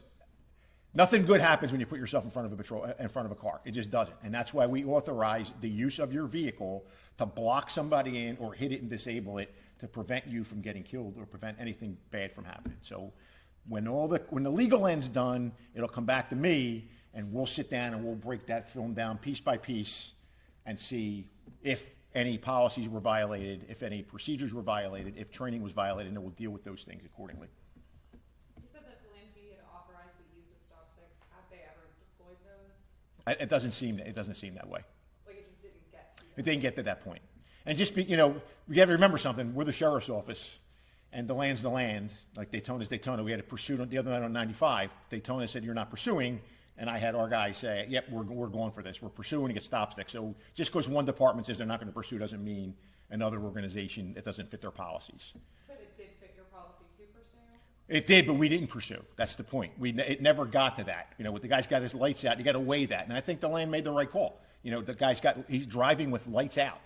nothing good happens when you put yourself in front of a car. It just doesn't. And that's why we authorize the use of your vehicle to block somebody in or hit it and disable it to prevent you from getting killed or prevent anything bad from happening. So when the legal end's done, it'll come back to me and we'll sit down and we'll break that film down piece by piece and see if any policies were violated, if any procedures were violated, if training was violated, and then we'll deal with those things accordingly. You said that the DeLand PD had authorized the use of stop sticks. Have they ever deployed those? It doesn't seem that way. Like it just didn't get to you? It didn't get to that point. And just we got to remember something. We're the sheriff's office, and DeLand's DeLand. Like Daytona's Daytona. We had a pursuit the other night on 95. Daytona said you're not pursuing. And I had our guys say, yep, we're going for this. We're pursuing to get stop sticks. So just because one department says they're not going to pursue doesn't mean another organization, it doesn't fit their policies. But it did fit your policy to pursue? It did, but we didn't pursue. That's the point. It never got to that. You know, with the guy's got his lights out, you got to weigh that. And I think DeLand made the right call. You know, he's driving with lights out.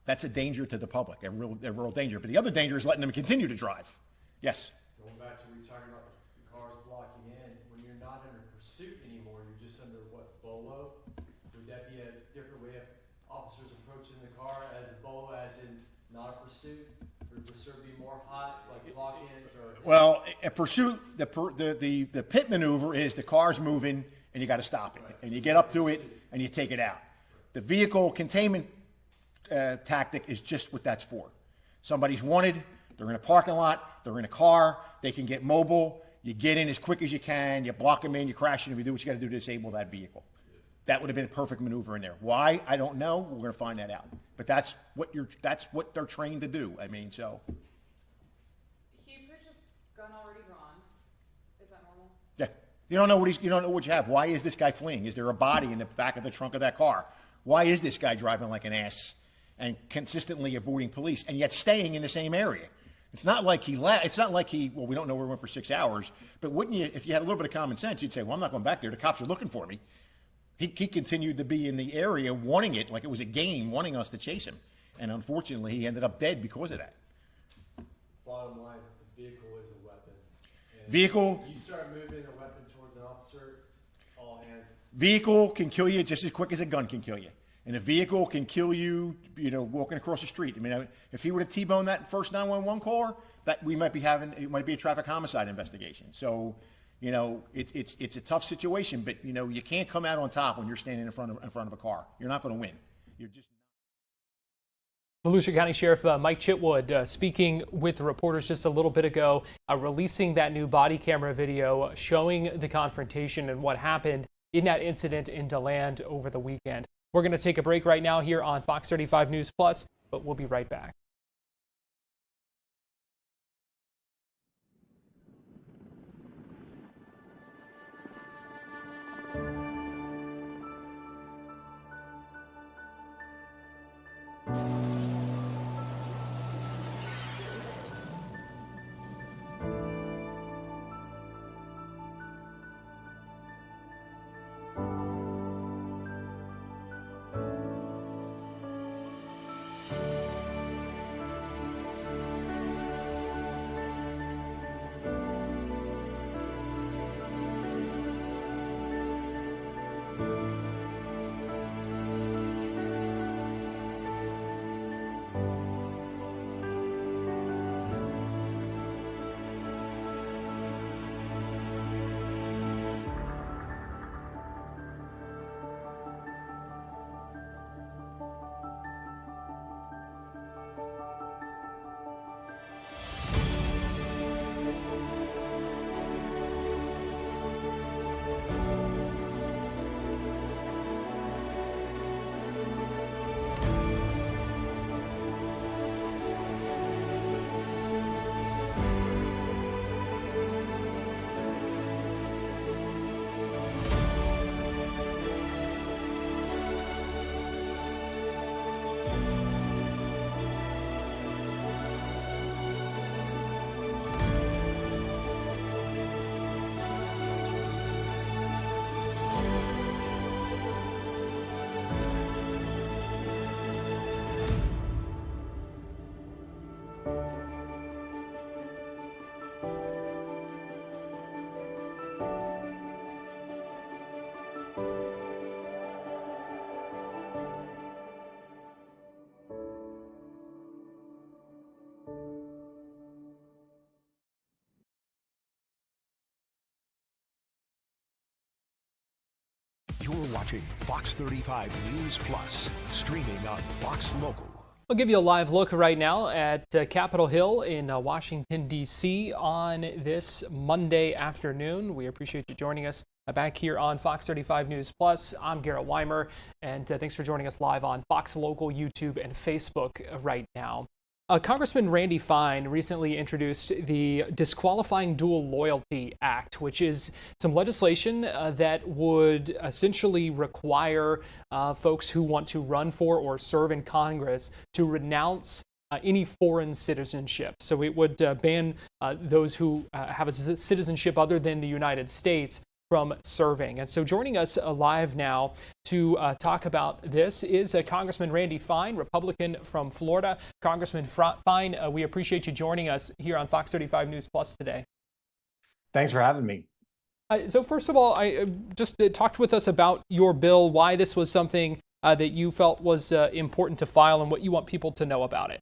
That's a danger to the public, a real danger. But the other danger is letting them continue to drive. Yes? Going back to what you're talking about, the cars blocking in, when you're not under pursuit anymore, you're just under what, BOLO? Would that be a different way of officers approaching the car as a BOLO, as in not a pursuit? Would pursuit be more hot, like block-ins or? Well, a pursuit, the pit maneuver is the car's moving and you got to stop it. And you get up to it and you take it out. The vehicle containment tactic is just what that's for. Somebody's wanted, they're in a parking lot, they're in a car, they can get mobile, You get in as quick as you can, you block them in, you crash them, you do what you got to do to disable that vehicle. That would have been a perfect maneuver in there. Why? I don't know. We're going to find that out. But that's what they're trained to do. I mean, so. He purchased gun already drawn. Is that normal? Yeah. You don't know what you have. Why is this guy fleeing? Is there a body in the back of the trunk of that car? Why is this guy driving like an ass and consistently avoiding police and yet staying in the same area? It's not like he left. It's not like well, we don't know where he went for 6 hours. But wouldn't you, if you had a little bit of common sense, you'd say, well, I'm not going back there. The cops are looking for me. He continued to be in the area, wanting it like it was a game, wanting us to chase him. And unfortunately, he ended up dead because of that. Bottom line, the vehicle is a weapon. And Vehicle. You start moving a weapon towards an officer, all hands. Vehicle can kill you just as quick as a gun can kill you. And a vehicle can kill you, walking across the street. I mean, if he were to T-bone that first 911 caller, it might be a traffic homicide investigation. So, it's a tough situation, but you can't come out on top when you're standing in front of a car. You're not going to win. You're just. Volusia County Sheriff Mike Chitwood speaking with reporters just a little bit ago, releasing that new body camera video showing the confrontation and what happened in that incident in DeLand over the weekend. We're going to take a break right now here on Fox 35 News Plus, but we'll be right back. You're watching Fox 35 News Plus, streaming on Fox Local. I'll give you a live look right now at Capitol Hill in Washington, D.C. on this Monday afternoon. We appreciate you joining us back here on Fox 35 News Plus. I'm Garrett Wymer, and thanks for joining us live on Fox Local, YouTube, and Facebook right now. Congressman Randy Fine recently introduced the Disqualifying Dual Loyalty Act, which is some legislation that would essentially require folks who want to run for or serve in Congress to renounce any foreign citizenship. So it would ban those who have a citizenship other than the United States from serving. And so joining us live now to talk about this is Congressman Randy Fine, Republican from Florida. Congressman Fine, we appreciate you joining us here on Fox 35 News Plus today. Thanks for having me. So first of all, I just talked with us about your bill, why this was something that you felt was important to file and what you want people to know about it.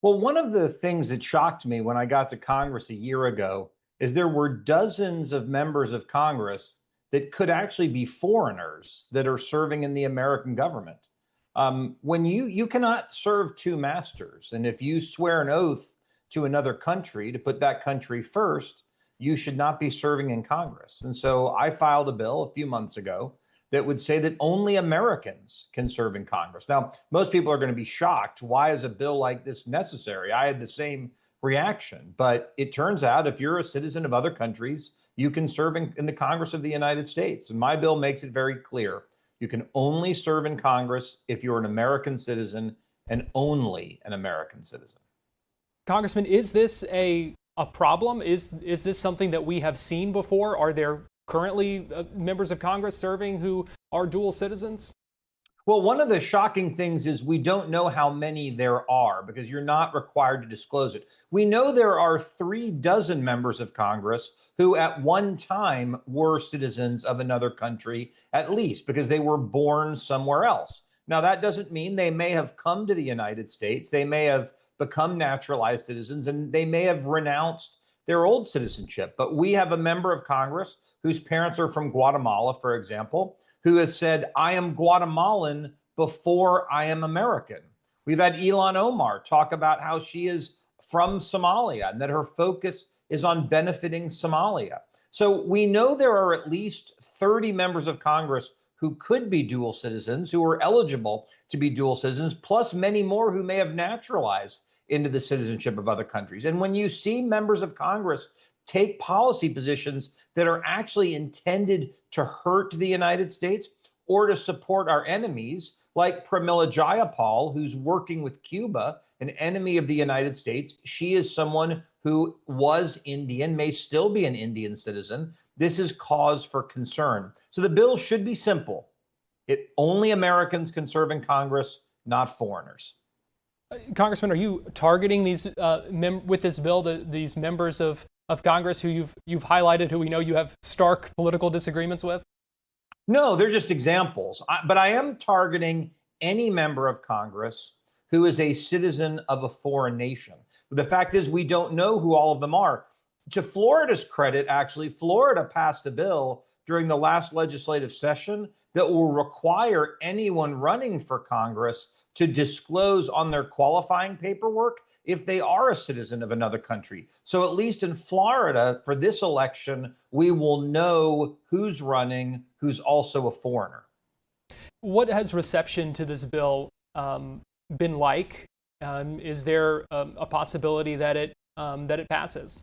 Well, one of the things that shocked me when I got to Congress a year ago is there were dozens of members of Congress that could actually be foreigners that are serving in the American government. When you cannot serve two masters, and if you swear an oath to another country to put that country first, you should not be serving in Congress. And so I filed a bill a few months ago that would say that only Americans can serve in Congress. Now, most people are going to be shocked. Why is a bill like this necessary? I had the same reaction, but it turns out if you're a citizen of other countries, you can serve in the Congress of the United States. And my bill makes it very clear. You can only serve in Congress if you're an American citizen and only an American citizen. Congressman, is this a problem? Is this something that we have seen before? Are there currently members of Congress serving who are dual citizens? Well, one of the shocking things is we don't know how many there are because you're not required to disclose it. We know there are 36 members of Congress who at one time were citizens of another country, at least because they were born somewhere else. Now, that doesn't mean they may have come to the United States. They may have become naturalized citizens and they may have renounced their old citizenship. But we have a member of Congress whose parents are from Guatemala, for example, who has said, I am Guatemalan before I am American. We've had Ilhan Omar talk about how she is from Somalia and that her focus is on benefiting Somalia. So we know there are at least 30 members of Congress who could be dual citizens, who are eligible to be dual citizens, plus many more who may have naturalized into the citizenship of other countries. And when you see members of Congress take policy positions that are actually intended to hurt the United States or to support our enemies, like Pramila Jayapal, who's working with Cuba, an enemy of the United States. She is someone who was Indian, may still be an Indian citizen. This is cause for concern. So the bill should be simple. Only Americans can serve in Congress, not foreigners. Congressman, are you targeting these with this bill these members of Congress who you've highlighted, who we know you have stark political disagreements with? No, they're just examples. But I am targeting any member of Congress who is a citizen of a foreign nation. The fact is, we don't know who all of them are. To Florida's credit, actually, Florida passed a bill during the last legislative session that will require anyone running for Congress to disclose on their qualifying paperwork if they are a citizen of another country. So at least in Florida, for this election, we will know who's running, who's also a foreigner. What has reception to this bill been like? Is there a possibility that it passes?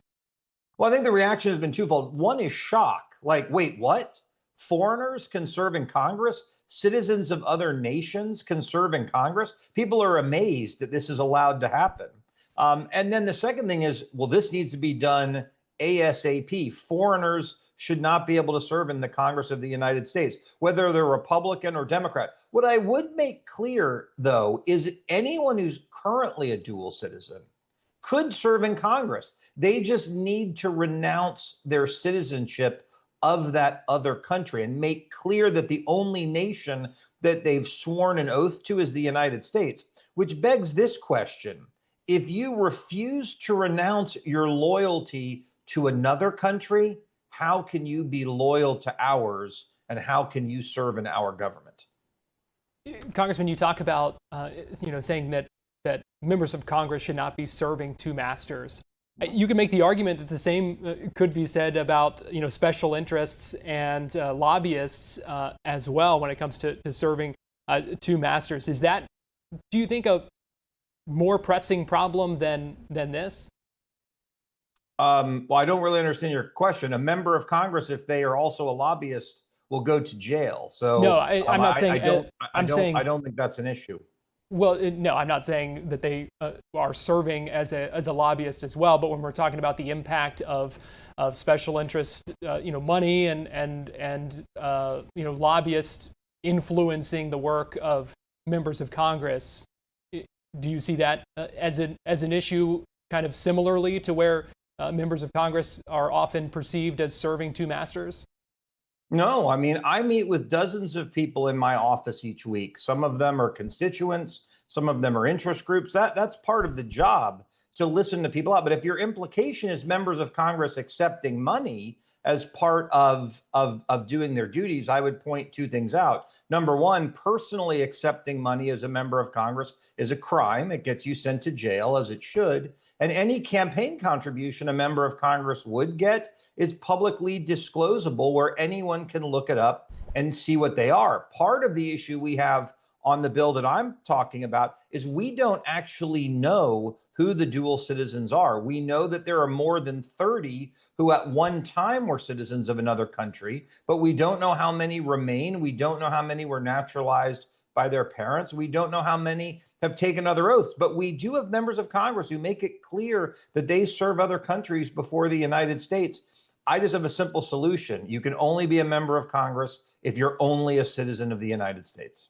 Well, I think the reaction has been twofold. One is shock. Like, wait, what? Foreigners can serve in Congress? Citizens of other nations can serve in Congress? People are amazed that this is allowed to happen. And then the second thing is, well, this needs to be done ASAP. Foreigners should not be able to serve in the Congress of the United States, whether they're Republican or Democrat. What I would make clear, though, is that anyone who's currently a dual citizen could serve in Congress. They just need to renounce their citizenship of that other country and make clear that the only nation that they've sworn an oath to is the United States, which begs this question. If you refuse to renounce your loyalty to another country, how can you be loyal to ours and how can you serve in our government? Congressman, you talk about saying that members of Congress should not be serving two masters. You can make the argument that the same could be said about special interests and lobbyists as well when it comes to serving two masters. Is that, do you think, a more pressing problem than this? Well, I don't really understand your question. A member of Congress, if they are also a lobbyist, will go to jail. So no, I'm not saying. I don't think that's an issue. Well, no, I'm not saying that they are serving as a lobbyist as well. But when we're talking about the impact of special interest, money and lobbyists influencing the work of members of Congress, do you see that as an issue, kind of similarly to where members of Congress are often perceived as serving two masters? No, I mean, I meet with dozens of people in my office each week. Some of them are constituents, some of them are interest groups. That's part of the job, to listen to people out. But if your implication is members of Congress accepting money as part of doing their duties, I would point two things out. Number one, personally accepting money as a member of Congress is a crime. It gets you sent to jail, as it should. And any campaign contribution a member of Congress would get is publicly disclosable, where anyone can look it up and see what they are. Part of the issue we have on the bill that I'm talking about is we don't actually know who the dual citizens are. We know that there are more than 30 who at one time were citizens of another country, but we don't know how many remain. We don't know how many were naturalized by their parents. We don't know how many have taken other oaths, but we do have members of Congress who make it clear that they serve other countries before the United States. I just have a simple solution. You can only be a member of Congress if you're only a citizen of the United States.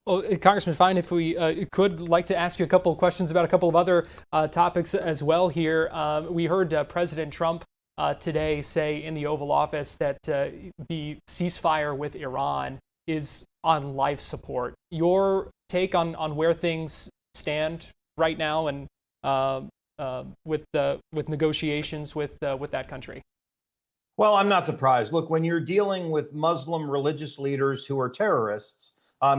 Well, Congressman Fine, if we could like to ask you a couple of questions about a couple of other topics as well here. We heard President Trump today say in the Oval Office that the ceasefire with Iran is on life support. Your take on where things stand right now and with negotiations with that country? Well, I'm not surprised. Look, when you're dealing with Muslim religious leaders who are terrorists,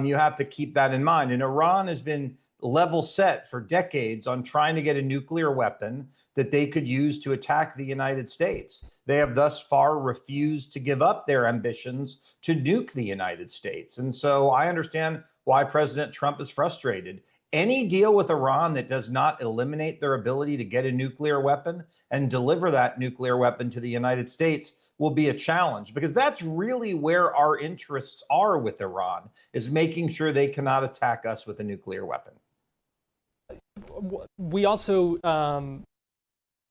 you have to keep that in mind. And Iran has been level set for decades on trying to get a nuclear weapon that they could use to attack the United States. They have thus far refused to give up their ambitions to nuke the United States. And so I understand why President Trump is frustrated. Any deal with Iran that does not eliminate their ability to get a nuclear weapon and deliver that nuclear weapon to the United States will be a challenge, because that's really where our interests are with Iran, is making sure they cannot attack us with a nuclear weapon. We also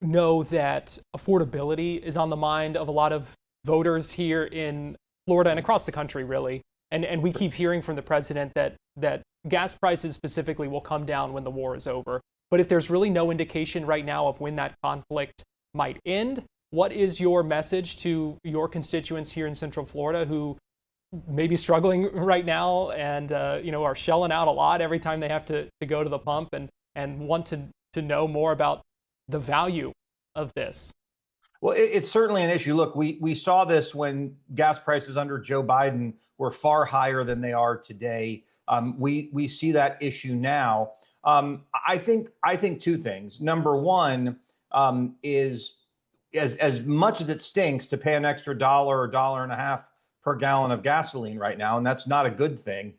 know that affordability is on the mind of a lot of voters here in Florida and across the country, really. And we keep hearing from the president that gas prices specifically will come down when the war is over. But if there's really no indication right now of when that conflict might end, what is your message to your constituents here in Central Florida who may be struggling right now and are shelling out a lot every time they have to go to the pump and want to know more about the value of this? Well, it's certainly an issue. Look, we saw this when gas prices under Joe Biden were far higher than they are today. We see that issue now. I think two things. Number one is as much as it stinks to pay an extra $1 or $1.50 per gallon of gasoline right now, and that's not a good thing.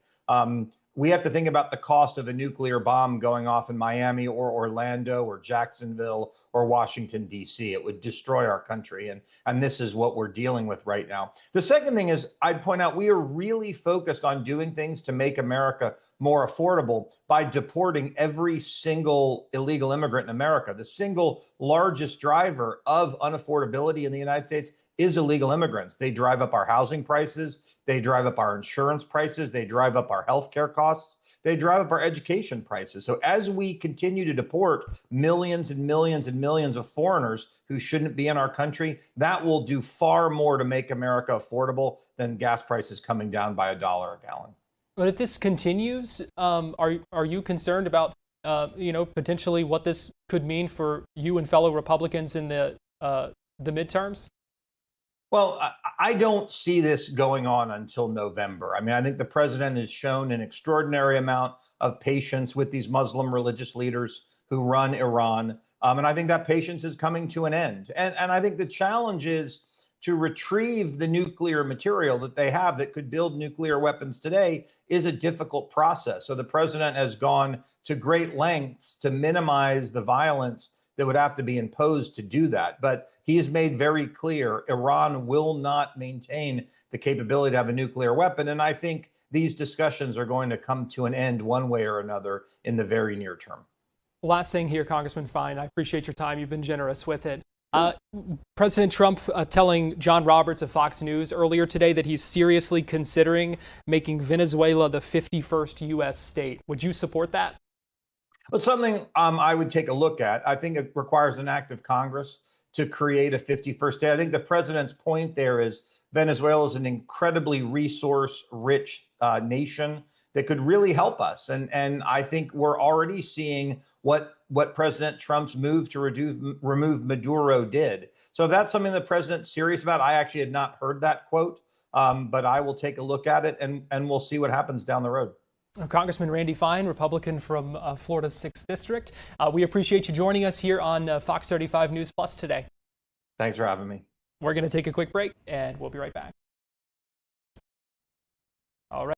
We have to think about the cost of a nuclear bomb going off in Miami or Orlando or Jacksonville or Washington, D.C. It would destroy our country. And this is what we're dealing with right now. The second thing is, I'd point out, we are really focused on doing things to make America more affordable by deporting every single illegal immigrant in America. The single largest driver of unaffordability in the United States is illegal immigrants. They drive up our housing prices. They drive up our insurance prices. They drive up our healthcare costs. They drive up our education prices. So as we continue to deport millions and millions and millions of foreigners who shouldn't be in our country, that will do far more to make America affordable than gas prices coming down by $1 a gallon. But if this continues, are you concerned about potentially what this could mean for you and fellow Republicans in the midterms? Well, I don't see this going on until November. I mean, I think the president has shown an extraordinary amount of patience with these Muslim religious leaders who run Iran. And I think that patience is coming to an end. And I think the challenge is to retrieve the nuclear material that they have that could build nuclear weapons today is a difficult process. So the president has gone to great lengths to minimize the violence that would have to be imposed to do that. But he has made very clear Iran will not maintain the capability to have a nuclear weapon. And I think these discussions are going to come to an end one way or another in the very near term. Last thing here, Congressman Fine, I appreciate your time. You've been generous with it. President Trump telling John Roberts of Fox News earlier today that he's seriously considering making Venezuela the 51st U.S. state. Would you support that? Well, something I would take a look at. I think it requires an act of Congress to create a 51st state. I think the president's point there is Venezuela is an incredibly resource-rich nation that could really help us. And I think we're already seeing what President Trump's move to remove Maduro did. So if that's something the president's serious about, I actually had not heard that quote, but I will take a look at it and we'll see what happens down the road. Congressman Randy Fine, Republican from Florida's 6th District. We appreciate you joining us here on Fox 35 News Plus today. Thanks for having me. We're going to take a quick break and we'll be right back. All right.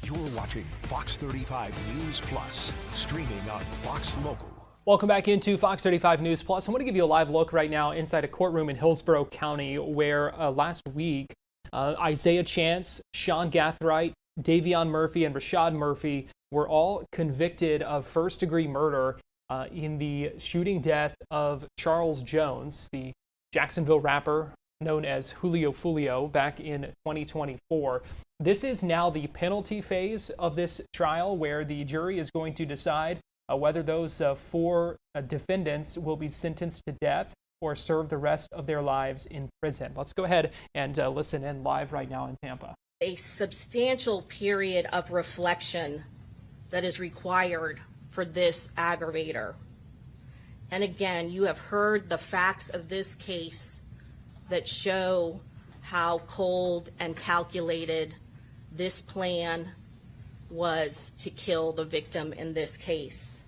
You're watching Fox 35 News Plus, streaming on Fox Local. Welcome back into Fox 35 News Plus. I want to give you a live look right now inside a courtroom in Hillsborough County where last week Isaiah Chance, Sean Gathright, Davion Murphy, and Rashad Murphy were all convicted of first-degree murder in the shooting death of Charles Jones, the Jacksonville rapper known as Julio Fulio, back in 2024. This is now the penalty phase of this trial where the jury is going to decide whether those four defendants will be sentenced to death or serve the rest of their lives in prison. Let's go ahead and listen in live right now in Tampa. A substantial period of reflection that is required for this aggravator. And again, you have heard the facts of this case that show how cold and calculated this plan was to kill the victim in this case.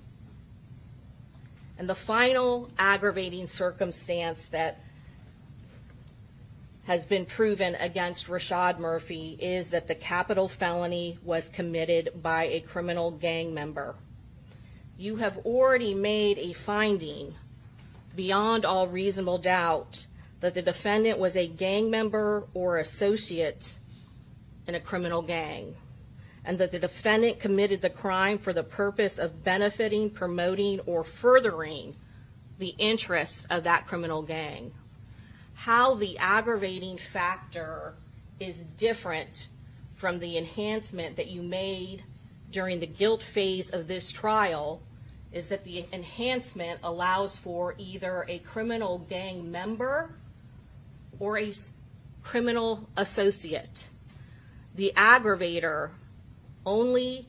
And the final aggravating circumstance that has been proven against Rashad Murphy is that the capital felony was committed by a criminal gang member. You have already made a finding beyond all reasonable doubt that the defendant was a gang member or associate in a criminal gang, and that the defendant committed the crime for the purpose of benefiting, promoting, or furthering the interests of that criminal gang. How the aggravating factor is different from the enhancement that you made during the guilt phase of this trial is that the enhancement allows for either a criminal gang member or a criminal associate. The aggravator only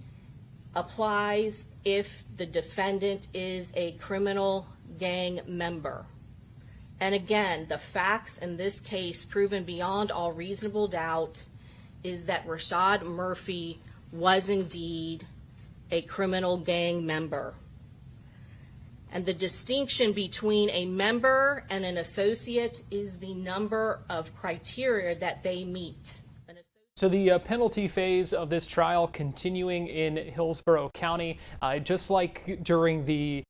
applies if the defendant is a criminal gang member. And again, the facts in this case, proven beyond all reasonable doubt, is that Rashad Murphy was indeed a criminal gang member. And the distinction between a member and an associate is the number of criteria that they meet. So the penalty phase of this trial continuing in Hillsborough County, just like during the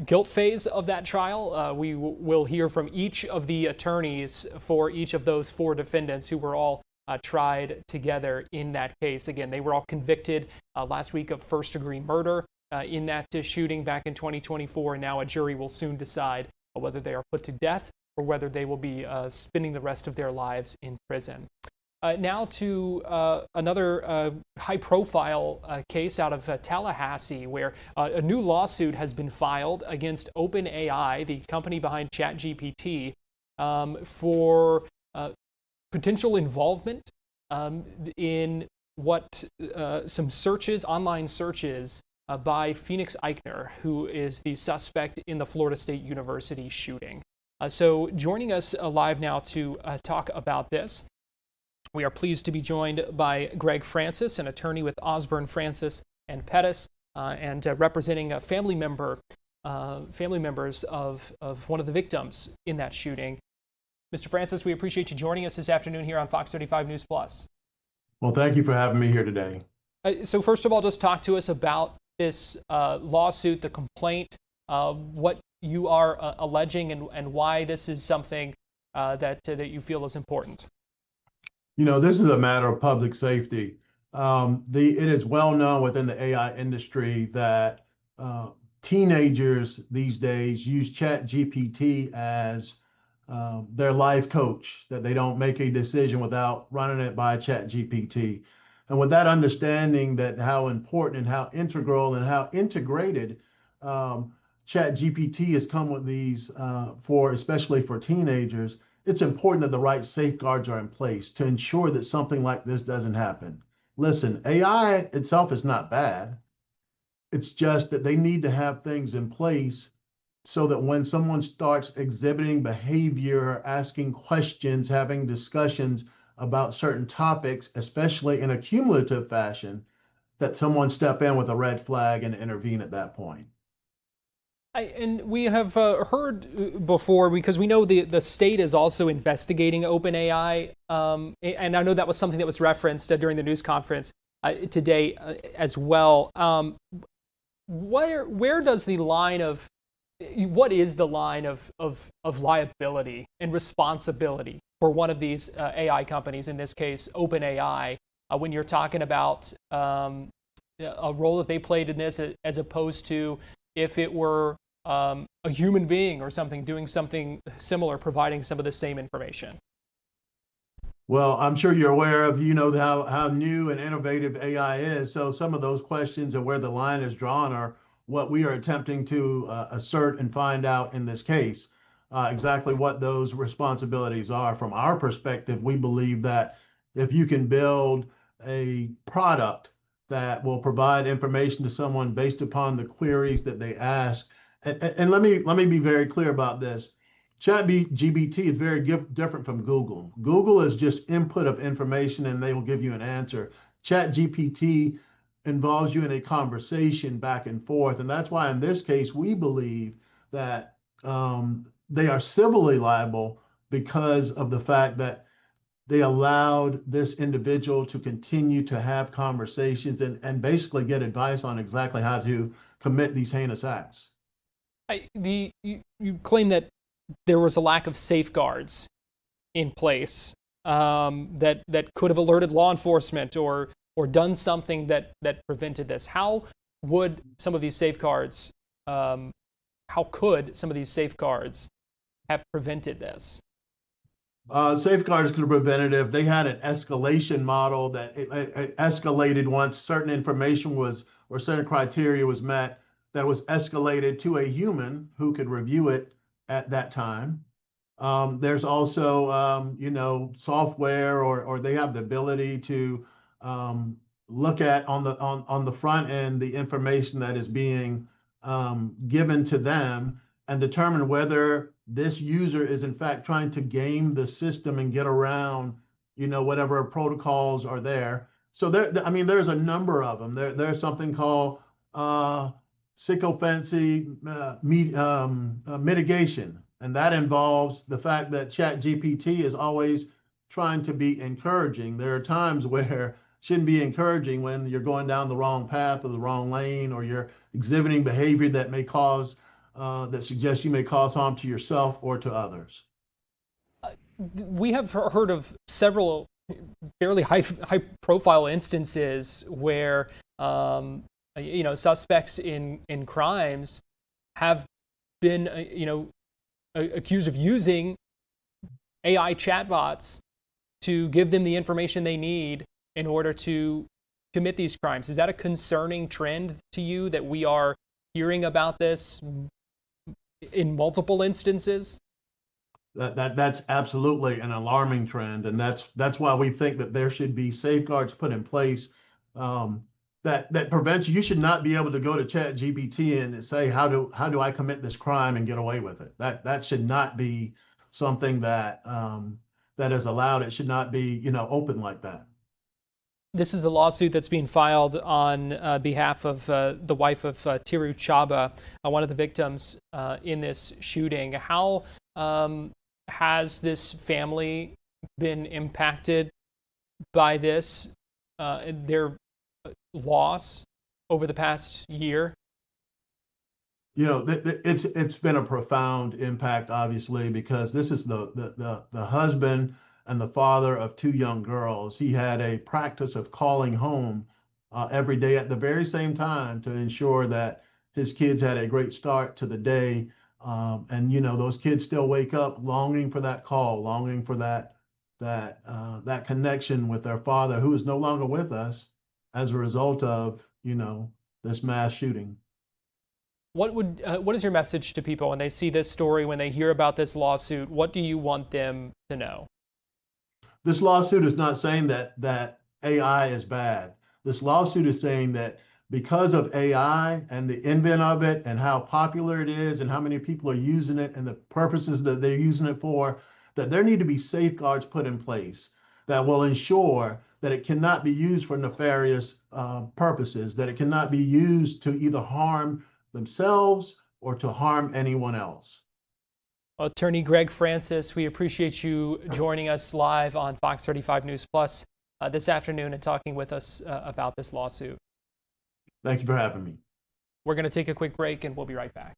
guilt phase of that trial, we will hear from each of the attorneys for each of those 4 defendants who were all tried together in that case. Again, they were all convicted last week of first-degree murder in that shooting back in 2024, and now a jury will soon decide whether they are put to death or whether they will be spending the rest of their lives in prison. Now to another high-profile case out of Tallahassee, where a new lawsuit has been filed against OpenAI, the company behind ChatGPT, for potential involvement in what some searches, online searches, by Phoenix Eichner, who is the suspect in the Florida State University shooting. So joining us live now to talk about this, we are pleased to be joined by Greg Francis, an attorney with Osborne, Francis and Pettis, and representing a family members of one of the victims in that shooting. Mr. Francis, we appreciate you joining us this afternoon here on Fox 35 News Plus. Well, thank you for having me here today. So first of all, just talk to us about this lawsuit, the complaint, what you are alleging, and why this is something that you feel is important. You know, this is a matter of public safety. It is well known within the AI industry that teenagers these days use ChatGPT as their life coach, that they don't make a decision without running it by ChatGPT. And with that understanding that how important and how integral and how integrated ChatGPT has come with these especially for teenagers, it's important that the right safeguards are in place to ensure that something like this doesn't happen. Listen, AI itself is not bad. It's just that they need to have things in place so that when someone starts exhibiting behavior, asking questions, having discussions about certain topics, especially in a cumulative fashion, that someone step in with a red flag and intervene at that point. And we have heard before, because we know the state is also investigating OpenAI, and I know that was something that was referenced during the news conference today as well. Where does the line of, what is the line of liability and responsibility for one of these AI companies, in this case OpenAI, when you're talking about a role that they played in this, as opposed to if it were a human being or something doing something similar, providing some of the same information? Well, I'm sure you're aware of, how new and innovative AI is. So some of those questions and where the line is drawn are what we are attempting to assert and find out in this case, exactly what those responsibilities are. From our perspective, we believe that if you can build a product that will provide information to someone based upon the queries that they ask, and let me be very clear about this. ChatGPT is very different from Google. Google is just input of information and they will give you an answer. ChatGPT involves you in a conversation back and forth. And that's why in this case, we believe that they are civilly liable because of the fact that they allowed this individual to continue to have conversations and basically get advice on exactly how to commit these heinous acts. You claim that there was a lack of safeguards in place that could have alerted law enforcement or done something that prevented this. How would some of these safeguards, how could some of these safeguards have prevented this? Safeguards could have prevented it if they had an escalation model that it escalated once certain information was or certain criteria was met, that was escalated to a human who could review it at that time. There's also, software or they have the ability to look at on the front end the information that is being given to them and determine whether this user is in fact trying to game the system and get around, whatever protocols are there. So there's a number of them. There's something called sycophancy mitigation, and that involves the fact that ChatGPT is always trying to be encouraging. There are times where shouldn't be encouraging when you're going down the wrong path or the wrong lane, or you're exhibiting behavior that may cause, that suggests you may cause harm to yourself or to others. We have heard of several fairly high-profile instances where suspects in crimes have been accused of using AI chatbots to give them the information they need in order to commit these crimes. Is that a concerning trend to you, that we are hearing about this in multiple instances? That's absolutely an alarming trend, and that's why we think that there should be safeguards put in place that prevents you. You should not be able to go to ChatGPT and say, how do I commit this crime and get away with it? That should not be something that is allowed. It should not be open like that. This is a lawsuit that's being filed on behalf of the wife of Tiru Chaba, one of the victims in this shooting. How has this family been impacted by this, their loss over the past year? It's been a profound impact, obviously, because this is the husband and the father of two young girls. He had a practice of calling home every day at the very same time to ensure that his kids had a great start to the day. And those kids still wake up longing for that call, longing for that connection with their father, who is no longer with us as a result of this mass shooting. What is your message to people when they see this story, when they hear about this lawsuit? What do you want them to know? This lawsuit is not saying that AI is bad. This lawsuit is saying that because of AI and the invent of it and how popular it is and how many people are using it and the purposes that they're using it for, that there need to be safeguards put in place that will ensure that it cannot be used for nefarious purposes, that it cannot be used to either harm themselves or to harm anyone else. Attorney Greg Francis, we appreciate you joining us live on Fox 35 News Plus this afternoon and talking with us about this lawsuit. Thank you for having me. We're going to take a quick break and we'll be right back.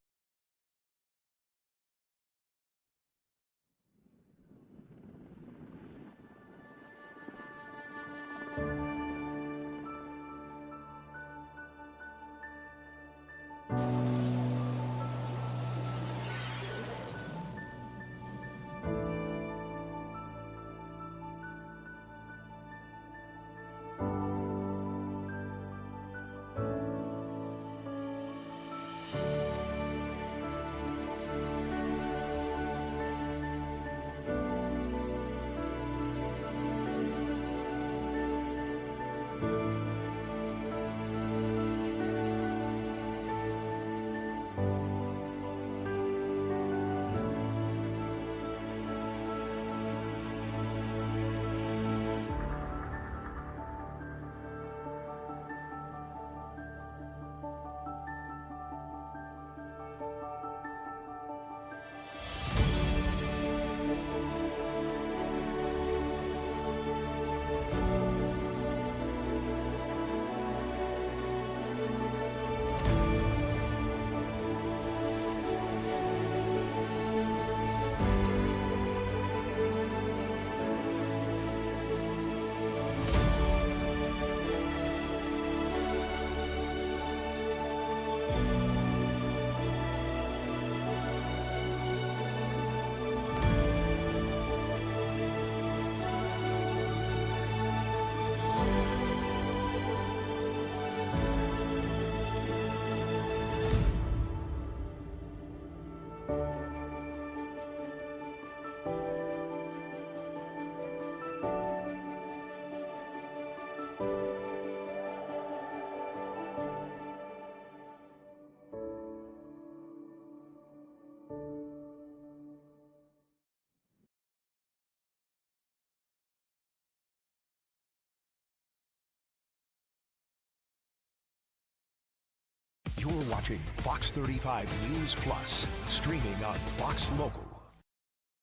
You're watching Fox 35 News Plus, streaming on Fox Local.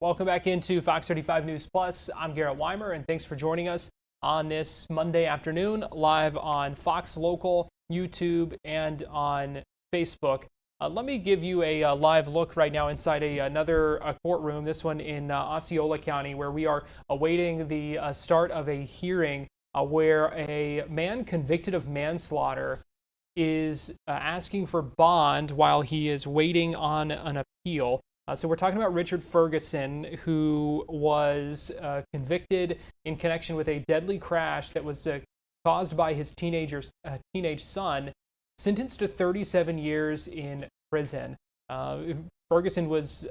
Welcome back into Fox 35 News Plus. I'm Garrett Wymer, and thanks for joining us on this Monday afternoon, live on Fox Local, YouTube, and on Facebook. Let me give you a live look right now inside another courtroom, this one in Osceola County, where we are awaiting the start of a hearing where a man convicted of manslaughter is asking for bond while he is waiting on an appeal. So we're talking about Richard Ferguson, who was convicted in connection with a deadly crash that was caused by his teenage son, sentenced to 37 years in prison. Ferguson was,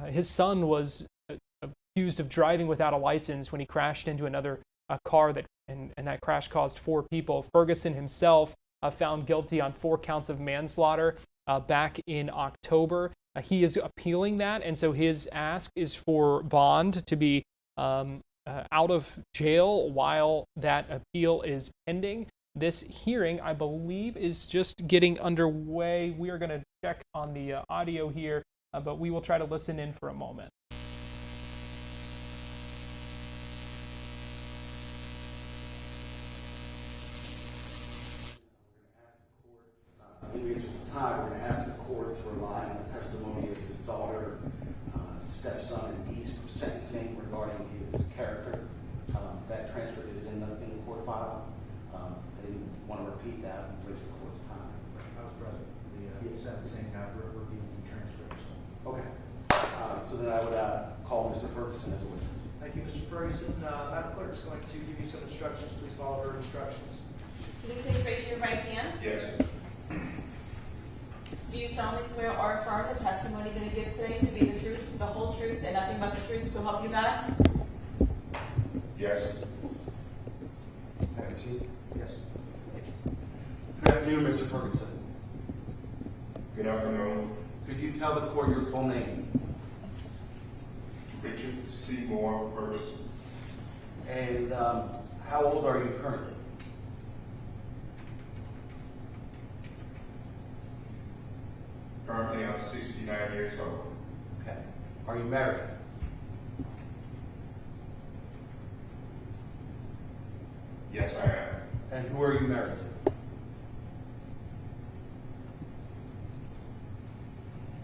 his son was accused of driving without a license when he crashed into another car and that crash caused 4 people. Ferguson himself found guilty on 4 counts of manslaughter back in October. He is appealing that, and so his ask is for bond to be out of jail while that appeal is pending. This hearing, I believe, is just getting underway. We are going to check on the audio here, but we will try to listen in for a moment. In the interest of time, we're going to ask the court to rely on the testimony of his daughter, stepson, and niece for sentencing regarding his character. That transcript is in the court file. I didn't want to repeat that and waste the court's time. I was present. The sentencing, I've reviewed the transcripts. Okay. So then I would call Mr. Ferguson as a witness. Thank you, Mr. Ferguson. Madam Clerk is going to give you some instructions. Please follow her instructions. Can you please raise your right hand? Yes. Do you solemnly swear or affirm the testimony you're going to give today to be the truth, the whole truth, and nothing but the truth, so help you God? Yes. Have a seat. Yes. Good afternoon, Mr. Ferguson. Good afternoon. Could you tell the court your full name? Richard Seymour Ferguson. And how old are you currently? Currently, I'm 69 years old. Okay. Are you married? Yes, I am. And who are you married to?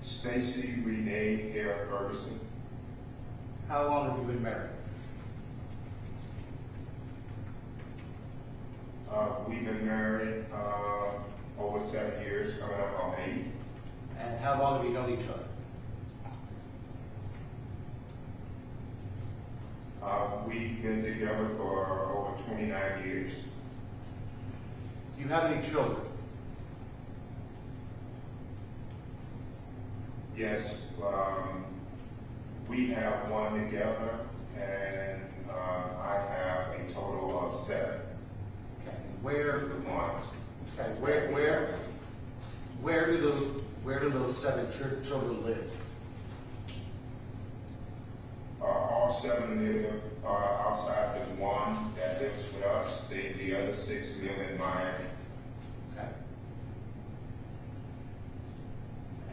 Stacy Renee Hare Ferguson. How long have you been married? We've been married over 7 years, coming up on 8. And how long have you known each other? We've been together for over 29 years. Do you have any children? Yes. We have one together, and I have a total of 7. Okay. Where do those 7 children live? All 7 live outside. There's one that lives with us. The other 6 live in Miami. Okay.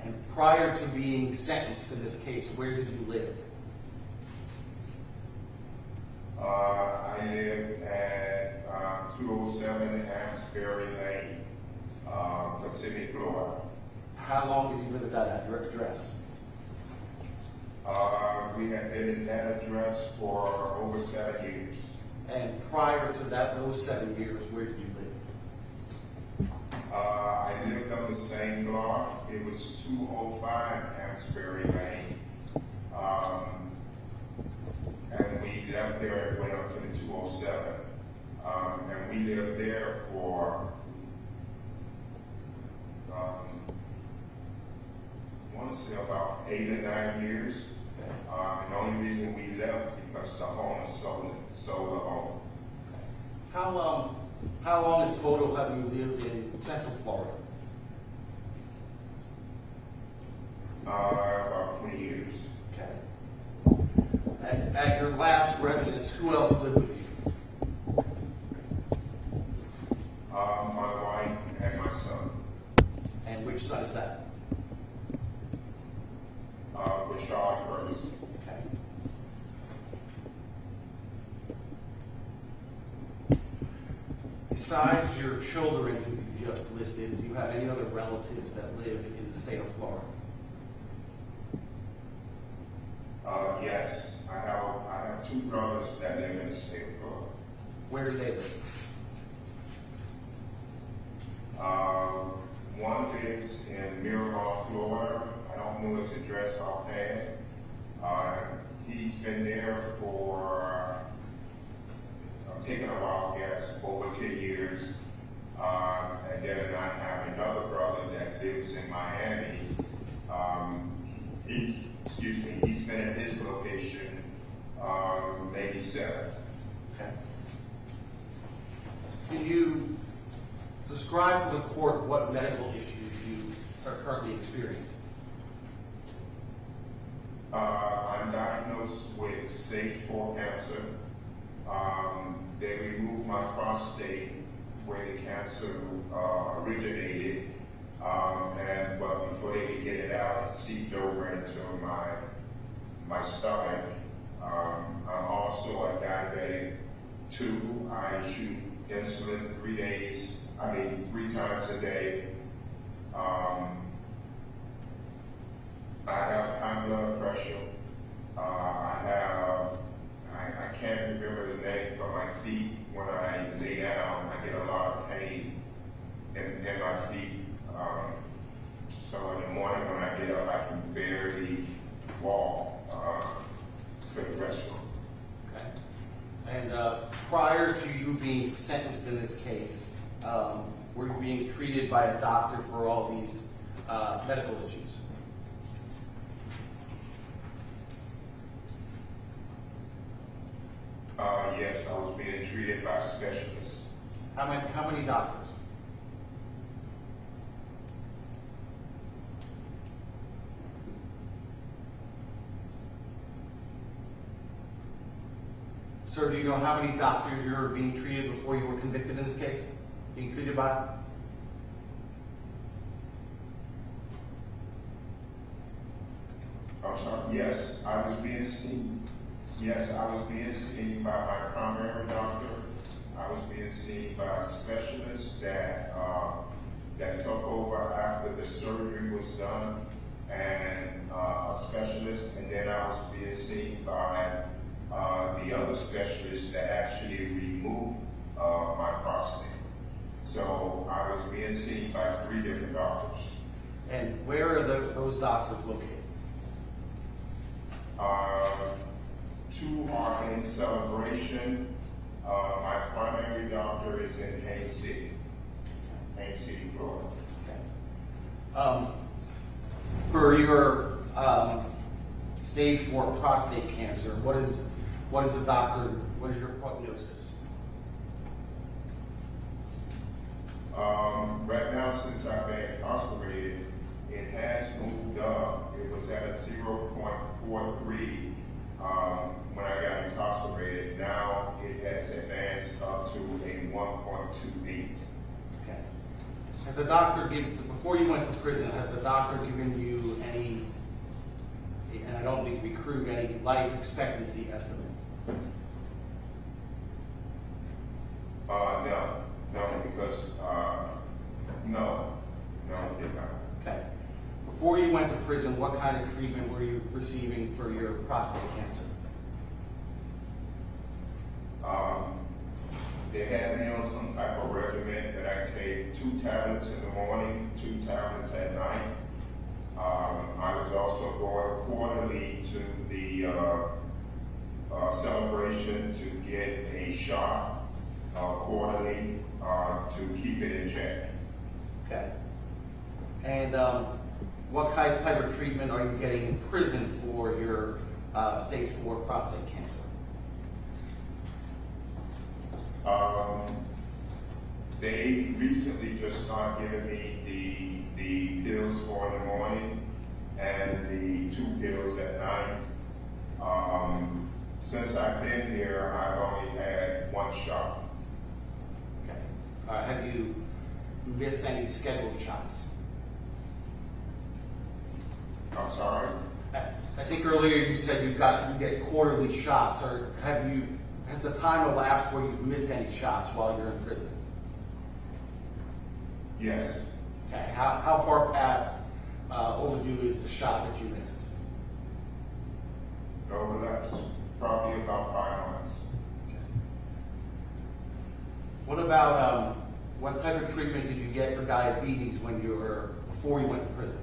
And prior to being sentenced in this case, where did you live? I lived at 207 Amesbury Lane, Pacific, Florida. How long did you live at that address? We had been in that address for over 7 years. And prior to those 7 years, where did you live? I lived on the same block. It was 205 Amesbury Lane. And we left there and went up to the 207. And we lived there for I want to say about 8 or 9 years. And the only reason we left because the owner sold the home. How long in total have you lived in Central Florida? About 20 years. Okay. At your last residence, who else lived with you? My wife and my son. And which son is that? Rashad Ferguson. Okay. Besides your children who you just listed, do you have any other relatives that live in the state of Florida? Yes, I have two brothers that live in the state of Florida. Where do they live? One lives in Miramar, Florida. I don't know his address offhand. He's been there for, I'm taking a wild guess, over 10 years. And then I have another brother that lives in Miami. He's been at his location maybe 7. Okay. Can you describe for the court what medical issues you are currently experiencing? I'm diagnosed with stage 4 cancer. They removed my prostate where the cancer originated, but before they could get it out, it seeped over into my stomach. I'm also a diabetic too. I shoot insulin 3 times a day. I have high blood pressure. I can't remember the name for my feet. When I lay down, I get a lot of pain in my feet. So in the morning when I get up, I can barely walk to the restroom. Okay. And prior to you being sentenced in this case, were you being treated by a doctor for all these medical issues? Yes, I was being treated by specialists. How many doctors? Sir, do you know how many doctors you were being treated before you were convicted in this case? Being treated by? I'm sorry. Yes, I was being seen. Yes, I was being seen by my primary doctor. I was being seen by specialists that took over after the surgery was done, and a specialist, and then I was being seen by the other specialist that actually removed my prostate. So I was being seen by 3 different doctors. And where are those doctors located? 2 are in Celebration. My primary doctor is in Haines City, Florida. Okay. For your stage 4 prostate cancer, what is your prognosis? Right now, since I've been incarcerated, it has moved up. It was at a 0.43 when I got incarcerated. Now it has advanced up to a 1.28. Okay. Has the doctor before you went to prison, has the doctor given you any, and I don't mean to be crude, any life expectancy estimate? No, because no, it did not. Okay. Before you went to prison, what kind of treatment were you receiving for your prostate cancer? They had me on some type of regimen that I take 2 tablets in the morning, 2 tablets at night. I was also going quarterly to the Celebration to get a shot quarterly to keep it in check. Okay. And what type of treatment are you getting in prison for your stage 4 prostate cancer? They recently just started giving me the pills for in the morning and the 2 pills at night. Since I've been here, I've only had 1 shot. Okay. Have you missed any scheduled shots? I'm sorry? I think earlier you said you get quarterly shots, or has the time elapsed where you've missed any shots while you're in prison? Yes. Okay, how far past overdue is the shot that you missed? It overlaps probably about 5 months. What about what type of treatment did you get for diabetes before you went to prison?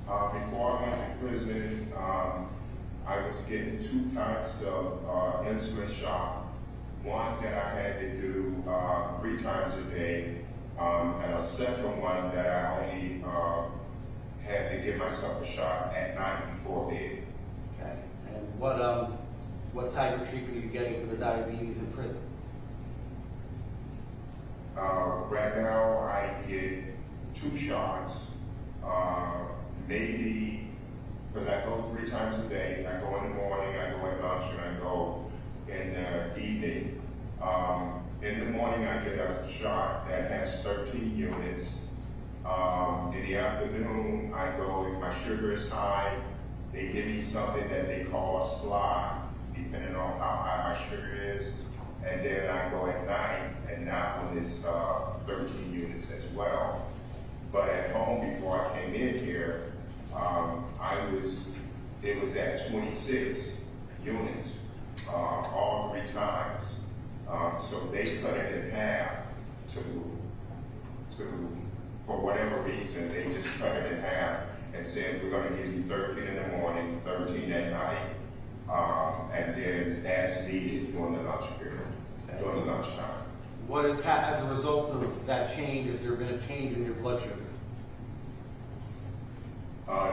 Before I went to prison, I was getting 2 types of insulin shot. One that I had to do 3 times a day, and a second one that I only had to give myself a shot at night before bed. Okay. And what type of treatment are you getting for the diabetes in prison? Right now, I get 2 shots. Maybe, because I go 3 times a day. I go in the morning, I go at lunch, and I go in the evening. In the morning, I get a shot that has 13 units. In the afternoon, I go, if my sugar is high, they give me something that they call a slide, depending on how high my sugar is. And then I go at night, and that one is 13 units as well. But at home, before I came in here, it was at 26 units, all 3 times. So they cut it in half for whatever reason, they just cut it in half and said, we're gonna give you 13 in the morning, 13 at night, and then as needed during the lunch period, during the lunchtime. What is, as a result of that change, has there been a change in your blood sugar?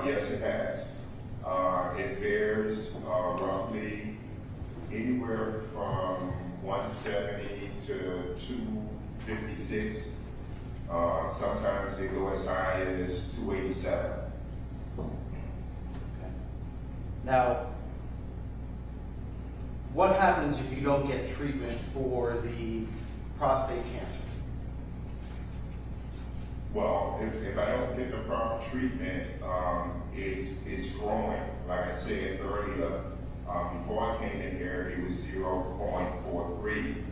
Yes, it has. It varies roughly anywhere from 170 to 256. Sometimes it goes as high as 287. Now, what happens if you don't get treatment for the prostate cancer? Well, if I don't get the proper treatment, it's growing. Like I said earlier, before I came in here, it was 0.43.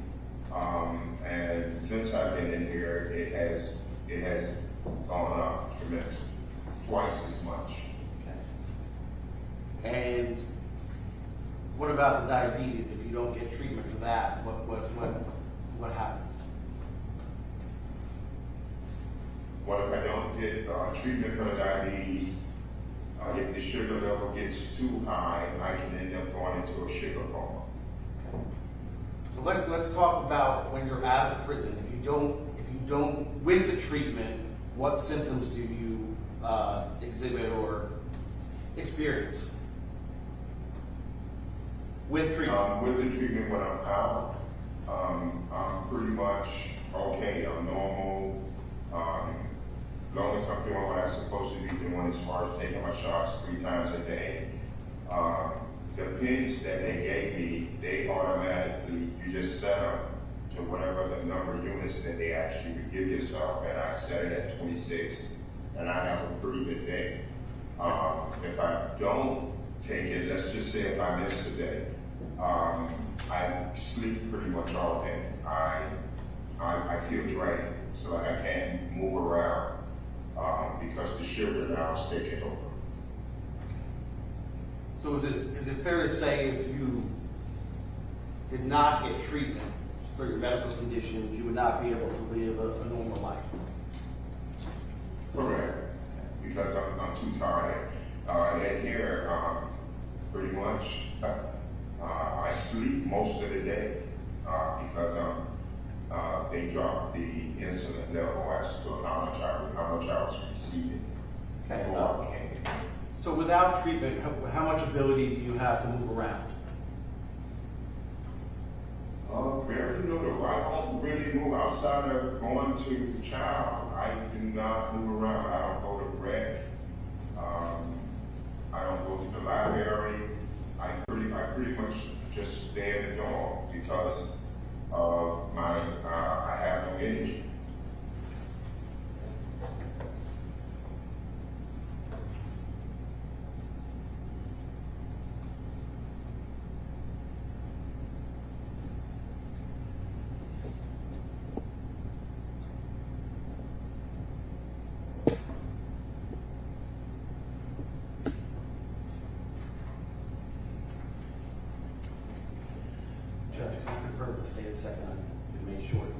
And since I've been in here, it has gone up tremendously, twice as much. Okay. And what about the diabetes? If you don't get treatment for that, what happens? Well, if I don't get treatment for the diabetes, if the sugar level gets too high, I can end up going into a sugar coma. Okay. So let's talk about when you're out of prison. If you don't, with the treatment, what symptoms do you exhibit or experience? With treatment? With the treatment when I'm out, I'm pretty much okay. I'm normal. As long as I'm doing what I'm supposed to be doing as far as taking my shots 3 times a day. The pins that they gave me, they automatically, you just set them to whatever the number of units that they actually would give yourself, and I set it at 26, and I have a pretty good day. If I don't take it, let's just say if I miss a day, I sleep pretty much all day. I feel drained, so I can't move around because the sugar now is taking over. So is it fair to say if you did not get treatment for your medical conditions, you would not be able to live a normal life? Correct, because I'm too tired. And here, pretty much, I sleep most of the day because they dropped the insulin level as to how much I was receiving before I came. So without treatment, how much ability do you have to move around? Very little. I don't really move outside of going to child. I do not move around. I don't go to rec. I don't go to the library. I pretty much just stay in the dorm because of I have no energy. stay a second, it may shorten.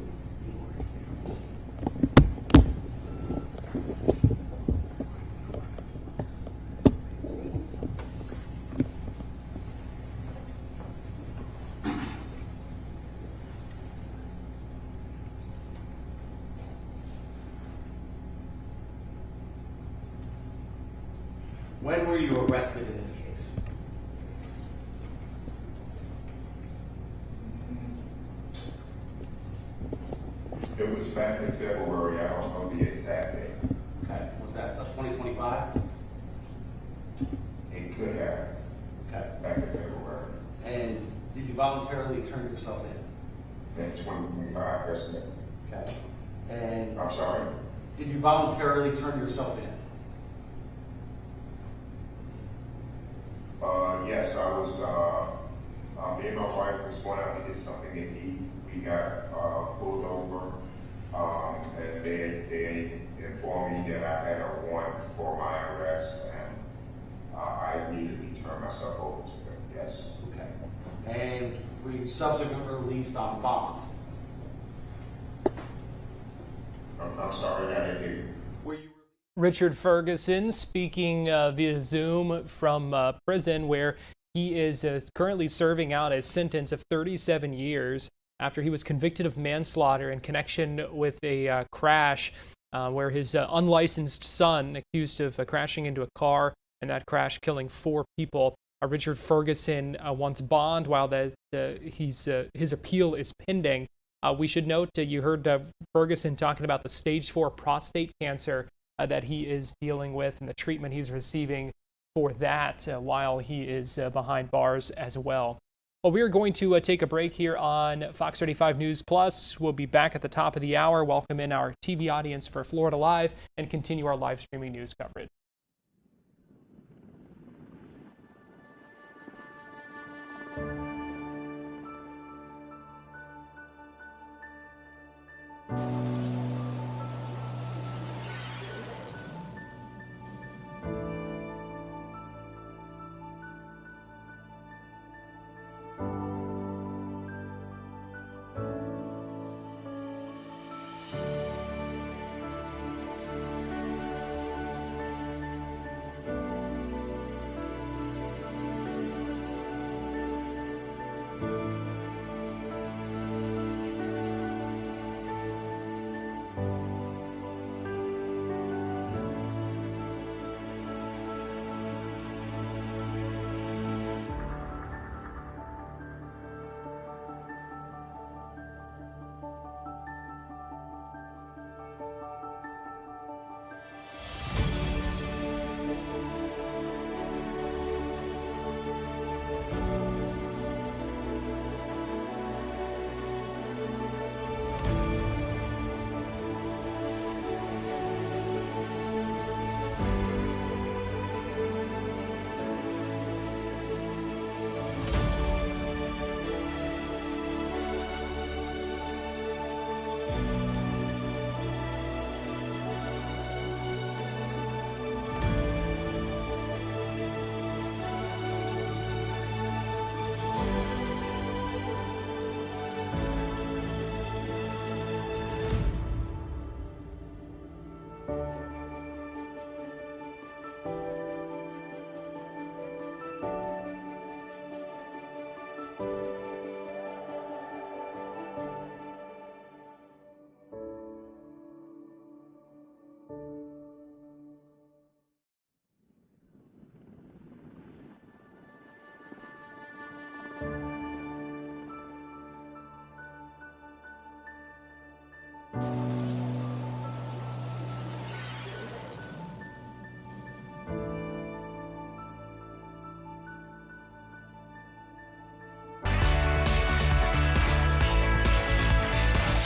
When were you arrested in this case? It was back in February. I don't know the exact date. Okay. Was that 2025? It could have. Okay. Back in February. And did you voluntarily turn yourself in? In 2025, yes, it. Okay. And I'm sorry? did you voluntarily turn yourself in? Yes, I was, me and my wife was going out to get something to eat. We got pulled over, and they informed me that I had a warrant for my arrest, and I immediately turned myself over to them, yes. Okay. And were you subsequently released on bond? I'm sorry, I didn't hear you. Were you Richard Ferguson speaking via Zoom from prison, where he is currently serving out a sentence of 37 years after he was convicted of manslaughter in connection with a crash where his unlicensed son accused of crashing into a car and that crash killing 4 people. Richard Ferguson wants bond while his appeal is pending. We should note you heard Ferguson talking about the stage 4 prostate cancer that he is dealing with and the treatment he's receiving for that while he is behind bars as well. Well, we are going to take a break here on Fox 35 News Plus. We'll be back at the top of the hour, welcome in our TV audience for Florida Live, and continue our live streaming news coverage.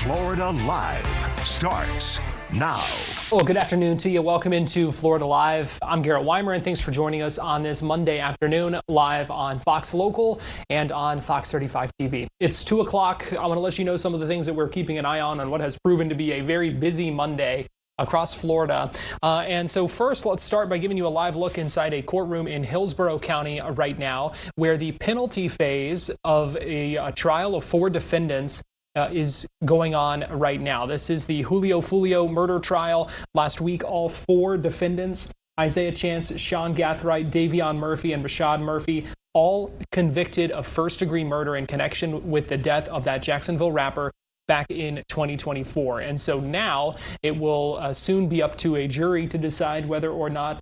Florida Live starts now. Well, good afternoon to you. Welcome into Florida Live. I'm Garrett Wymer, and thanks for joining us on this Monday afternoon, live on Fox Local and on Fox 35 TV. It's 2 o'clock. I want to let you know some of the things that we're keeping an eye on what has proven to be a very busy Monday across Florida. And so first, let's start by giving you a live look inside a courtroom in Hillsborough County right now, where the penalty phase of a trial of 4 defendants is going on right now. This is the Julio Fulio murder trial. Last week, all 4 defendants, Isaiah Chance, Sean Gathright, Davion Murphy, and Rashad Murphy, all convicted of first-degree murder in connection with the death of that Jacksonville rapper back in 2024. And so now it will soon be up to a jury to decide whether or not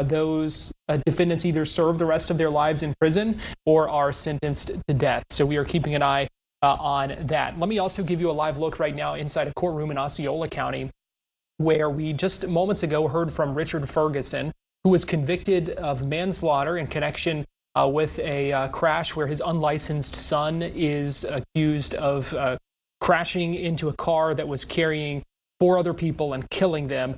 those defendants either serve the rest of their lives in prison or are sentenced to death. So we are keeping an eye on that. Let me also give you a live look right now inside a courtroom in Osceola County, where we just moments ago heard from Richard Ferguson, who was convicted of manslaughter in connection with a crash where his unlicensed son is accused of crashing into a car that was carrying 4 other people and killing them.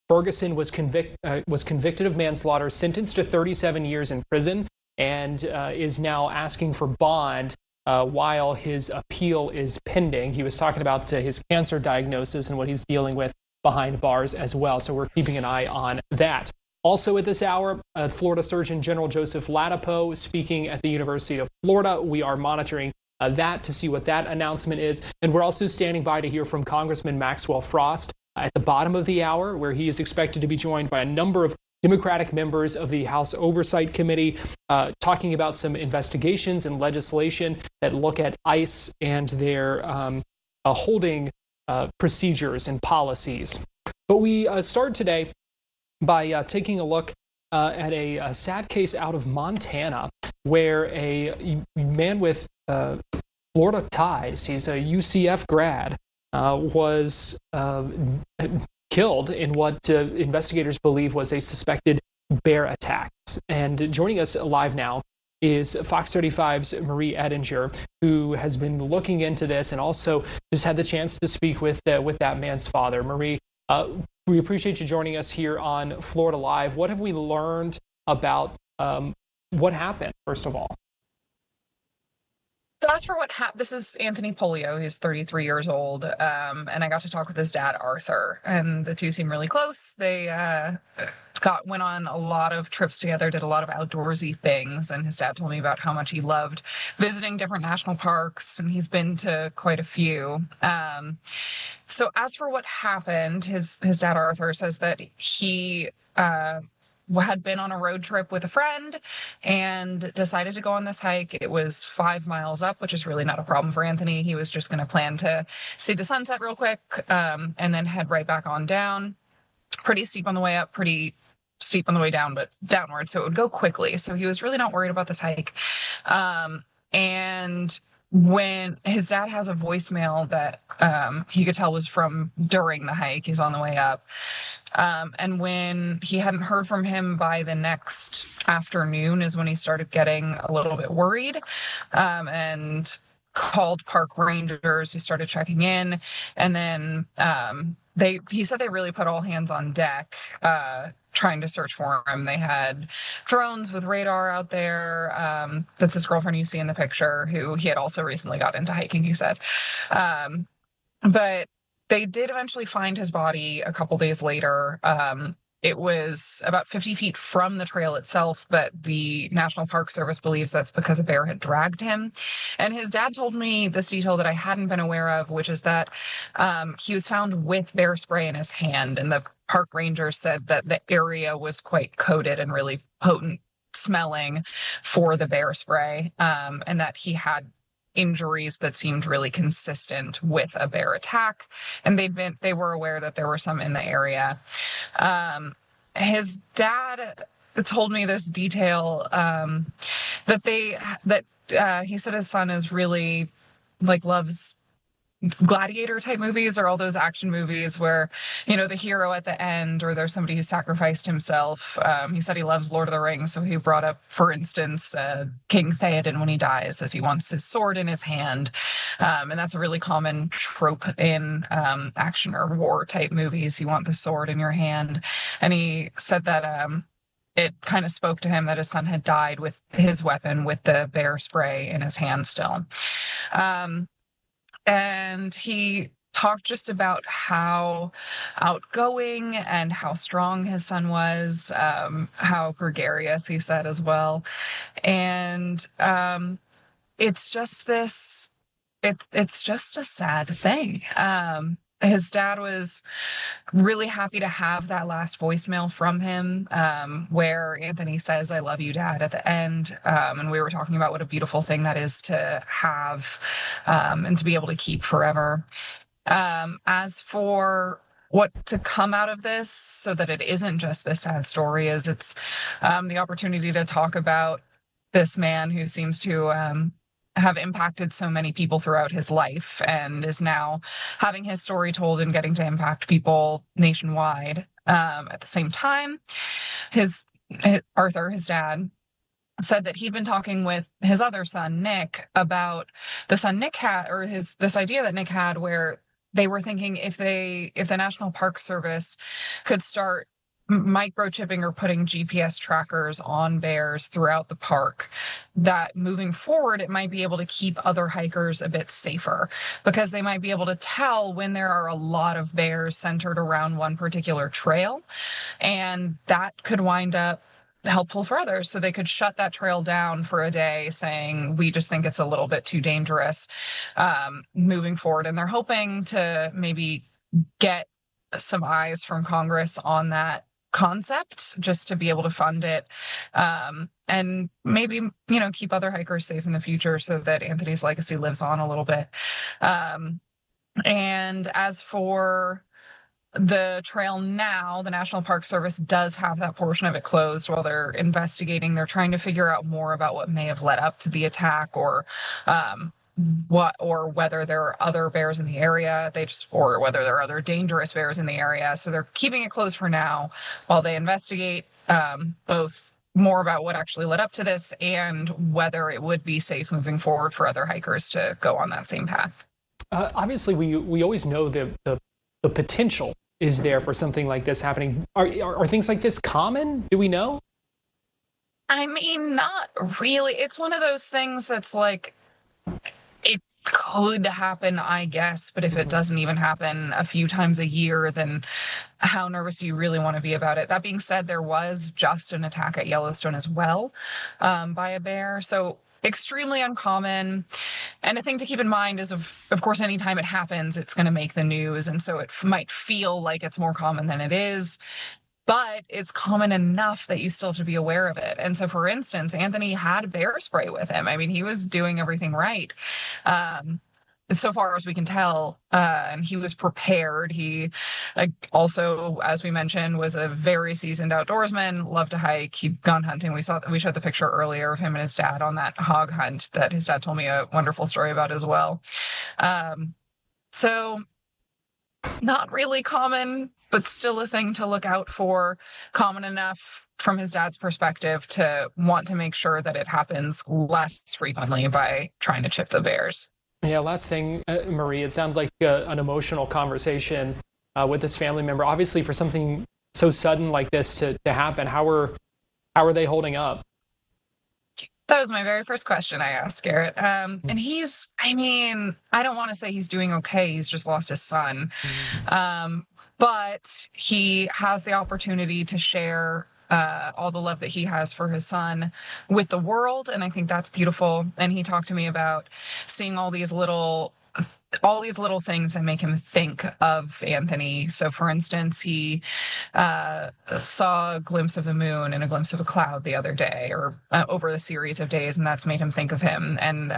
Ferguson was convicted of manslaughter, sentenced to 37 years in prison, and is now asking for bond while his appeal is pending. He was talking about his cancer diagnosis and what he's dealing with behind bars as well. So we're keeping an eye on that. Also at this hour, Florida Surgeon General Joseph Ladapo speaking at the University of Florida. We are monitoring that to see what that announcement is. And we're also standing by to hear from Congressman Maxwell Frost at the bottom of the hour, where he is expected to be joined by a number of Democratic members of the House Oversight Committee, talking about some investigations and legislation that look at ICE and their holding procedures and policies. But we start today by taking a look at a sad case out of Montana, where a man with Florida ties, he's a UCF grad, was killed in what investigators believe was a suspected bear attack. And joining us live now is Fox 35's Marie Edinger, who has been looking into this and also just had the chance to speak with that man's father. Marie, we appreciate you joining us here on Florida Live. What have we learned about what happened, first of all? So as for what happened, this is Anthony Polio. He's 33 years old, and I got to talk with his dad, Arthur, and the two seem really close. They went on a lot of trips together, did a lot of outdoorsy things, and his dad told me about how much he loved visiting different national parks, and he's been to quite a few. So as for what happened, his dad, Arthur, says that he had been on a road trip with a friend and decided to go on this hike. It was 5 miles up, which is really not a problem for Anthony. He was just going to plan to see the sunset real quick and then head right back on down. Pretty steep on the way up, pretty steep on the way down, but downward. So it would go quickly. So he was really not worried about this hike. And when his dad has a voicemail that he could tell was from during the hike, he's on the way up. And when he hadn't heard from him by the next afternoon is when he started getting a little bit worried and called park rangers who started checking in. And then he said they really put all hands on deck trying to search for him. They had drones with radar out there. That's his girlfriend you see in the picture, who he had also recently got into hiking, he said. But they did eventually find his body a couple days later. It was about 50 feet from the trail itself, but the National Park Service believes that's because a bear had dragged him. And his dad told me this detail that I hadn't been aware of, which is that he was found with bear spray in his hand. And the park ranger said that the area was quite coated and really potent smelling for the bear spray, and that he had injuries that seemed really consistent with a bear attack, and they were aware that there were some in the area. His dad told me this detail that he said his son is really loves gladiator type movies, or all those action movies where, the hero at the end, or there's somebody who sacrificed himself. He said he loves Lord of the Rings, so he brought up, for instance, King Theoden when he dies, as he wants his sword in his hand. And that's a really common trope in action or war type movies. You want the sword in your hand. And he said that it kind of spoke to him that his son had died with his weapon, with the bear spray in his hand still. And he talked just about how outgoing and how strong his son was, how gregarious he said as well. And it's just this, it's just a sad thing. His dad was really happy to have that last voicemail from him, where Anthony says, "I love you, Dad," at the end. And we were talking about what a beautiful thing that is to have, and to be able to keep forever. As for what to come out of this, so that it isn't just this sad story, is it's the opportunity to talk about this man who seems to have impacted so many people throughout his life and is now having his story told and getting to impact people nationwide. At the same time, Arthur, his dad, said that he'd been talking with his other son, Nick, about the son Nick had, or this idea that Nick had, where they were thinking if the National Park Service could start microchipping or putting GPS trackers on bears throughout the park, that moving forward, it might be able to keep other hikers a bit safer, because they might be able to tell when there are a lot of bears centered around one particular trail, and that could wind up helpful for others. So they could shut that trail down for a day, saying, we just think it's a little bit too dangerous moving forward. And they're hoping to maybe get some eyes from Congress on that concept, just to be able to fund it, and maybe, keep other hikers safe in the future, so that Anthony's legacy lives on a little bit. And as for the trail now, the National Park Service does have that portion of it closed while they're investigating. They're trying to figure out more about what may have led up to the attack, or whether there are other bears in the area, or whether there are other dangerous bears in the area. So they're keeping it closed for now while they investigate both more about what actually led up to this and whether it would be safe moving forward for other hikers to go on that same path. Obviously, we always know the potential is there for something like this happening. Are things like this common? Do we know? I mean, not really. It's one of those things that's like, it could happen, I guess, but if it doesn't even happen a few times a year, then how nervous do you really want to be about it? That being said, there was just an attack at Yellowstone as well, by a bear. So extremely uncommon. And a thing to keep in mind is, of course, anytime it happens, it's going to make the news. And so it might feel like it's more common than it is, but it's common enough that you still have to be aware of it. And so, for instance, Anthony had bear spray with him. I mean, he was doing everything right, so far as we can tell, and he was prepared. He also, as we mentioned, was a very seasoned outdoorsman, loved to hike. He'd gone hunting. We showed the picture earlier of him and his dad on that hog hunt that his dad told me a wonderful story about as well. So not really common, but still a thing to look out for. Common enough from his dad's perspective to want to make sure that it happens less frequently by trying to chip the bears. Yeah, last thing, Marie, it sounded like an emotional conversation with this family member. Obviously, for something so sudden like this to happen, how are they holding up? That was my very first question I asked Garrett. And I don't want to say he's doing okay. He's just lost his son. But he has the opportunity to share all the love that he has for his son with the world. And I think that's beautiful. And he talked to me about seeing all these little things that make him think of Anthony. So, for instance, he saw a glimpse of the moon and a glimpse of a cloud the other day, or over a series of days, and that's made him think of him. And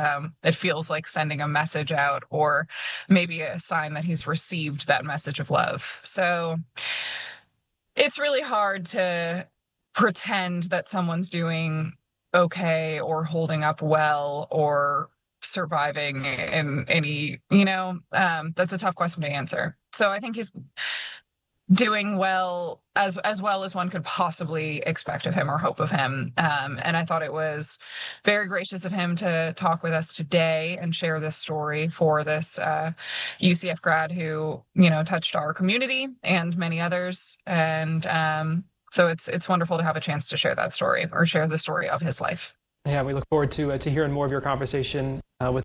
it feels like sending a message out, or maybe a sign that he's received that message of love. So it's really hard to pretend that someone's doing okay or holding up well or surviving in any, that's a tough question to answer. So I think he's doing well as well as one could possibly expect of him or hope of him. And I thought it was very gracious of him to talk with us today and share this story for this UCF grad who, touched our community and many others. And so it's wonderful to have a chance to share that story, or share the story of his life. Yeah, we look forward to hearing more of your conversation with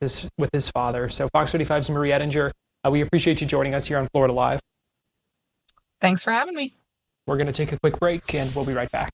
his father. So Fox 35's Marie Ettinger We appreciate you joining us here on Florida Live. Thanks for having me. We're going to take a quick break, and we'll be right back.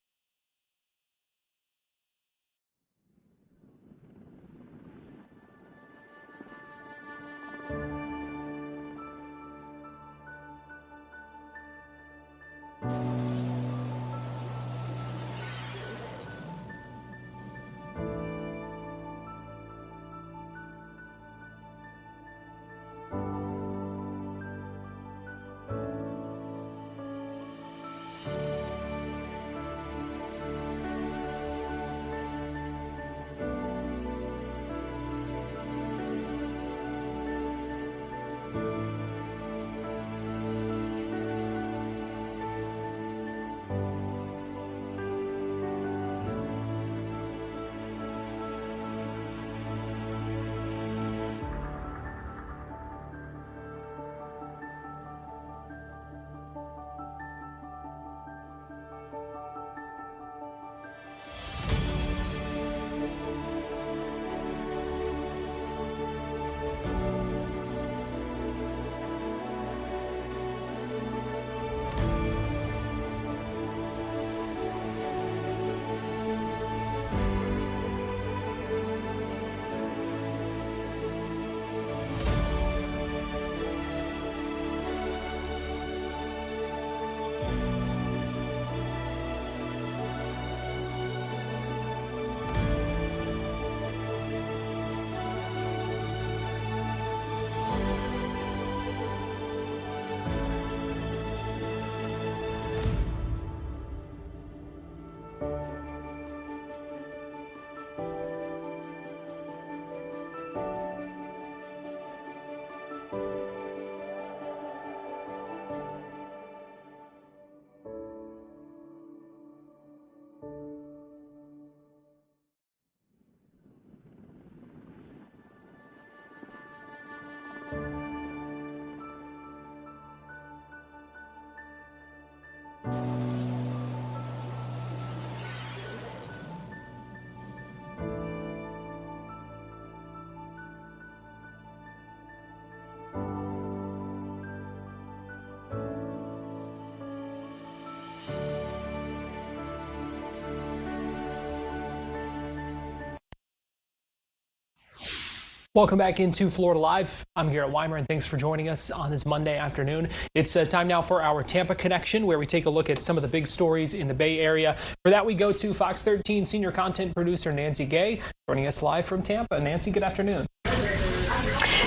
Welcome back into Florida Live. I'm Garrett Wymer, and thanks for joining us on this Monday afternoon. It's time now for our Tampa Connection, where we take a look at some of the big stories in the Bay Area. For that, we go to Fox 13 senior content producer Nancy Gay, joining us live from Tampa. Nancy, good afternoon.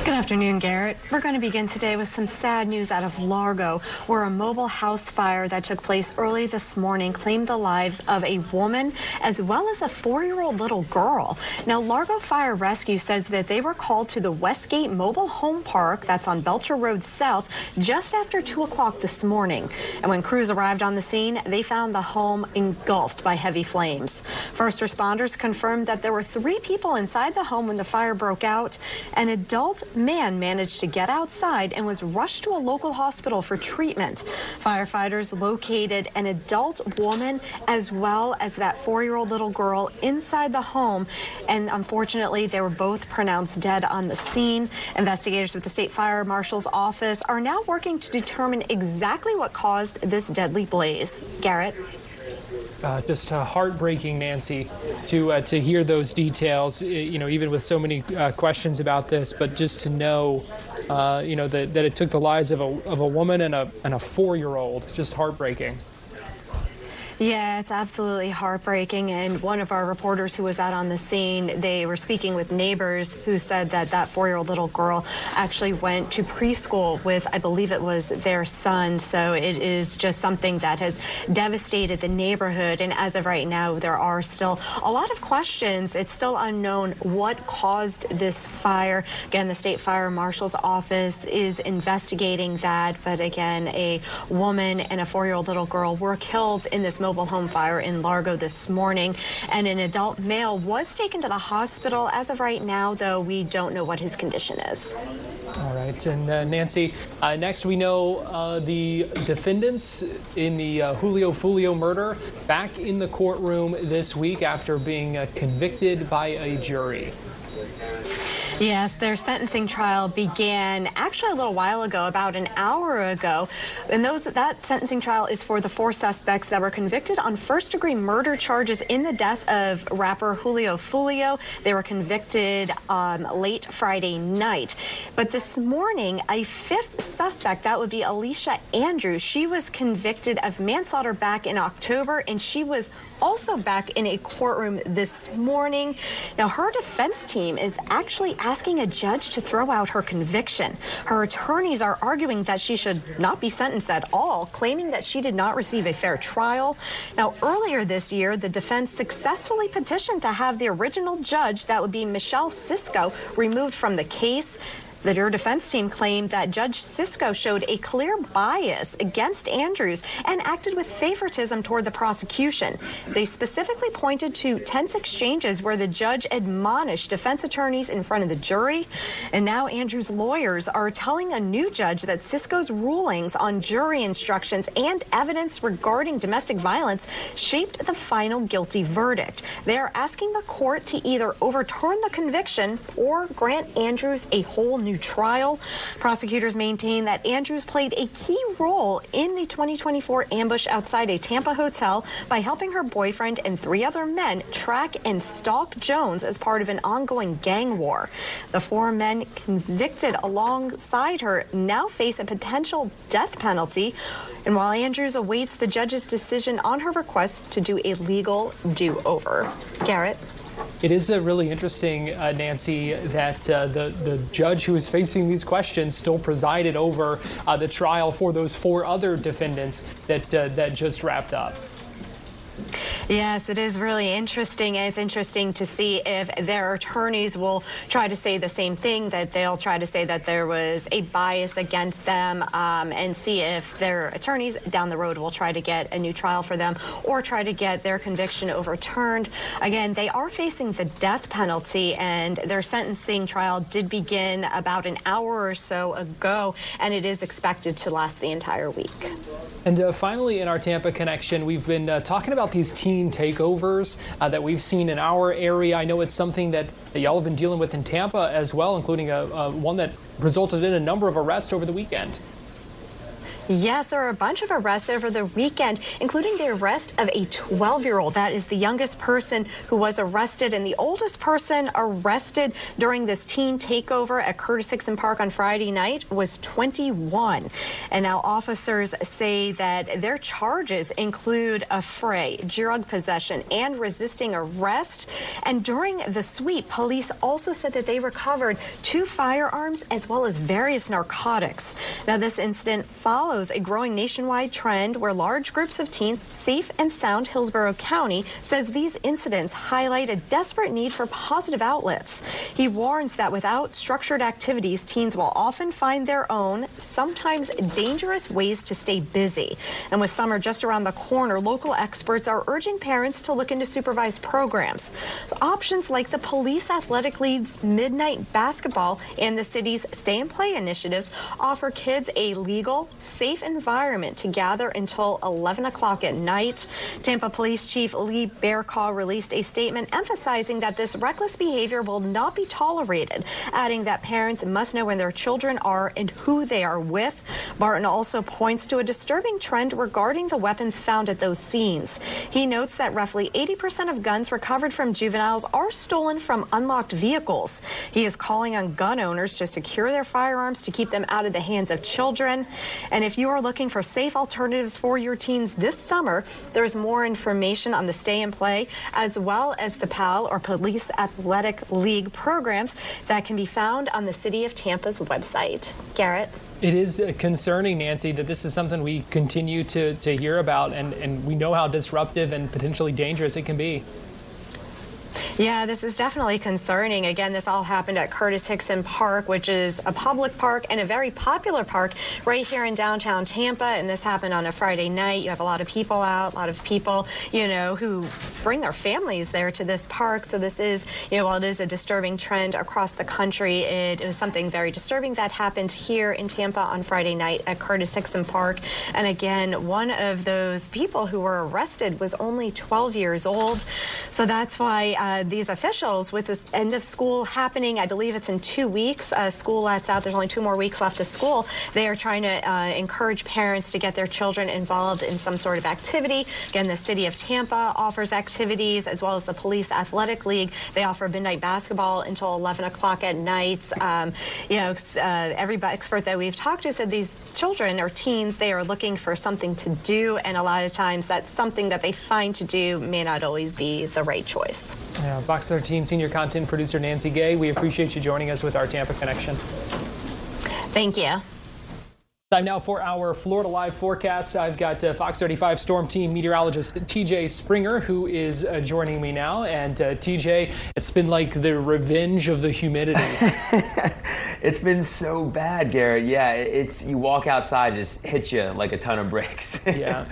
Good afternoon, Garrett. We're going to begin today with some sad news out of Largo, where a mobile house fire that took place early this morning claimed the lives of a woman as well as a 4-year-old little girl. Now, Largo Fire Rescue says that they were called to the Westgate Mobile Home Park, that's on Belcher Road South, just after 2 o'clock this morning. And when crews arrived on the scene, they found the home engulfed by heavy flames. First responders confirmed that there were 3 people inside the home when the fire broke out. An adult man managed to get outside and was rushed to a local hospital for treatment. Firefighters located an adult woman as well as that 4-year-old little girl inside the home, and unfortunately they were both pronounced dead on the scene. Investigators with the State Fire Marshal's office are now working to determine exactly what caused this deadly blaze. Garrett? Just heartbreaking, Nancy, to hear those details, even with so many questions about this, but just to know, that it took the lives of a woman and a 4-year-old, just heartbreaking. Yeah, it's absolutely heartbreaking. And one of our reporters who was out on the scene, they were speaking with neighbors who said that that 4-year-old little girl actually went to preschool with, I believe it was their son. So it is just something that has devastated the neighborhood. And as of right now, there are still a lot of questions. It's still unknown what caused this fire. Again, the State Fire Marshal's office is investigating that. But again, a woman and a 4-year-old little girl were killed in this mobile home fire in Largo this morning, and an adult male was taken to the hospital. As of right now, though, we don't know what his condition is. All right, and Nancy, next we know the defendants in the Julio Fulio murder back in the courtroom this week after being convicted by a jury. Yes, their sentencing trial began actually a little while ago, about an hour ago. And that sentencing trial is for the 4 suspects that were convicted on first-degree murder charges in the death of rapper Julio Fulio. They were convicted late Friday night. But this morning, a 5th suspect, that would be Alicia Andrews, she was convicted of manslaughter back in October, and she was also back in a courtroom this morning. Now, her defense team is actually asking a judge to throw out her conviction. Her attorneys are arguing that she should not be sentenced at all, claiming that she did not receive a fair trial. Now, earlier this year, the defense successfully petitioned to have the original judge, that would be Michelle Cisco, removed from the case. The defense team claimed that Judge Cisco showed a clear bias against Andrews and acted with favoritism toward the prosecution. They specifically pointed to tense exchanges where the judge admonished defense attorneys in front of the jury. And now Andrews' lawyers are telling a new judge that Cisco's rulings on jury instructions and evidence regarding domestic violence shaped the final guilty verdict. They are asking the court to either overturn the conviction or grant Andrews a whole new trial. Prosecutors maintain that Andrews played a key role in the 2024 ambush outside a Tampa hotel by helping her boyfriend and 3 other men track and stalk Jones as part of an ongoing gang war. The 4 men convicted alongside her now face a potential death penalty. And while Andrews awaits the judge's decision on her request to do a legal do-over. Garrett? It is really interesting, Nancy, that the judge who is facing these questions still presided over the trial for those 4 other defendants that just wrapped up. Yes, it is really interesting, and it's interesting to see if their attorneys will try to say the same thing, that they'll try to say that there was a bias against them, and see if their attorneys down the road will try to get a new trial for them or try to get their conviction overturned. Again, they are facing the death penalty, and their sentencing trial did begin about an hour or so ago, and it is expected to last the entire week. And finally, in our Tampa Connection, we've been talking about these teen takeovers that we've seen in our area. I know it's something that y'all have been dealing with in Tampa as well, including one that resulted in a number of arrests over the weekend. Yes, there are a bunch of arrests over the weekend, including the arrest of a 12-year-old. That is the youngest person who was arrested, and the oldest person arrested during this teen takeover at Curtis Hickson Park on Friday night was 21. And now officers say that their charges include affray, drug possession, and resisting arrest. And during the sweep, police also said that they recovered 2 firearms as well as various narcotics. Now, this incident follows a growing nationwide trend where large groups of teens safe and sound. Hillsborough County says these incidents highlight a desperate need for positive outlets. He warns that without structured activities, teens will often find their own, sometimes dangerous ways to stay busy. And with summer just around the corner, local experts are urging parents to look into supervised programs. Options like the Police Athletic League's Midnight Basketball and the city's Stay and Play initiatives offer kids a legal, safe environment to gather until 11 o'clock at night. Tampa Police Chief Lee Bearcaw released a statement emphasizing that this reckless behavior will not be tolerated, adding that parents must know when their children are and who they are with. Barton also points to a disturbing trend regarding the weapons found at those scenes. He notes that roughly 80% of guns recovered from juveniles are stolen from unlocked vehicles. He is calling on gun owners to secure their firearms to keep them out of the hands of children. And if you are looking for safe alternatives for your teens this summer, there's more information on the Stay and Play as well as the PAL or Police Athletic League programs that can be found on the City of Tampa's website. Garrett? It is concerning, Nancy, that this is something we continue to hear about, and we know how disruptive and potentially dangerous it can be. Yeah, this is definitely concerning. Again, this all happened at Curtis Hickson Park, which is a public park and a very popular park right here in downtown Tampa. And this happened on a Friday night. You have a lot of people out, a lot of people, who bring their families there to this park. So this is, while it is a disturbing trend across the country, it was something very disturbing that happened here in Tampa on Friday night at Curtis Hickson Park. And again, one of those people who were arrested was only 12 years old. So that's why these officials, with this end of school happening, I believe it's in 2 weeks, school lets out, there's only 2 more weeks left of school, they are trying to encourage parents to get their children involved in some sort of activity. Again, the city of Tampa offers activities, as well as the Police Athletic League. They offer midnight basketball until 11 o'clock at night. Every expert that we've talked to said these children or teens, they are looking for something to do, and a lot of times that's something that they find to do may not always be the right choice. Yeah, Fox 13 senior content producer Nancy Gay, we appreciate you joining us with our Tampa Connection. Thank you. Time now for our Florida Live forecast. I've got Fox 35 Storm Team meteorologist TJ Springer, who is joining me now. And TJ, it's been like the revenge of the humidity. It's been so bad, Garrett. Yeah, it's you walk outside, it just hits you like a ton of bricks. Yeah,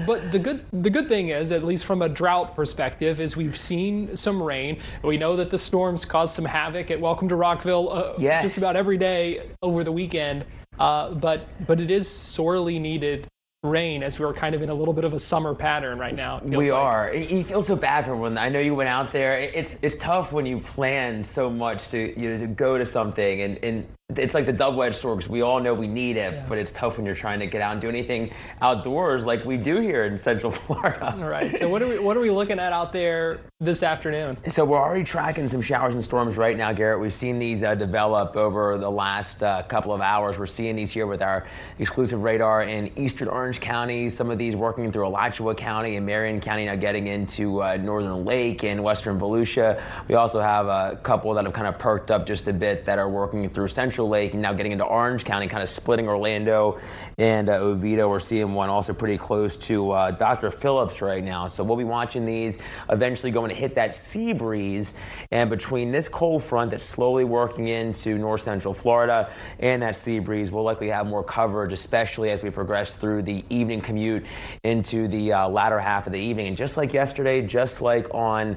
but the good thing is, at least from a drought perspective, is we've seen some rain. We know that the storms caused some havoc at Welcome to Rockville just about every day over the weekend. But it is sorely needed rain, as we're kind of in a little bit of a summer pattern right now. We are. You feel so bad for everyone. I know you went out there. It's tough when you plan so much to go to something, and it's like the double-edged sword, because we all know we need it, but it's tough when you're trying to get out and do anything outdoors like we do here in Central Florida. All right. So what are we looking at out there this afternoon? So we're already tracking some showers and storms right now, Garrett. We've seen these develop over the last couple of hours. We're seeing these here with our exclusive radar in eastern Orange County. Some of these working through Alachua County and Marion County, now getting into Northern Lake and western Volusia. We also have a couple that have kind of perked up just a bit that are working through Central Lake and now getting into Orange County, kind of splitting Orlando and Oviedo. We're seeing one also pretty close to Dr. Phillips right now. So we'll be watching these eventually going to hit that sea breeze. And between this cold front that's slowly working into north central Florida and that sea breeze, we'll likely have more coverage, especially as we progress through the evening commute into the latter half of the evening. And just like yesterday, just like on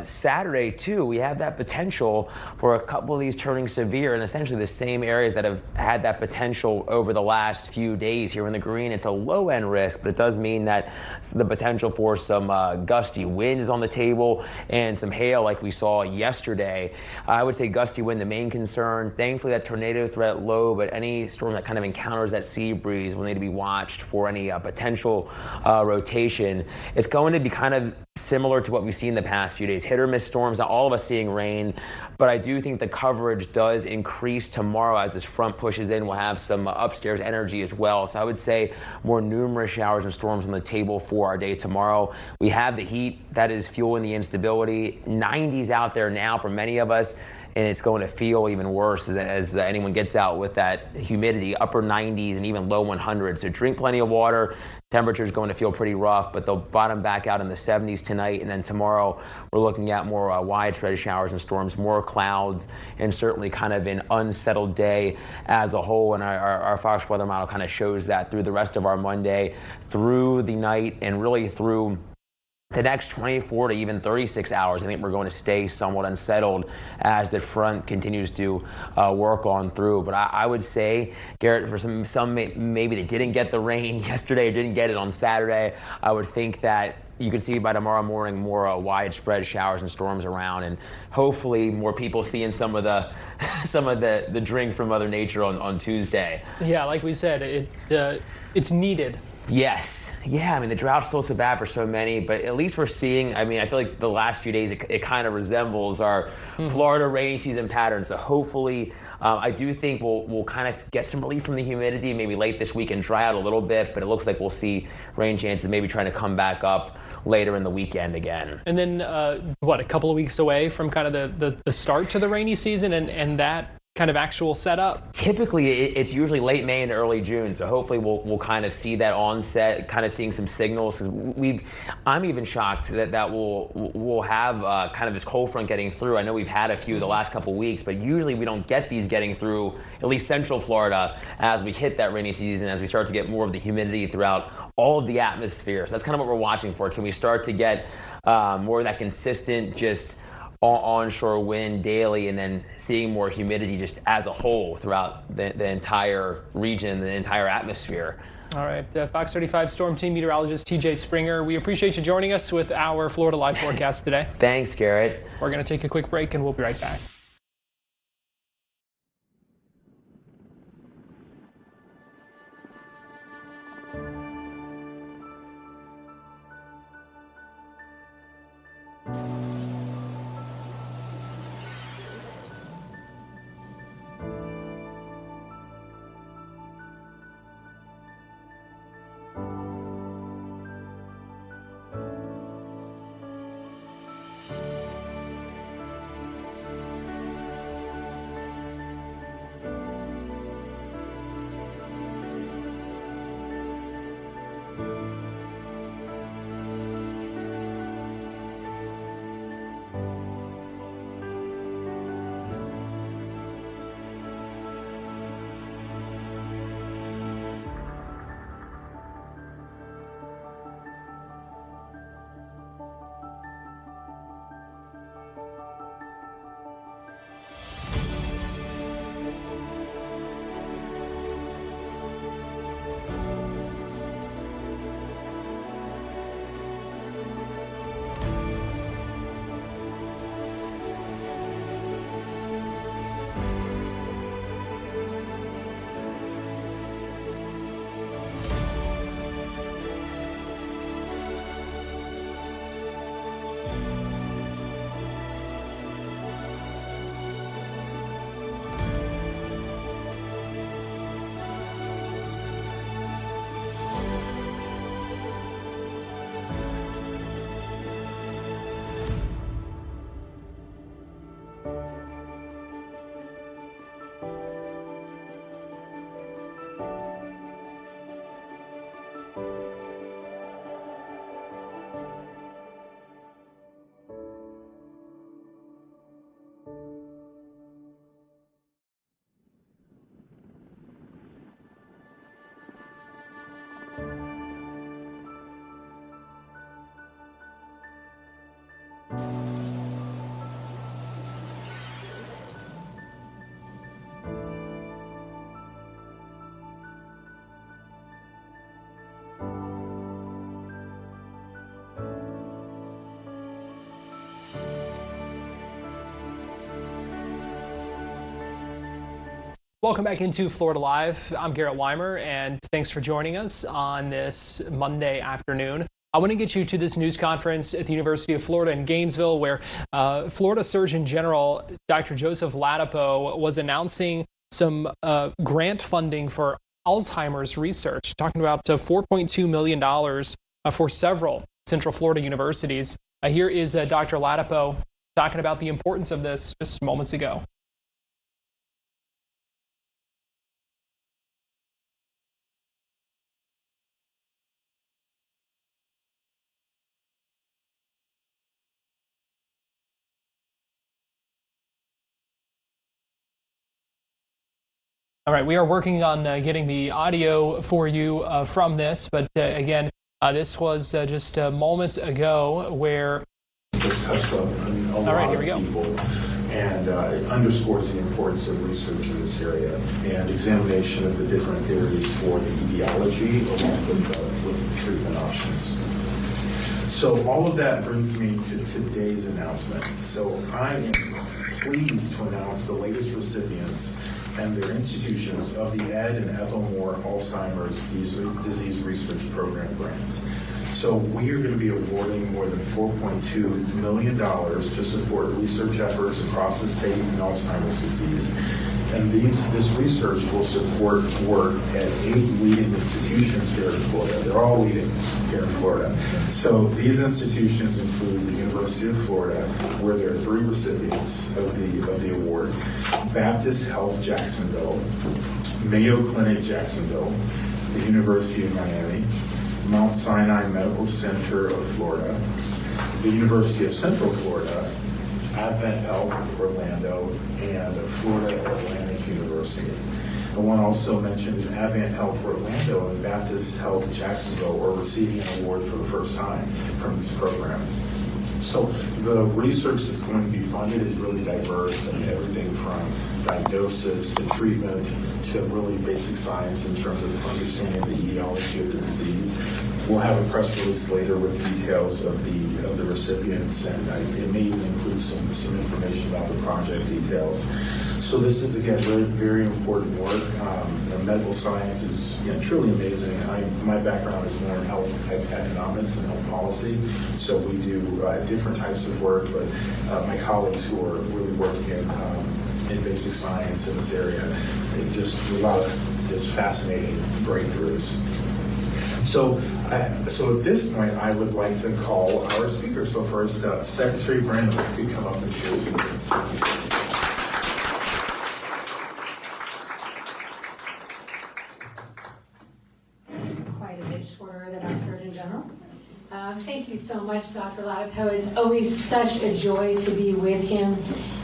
Saturday too, we have that potential for a couple of these turning severe, and essentially the same areas that have had that potential over the last few days. Here in the green, it's a low end risk, but it does mean that the potential for some gusty wind is on the table and some hail like we saw yesterday. I would say gusty wind the main concern. Thankfully that tornado threat low, but any storm that kind of encounters that sea breeze will need to be watched for any potential rotation. It's going to be kind of similar to what we've seen the past few days. Hit or miss storms, not all of us seeing rain, but I do think the coverage does increase tomorrow as this front pushes in. We'll have some upstairs energy as well. So I would say more numerous showers and storms on the table for our day tomorrow. We have the heat that is fueling the instability. 90s out there now for many of us, and it's going to feel even worse as anyone gets out with that humidity, upper 90s and even low 100s. So drink plenty of water. Temperature's going to feel pretty rough, but they'll bottom back out in the 70s tonight. And then tomorrow, we're looking at more widespread showers and storms, more clouds, and certainly kind of an unsettled day as a whole. And our Fox weather model kind of shows that through the rest of our Monday, through the night, and really through the next 24 to even 36 hours. I think we're going to stay somewhat unsettled as the front continues to work on through. But I would say, Garrett, for some maybe they didn't get the rain yesterday or didn't get it on Saturday, I would think that you can see by tomorrow morning more widespread showers and storms around, and hopefully more people seeing some of the drink from Mother Nature on Tuesday. Yeah, like we said, it's needed. Yes. Yeah, I mean, the drought's still so bad for so many, but at least we're seeing, I mean, I feel like the last few days, it kind of resembles our Florida rainy season pattern. So hopefully, I do think we'll kind of get some relief from the humidity, maybe late this week and dry out a little bit, but it looks like we'll see rain chances maybe trying to come back up later in the weekend again. And then, a couple of weeks away from kind of the start to the rainy season and that kind of actual setup? Typically, it's usually late May and early June, so hopefully we'll kind of see that onset, kind of seeing some signals. I'm even shocked that we'll have kind of this cold front getting through. I know we've had a few the last couple weeks, but usually we don't get these getting through at least Central Florida as we hit that rainy season, as we start to get more of the humidity throughout all of the atmosphere. So that's kind of what we're watching for. Can we start to get more of that consistent, just onshore wind daily, and then seeing more humidity just as a whole throughout the entire region, the entire atmosphere? All right, Fox 35 Storm Team meteorologist TJ Springer, we appreciate you joining us with our Florida Live forecast today. Thanks, Garrett. We're going to take a quick break and we'll be right back. Welcome back into Florida Live. I'm Garrett Wymer, and thanks for joining us on this Monday afternoon. I want to get you to this news conference at the University of Florida in Gainesville, where Florida Surgeon General Dr. Joseph Ladapo was announcing some grant funding for Alzheimer's research, talking about $4.2 million for several Central Florida universities. Here is Dr. Ladapo talking about the importance of this just moments ago. All right, we are working on getting the audio for you from this, but again, this was just moments ago where... Just touched on a lot of people, and it underscores the importance of research in this area and examination of the different theories for the etiology along with the treatment options. So all of that brings me to today's announcement. So I am pleased to announce the latest recipients and their institutions of the Ed and Ethel Moore Alzheimer's Disease Research Program grants. So we are going to be awarding more than $4.2 million to support research efforts across the state in Alzheimer's disease. And this research will support work at 8 leading institutions here in Florida. They're all leading here in Florida. So these institutions include the University of Florida, where there are 3 recipients of the award, Baptist Health Jacksonville, Mayo Clinic Jacksonville, the University of Miami, Mount Sinai Medical Center of Florida, the University of Central Florida, Advent Health Orlando, and Florida Atlantic University. I want to also mention that Advent Health Orlando and Baptist Health Jacksonville are receiving an award for the first time from this program. So the research that's going to be funded is really diverse, and everything from diagnosis to treatment to really basic science in terms of understanding the etiology of the disease. We'll have a press release later with details of the recipients, and it may even include some information about the project details. So this is, again, very, very important work. Medical science is truly amazing. My background is more in health economics and health policy, so we do different types of work, but my colleagues who are really working in basic science in this area, just a lot of just fascinating breakthroughs. So at this point, I would like to call our speaker. So first, Secretary Brandon, if you could come up and share some things. Thank you. Quite a bit shorter than our Surgeon General. Thank you so much, Dr. Latipo. It's always such a joy to be with him.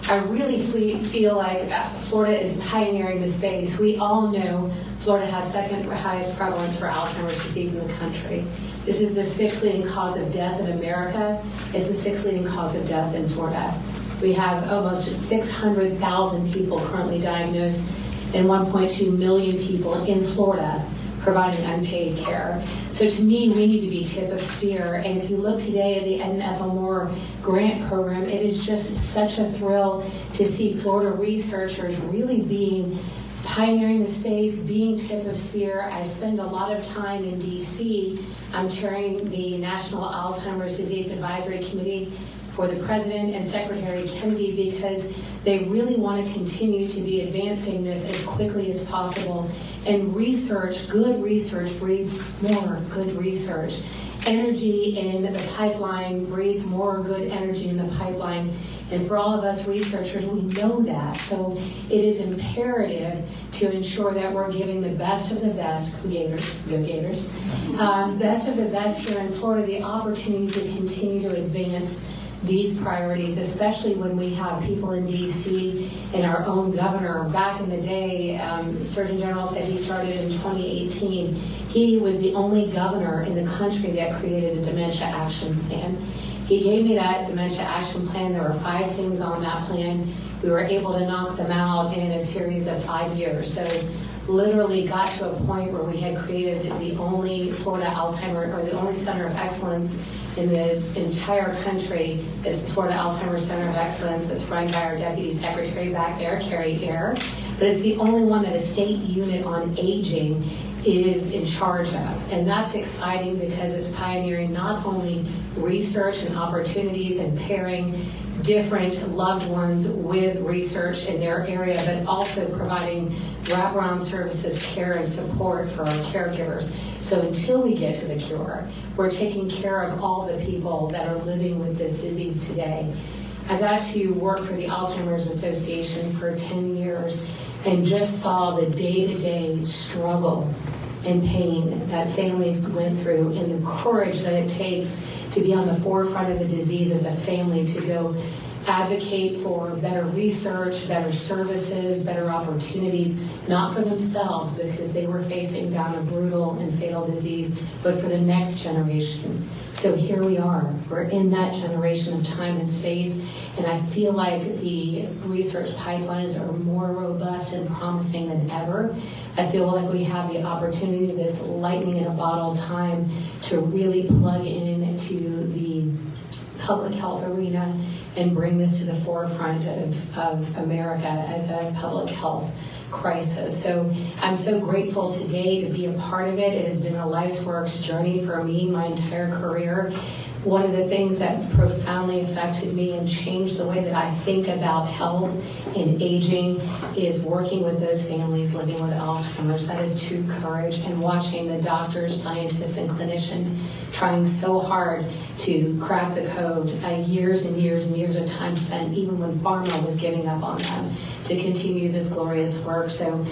I really feel like Florida is pioneering the space. We all know Florida has second highest prevalence for Alzheimer's disease in the country. This is the 6th leading cause of death in America. It's the 6th leading cause of death in Florida. We have almost 600,000 people currently diagnosed and 1.2 million people in Florida providing unpaid care. So to me, we need to be tip of spear. And if you look today at the NFMOR grant program, it is just such a thrill to see Florida researchers really being pioneering the space, being tip of spear. I spend a lot of time in DC. I'm chairing the National Alzheimer's Disease Advisory Committee for the President and Secretary Kennedy because they really want to continue to be advancing this as quickly as possible. And research, good research breeds more good research. Energy in the pipeline breeds more good energy in the pipeline. And for all of us researchers, we know that. So it is imperative to ensure that we're giving the best of the best, best of the best here in Florida, the opportunity to continue to advance these priorities, especially when we have people in DC and our own governor. Back in the day, Surgeon General said he started in 2018. He was the only governor in the country that created a dementia action plan. He gave me that dementia action plan. There were 5 things on that plan. We were able to knock them out in a series of 5 years. So literally got to a point where we had created the only Florida Alzheimer, or the only center of excellence in the entire country. Is the Florida Alzheimer's Center of Excellence. It's run by our Deputy Secretary back there, Carrie Ayer. But it's the only one that a state unit on aging is in charge of. And that's exciting because it's pioneering not only research and opportunities and pairing different loved ones with research in their area, but also providing wraparound services, care, and support for our caregivers. So until we get to the cure, we're taking care of all the people that are living with this disease today. I got to work for the Alzheimer's Association for 10 years and just saw the day-to-day struggle and pain that families went through and the courage that it takes to be on the forefront of the disease as a family, to go advocate for better research, better services, better opportunities, not for themselves because they were facing down a brutal and fatal disease, but for the next generation. So here we are. We're in that generation of time and space, and I feel like the research pipelines are more robust and promising than ever. I feel like we have the opportunity, this lightning in a bottle time, to really plug in to the public health arena and bring this to the forefront of America as a public health crisis. So I'm so grateful today to be a part of it. It has been a life's work's journey for me my entire career. One of the things that profoundly affected me and changed the way that I think about health and aging is working with those families living with Alzheimer's. That is true courage, and watching the doctors, scientists, and clinicians trying so hard to crack the code. Years and years and years of time spent, even when pharma was giving up on them, to continue this glorious work. So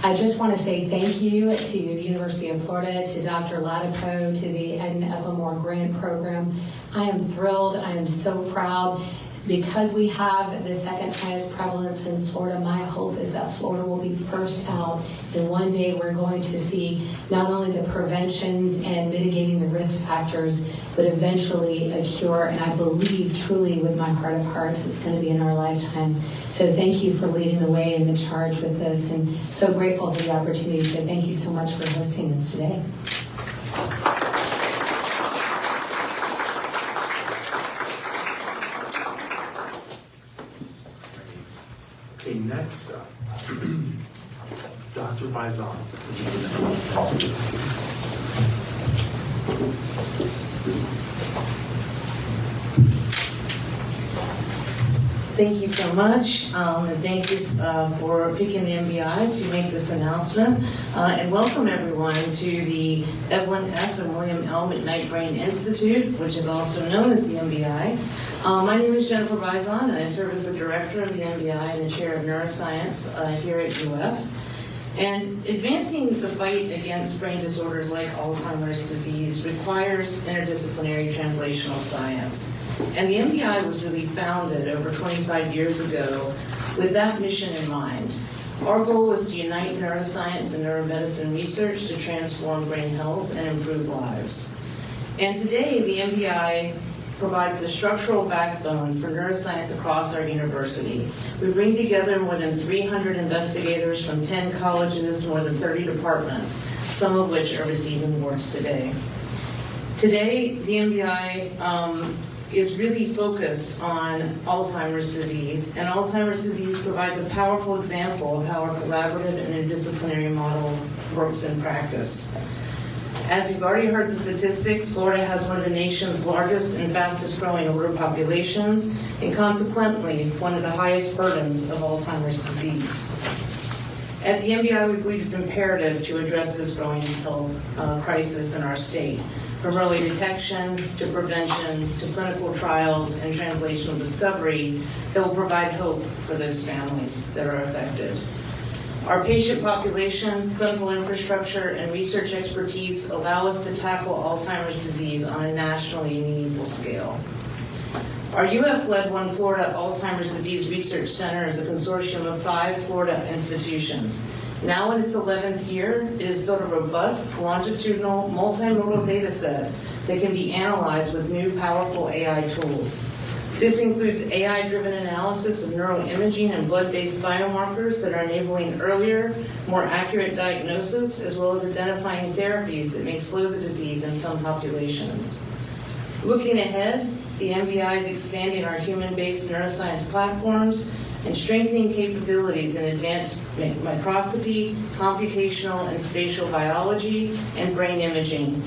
I just want to say thank you to the University of Florida, to Dr. Latipo, to the NFMOR grant program. I am thrilled. I am so proud Because we have the second highest prevalence in Florida, my hope is that Florida will be first out, and one day we're going to see not only the preventions and mitigating the risk factors, but eventually a cure. And I believe truly with my heart of hearts it's going to be in our lifetime. So thank you for leading the way and the charge with this, and so grateful for the opportunity. So thank you so much for hosting this today. Okay, next up, Dr. Bison. Thank you so much, and thank you for picking the MBI to make this announcement. And welcome everyone to the Evelyn F. and William L. McKnight Brain Institute, which is also known as the MBI. My name is Jennifer Bison, and I serve as the director of the MBI and the chair of neuroscience here at UF. And advancing the fight against brain disorders like Alzheimer's disease requires interdisciplinary translational science. And the MBI was really founded over 25 years ago with that mission in mind. Our goal is to unite neuroscience and neuromedicine research to transform brain health and improve lives. And today, the MBI provides a structural backbone for neuroscience across our university. We bring together more than 300 investigators from 10 colleges, more than 30 departments, some of which are receiving awards today. Today, the MBI is really focused on Alzheimer's disease, and Alzheimer's disease provides a powerful example of how our collaborative and interdisciplinary model works in practice. As you've already heard the statistics, Florida has one of the nation's largest and fastest growing older populations, and consequently, one of the highest burdens of Alzheimer's disease. At the MBI, we believe it's imperative to address this growing health crisis in our state, from early detection to prevention to clinical trials and translational discovery that will provide hope for those families that are affected. Our patient populations, clinical infrastructure, and research expertise allow us to tackle Alzheimer's disease on a nationally meaningful scale. Our UF-led One Florida Alzheimer's Disease Research Center is a consortium of 5 Florida institutions. Now in its 11th year, it has built a robust, longitudinal, multimodal data set that can be analyzed with new powerful AI tools. This includes AI-driven analysis of neuroimaging and blood-based biomarkers that are enabling earlier, more accurate diagnosis, as well as identifying therapies that may slow the disease in some populations. Looking ahead, the MBI is expanding our human-based neuroscience platforms and strengthening capabilities in advanced microscopy, computational and spatial biology, and brain imaging.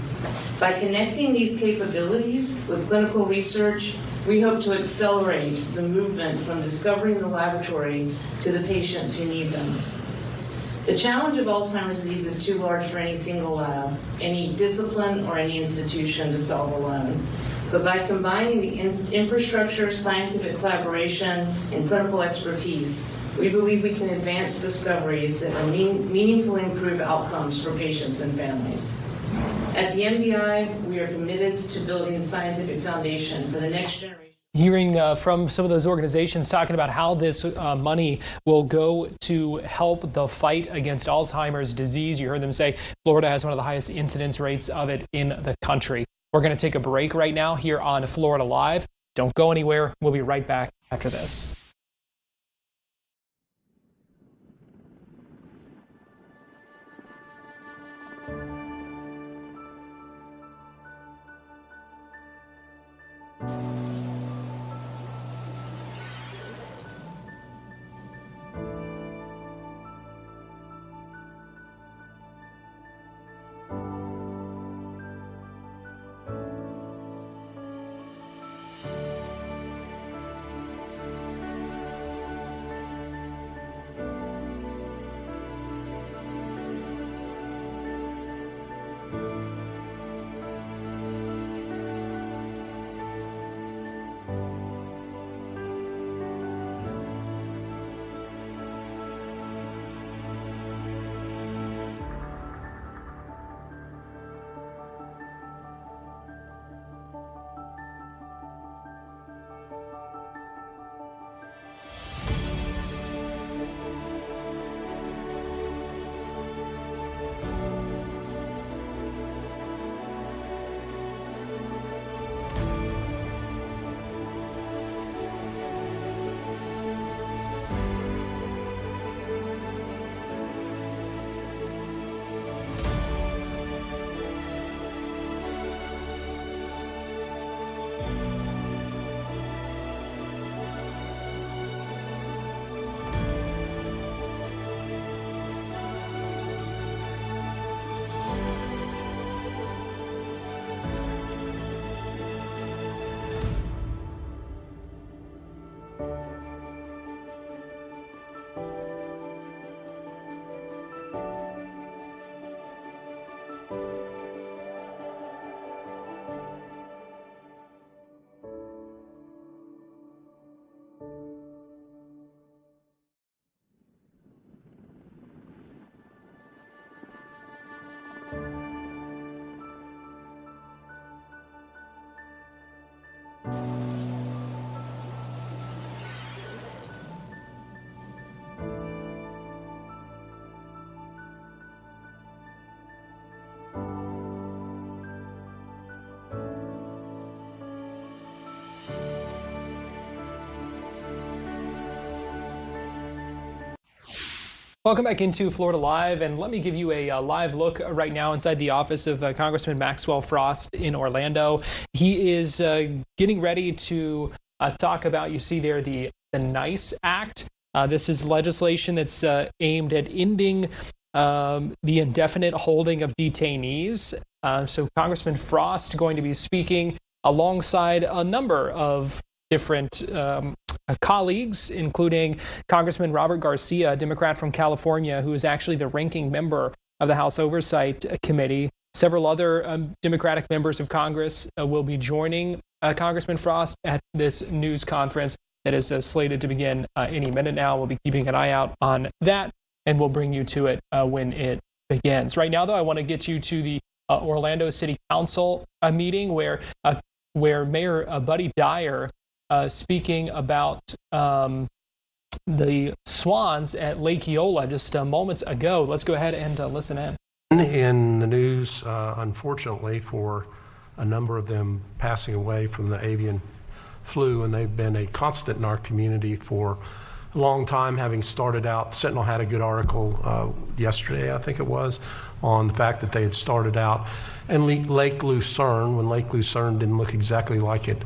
By connecting these capabilities with clinical research, we hope to accelerate the movement from discovering the laboratory to the patients who need them. The challenge of Alzheimer's disease is too large for any single lab, any discipline, or any institution to solve alone. But by combining the infrastructure, scientific collaboration, and clinical expertise, we believe we can advance discoveries that will meaningfully improve outcomes for patients and families. At the MBI, we are committed to building the scientific foundation for the next generation. Hearing from some of those organizations talking about how this money will go to help the fight against Alzheimer's disease. You heard them say Florida has one of the highest incidence rates of it in the country. We're going to take a break right now here on Florida Live. Don't go anywhere. We'll be right back after this. Welcome back into Florida Live, and let me give you a live look right now inside the office of Congressman Maxwell Frost in Orlando. He is getting ready to talk about, you see there, the NICE Act. This is legislation that's aimed at ending the indefinite holding of detainees. So Congressman Frost going to be speaking alongside a number of different colleagues, including Congressman Robert Garcia, a Democrat from California, who is actually the ranking member of the House Oversight Committee. Several other Democratic members of Congress will be joining Congressman Frost at this news conference that is slated to begin any minute now. We'll be keeping an eye out on that, and we'll bring you to it when it begins. Right now, though, I want to get you to the Orlando City Council meeting where Mayor Buddy Dyer speaking about the swans at Lake Eola just moments ago. Let's go ahead and listen in. In the news, unfortunately, for a number of them passing away from the avian flu, and they've been a constant in our community for a long time, having started out. Sentinel had a good article yesterday, I think it was, on the fact that they had started out in Lake Lucerne, when Lake Lucerne didn't look exactly like it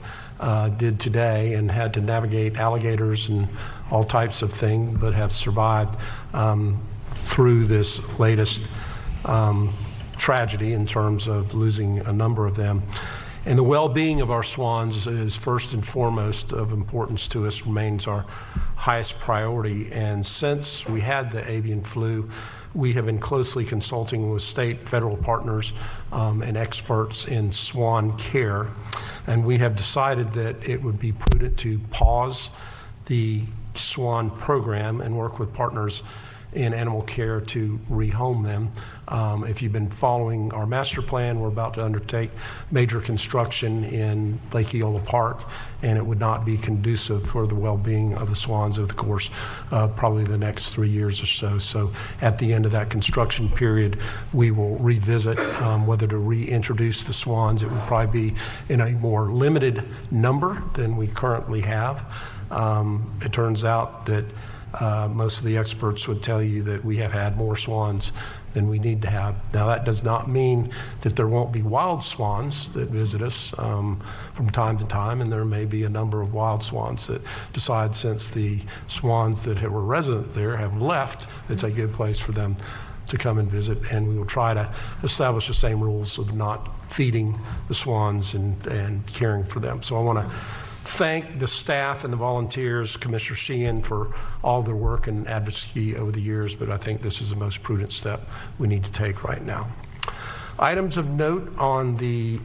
did today, and had to navigate alligators and all types of things, but have survived through this latest tragedy in terms of losing a number of them. And the well-being of our swans is first and foremost of importance to us, remains our highest priority. And since we had the avian flu, we have been closely consulting with state, federal partners and experts in swan care. And we have decided that it would be prudent to pause the swan program and work with partners in animal care to rehome them. If you've been following our master plan, we're about to undertake major construction in Lake Eola Park, and it would not be conducive for the well-being of the swans over the course of probably the next 3 years or so. So at the end of that construction period, we will revisit whether to reintroduce the swans. It would probably be in a more limited number than we currently have. It turns out that most of the experts would tell you that we have had more swans than we need to have. Now, that does not mean that there won't be wild swans that visit us from time to time, and there may be a number of wild swans that decide, since the swans that were resident there have left, it's a good place for them to come and visit. And we will try to establish the same rules of not feeding the swans and caring for them. So I want to thank the staff and the volunteers, Commissioner Sheehan, for all their work and advocacy over the years, but I think this is the most prudent step we need to take right now. Items of note on the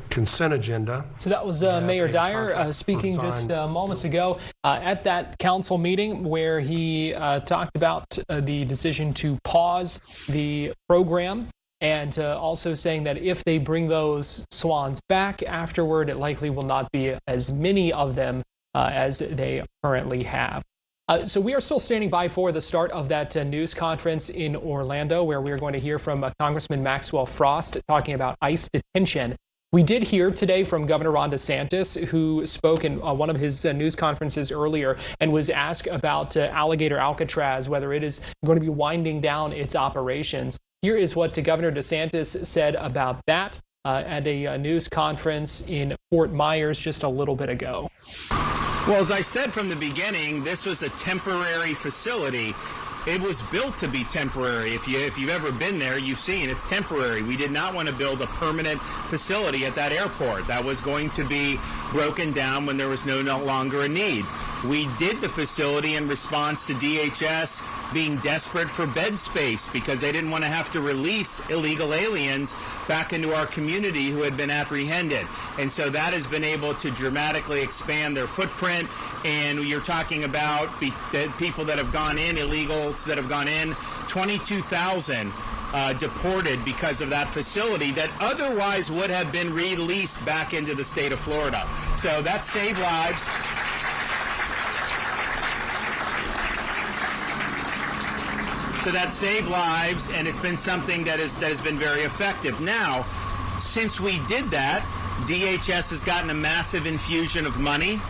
consent agenda. So that was Mayor Dyer speaking just moments ago at that council meeting, where he talked about the decision to pause the program, and also saying that if they bring those swans back afterward, it likely will not be as many of them as they currently have. So we are still standing by for the start of that news conference in Orlando, where we are going to hear from Congressman Maxwell Frost talking about ICE detention. We did hear today from Governor Ron DeSantis, who spoke in one of his news conferences earlier and was asked about Alligator Alcatraz, whether it is going to be winding down its operations. Here is what Governor DeSantis said about that at a news conference in Fort Myers just a little bit ago. Well, as I said from the beginning, this was a temporary facility. It was built to be temporary. If you've ever been there, you've seen it's temporary. We did not want to build a permanent facility at that airport. That was going to be broken down when there was no longer a need. We did the facility in response to DHS being desperate for bed space because they didn't want to have to release illegal aliens back into our community who had been apprehended. And so that has been able to dramatically expand their footprint. And you're talking about people that have gone in, illegals that have gone in, 22,000 deported because of that facility that otherwise would have been released back into the state of Florida. So that saved lives. So that saved lives, and it's been something that has been very effective. Now, since we did that, DHS has gotten a massive infusion of money.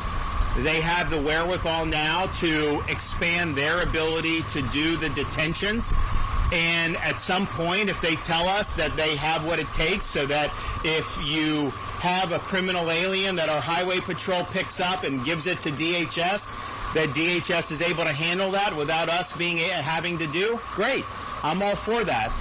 They have the wherewithal now to expand their ability to do the detentions. And at some point, if they tell us that they have what it takes, so that if you have a criminal alien that our highway patrol picks up and gives it to DHS, that DHS is able to handle that without us having to do, great. I'm all for that.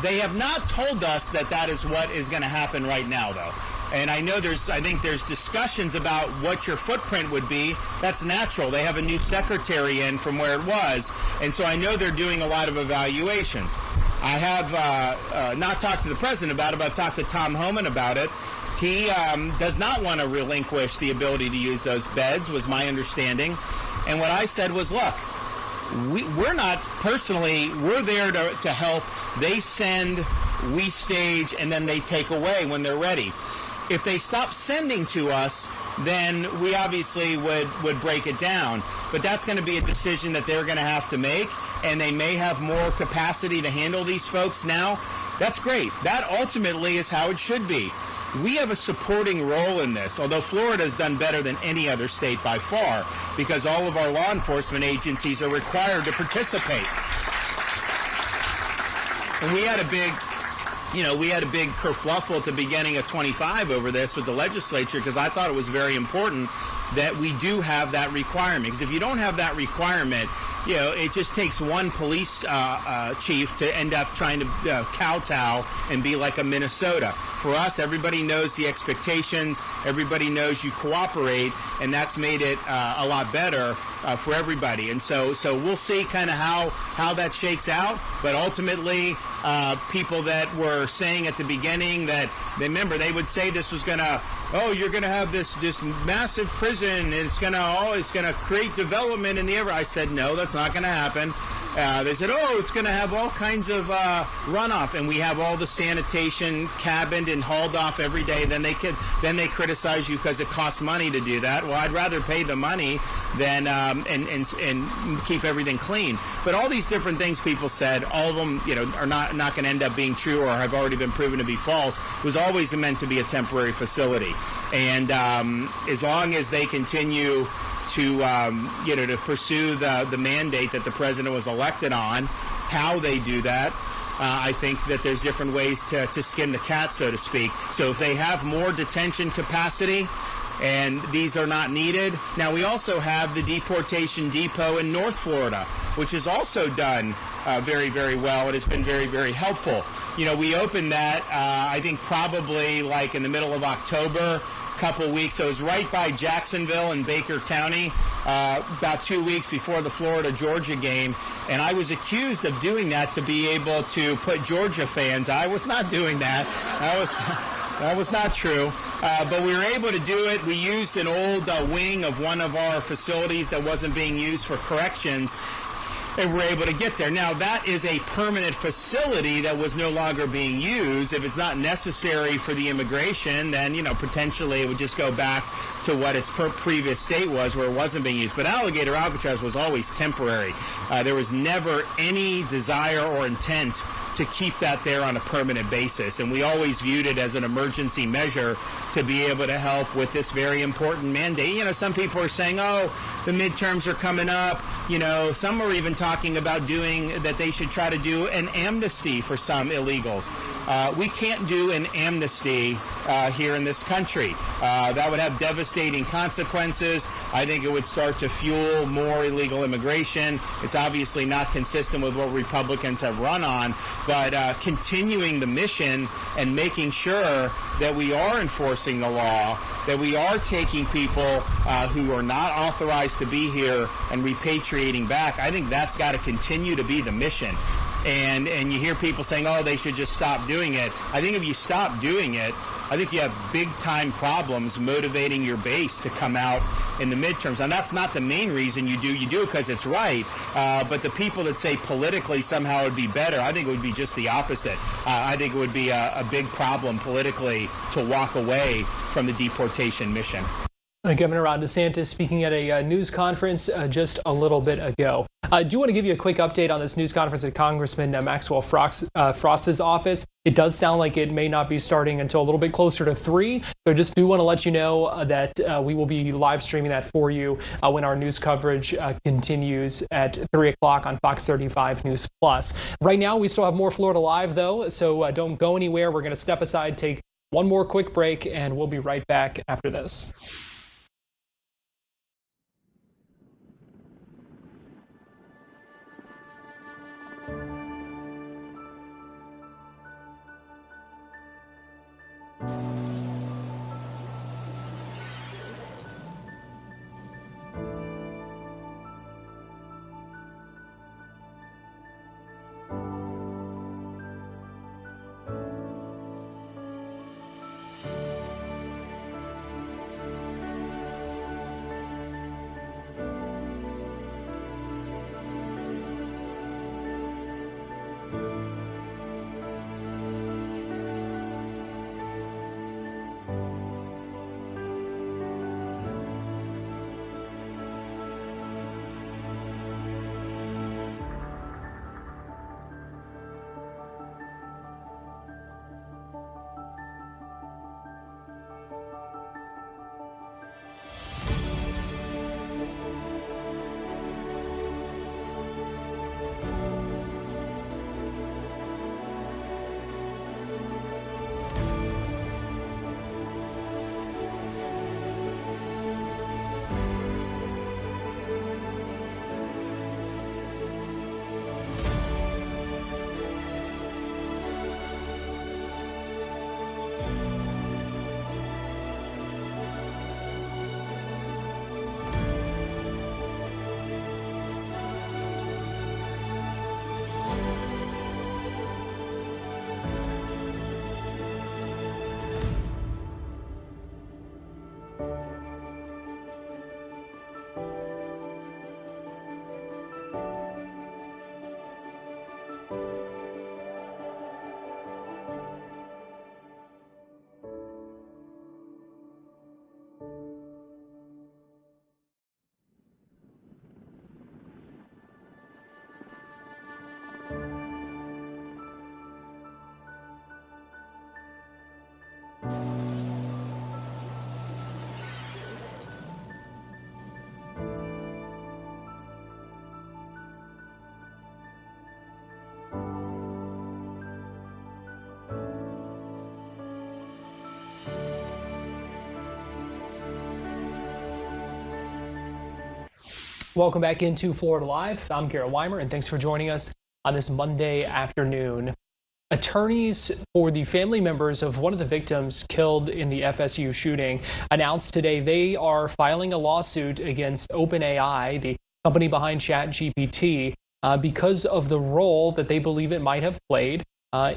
They have not told us that that is what is going to happen right now, though. And I know I think there's discussions about what your footprint would be. That's natural. They have a new secretary in from where it was. And so I know they're doing a lot of evaluations. I have not talked to the president about it, but I've talked to Tom Homan about it. He does not want to relinquish the ability to use those beds, was my understanding. And what I said was, look, we're not personally, we're there to help. They send, we stage, and then they take away when they're ready. If they stop sending to us, then we obviously would break it down. But that's going to be a decision that they're going to have to make, and they may have more capacity to handle these folks now. That's great. That ultimately is how it should be. We have a supporting role in this, although Florida has done better than any other state by far, because all of our law enforcement agencies are required to participate. And we had a big kerfluffle at the beginning of 25 over this with the legislature, because I thought it was very important that we do have that requirement. Because if you don't have that requirement, it just takes one police chief to end up trying to kowtow and be like a Minnesota. For us, everybody knows the expectations, everybody knows you cooperate, and that's made it a lot better for everybody. And so we'll see kind of how that shakes out. But ultimately, people that were saying at the beginning that, remember, they would say this was going to, you're going to have this massive prison, and it's going to create development in the area. I said, no, that's not going to happen. They said, it's going to have all kinds of runoff, and we have all the sanitation cabined and hauled off every day. Then they criticize you because it costs money to do that. Well, I'd rather pay the money than and keep everything clean. But all these different things people said, all of them, are not going to end up being true or have already been proven to be false. It was always meant to be a temporary facility, and as long as they continue to pursue the mandate that the president was elected on, how they do that, I think that there's different ways to skin the cat, so to speak. So if they have more detention capacity and these are not needed. Now, we also have the deportation depot in North Florida, which is also done very, very well. It has been very, very helpful. We opened that, I think, probably like in the middle of October, couple weeks. So it was right by Jacksonville and Baker County, about 2 weeks before the Florida-Georgia game. And I was accused of doing that to be able to put Georgia fans. I was not doing that. That was not true. But we were able to do it. We used an old wing of one of our facilities that wasn't being used for corrections, and we're able to get there. Now, that is a permanent facility that was no longer being used. If it's not necessary for the immigration, then, potentially it would just go back to what its previous state was, where it wasn't being used. But Alligator Alcatraz was always temporary. There was never any desire or intent to keep that there on a permanent basis. And we always viewed it as an emergency measure to be able to help with this very important mandate. Some people are saying, the midterms are coming up. Some are even talking about that they should try to do an amnesty for some illegals. We can't do an amnesty here in this country. That would have devastating consequences. I think it would start to fuel more illegal immigration. It's obviously not consistent with what Republicans have run on, but continuing the mission and making sure that we are enforcing the law, that we are taking people who are not authorized to be here and repatriating back. I think that's got to continue to be the mission. And you hear people saying, they should just stop doing it. I think if you stop doing it, I think you have big-time problems motivating your base to come out in the midterms. And that's not the main reason you do it because it's right. But the people that say politically somehow it would be better, I think it would be just the opposite. I think it would be a big problem politically to walk away from the deportation mission. Governor Ron DeSantis speaking at a news conference just a little bit ago. I do want to give you a quick update on this news conference at Congressman Maxwell Frost's office. It does sound like it may not be starting until a little bit closer to 3. So just do want to let you know that we will be live streaming that for you when our news coverage continues at 3 o'clock on Fox 35 News Plus. Right now, we still have more Florida Live, though, so don't go anywhere. We're going to step aside, take one more quick break, and we'll be right back after this. Welcome back into Florida Live. I'm Garrett Wymer, and thanks for joining us on this Monday afternoon. Attorneys for the family members of one of the victims killed in the FSU shooting announced today they are filing a lawsuit against OpenAI, the company behind ChatGPT, because of the role that they believe it might have played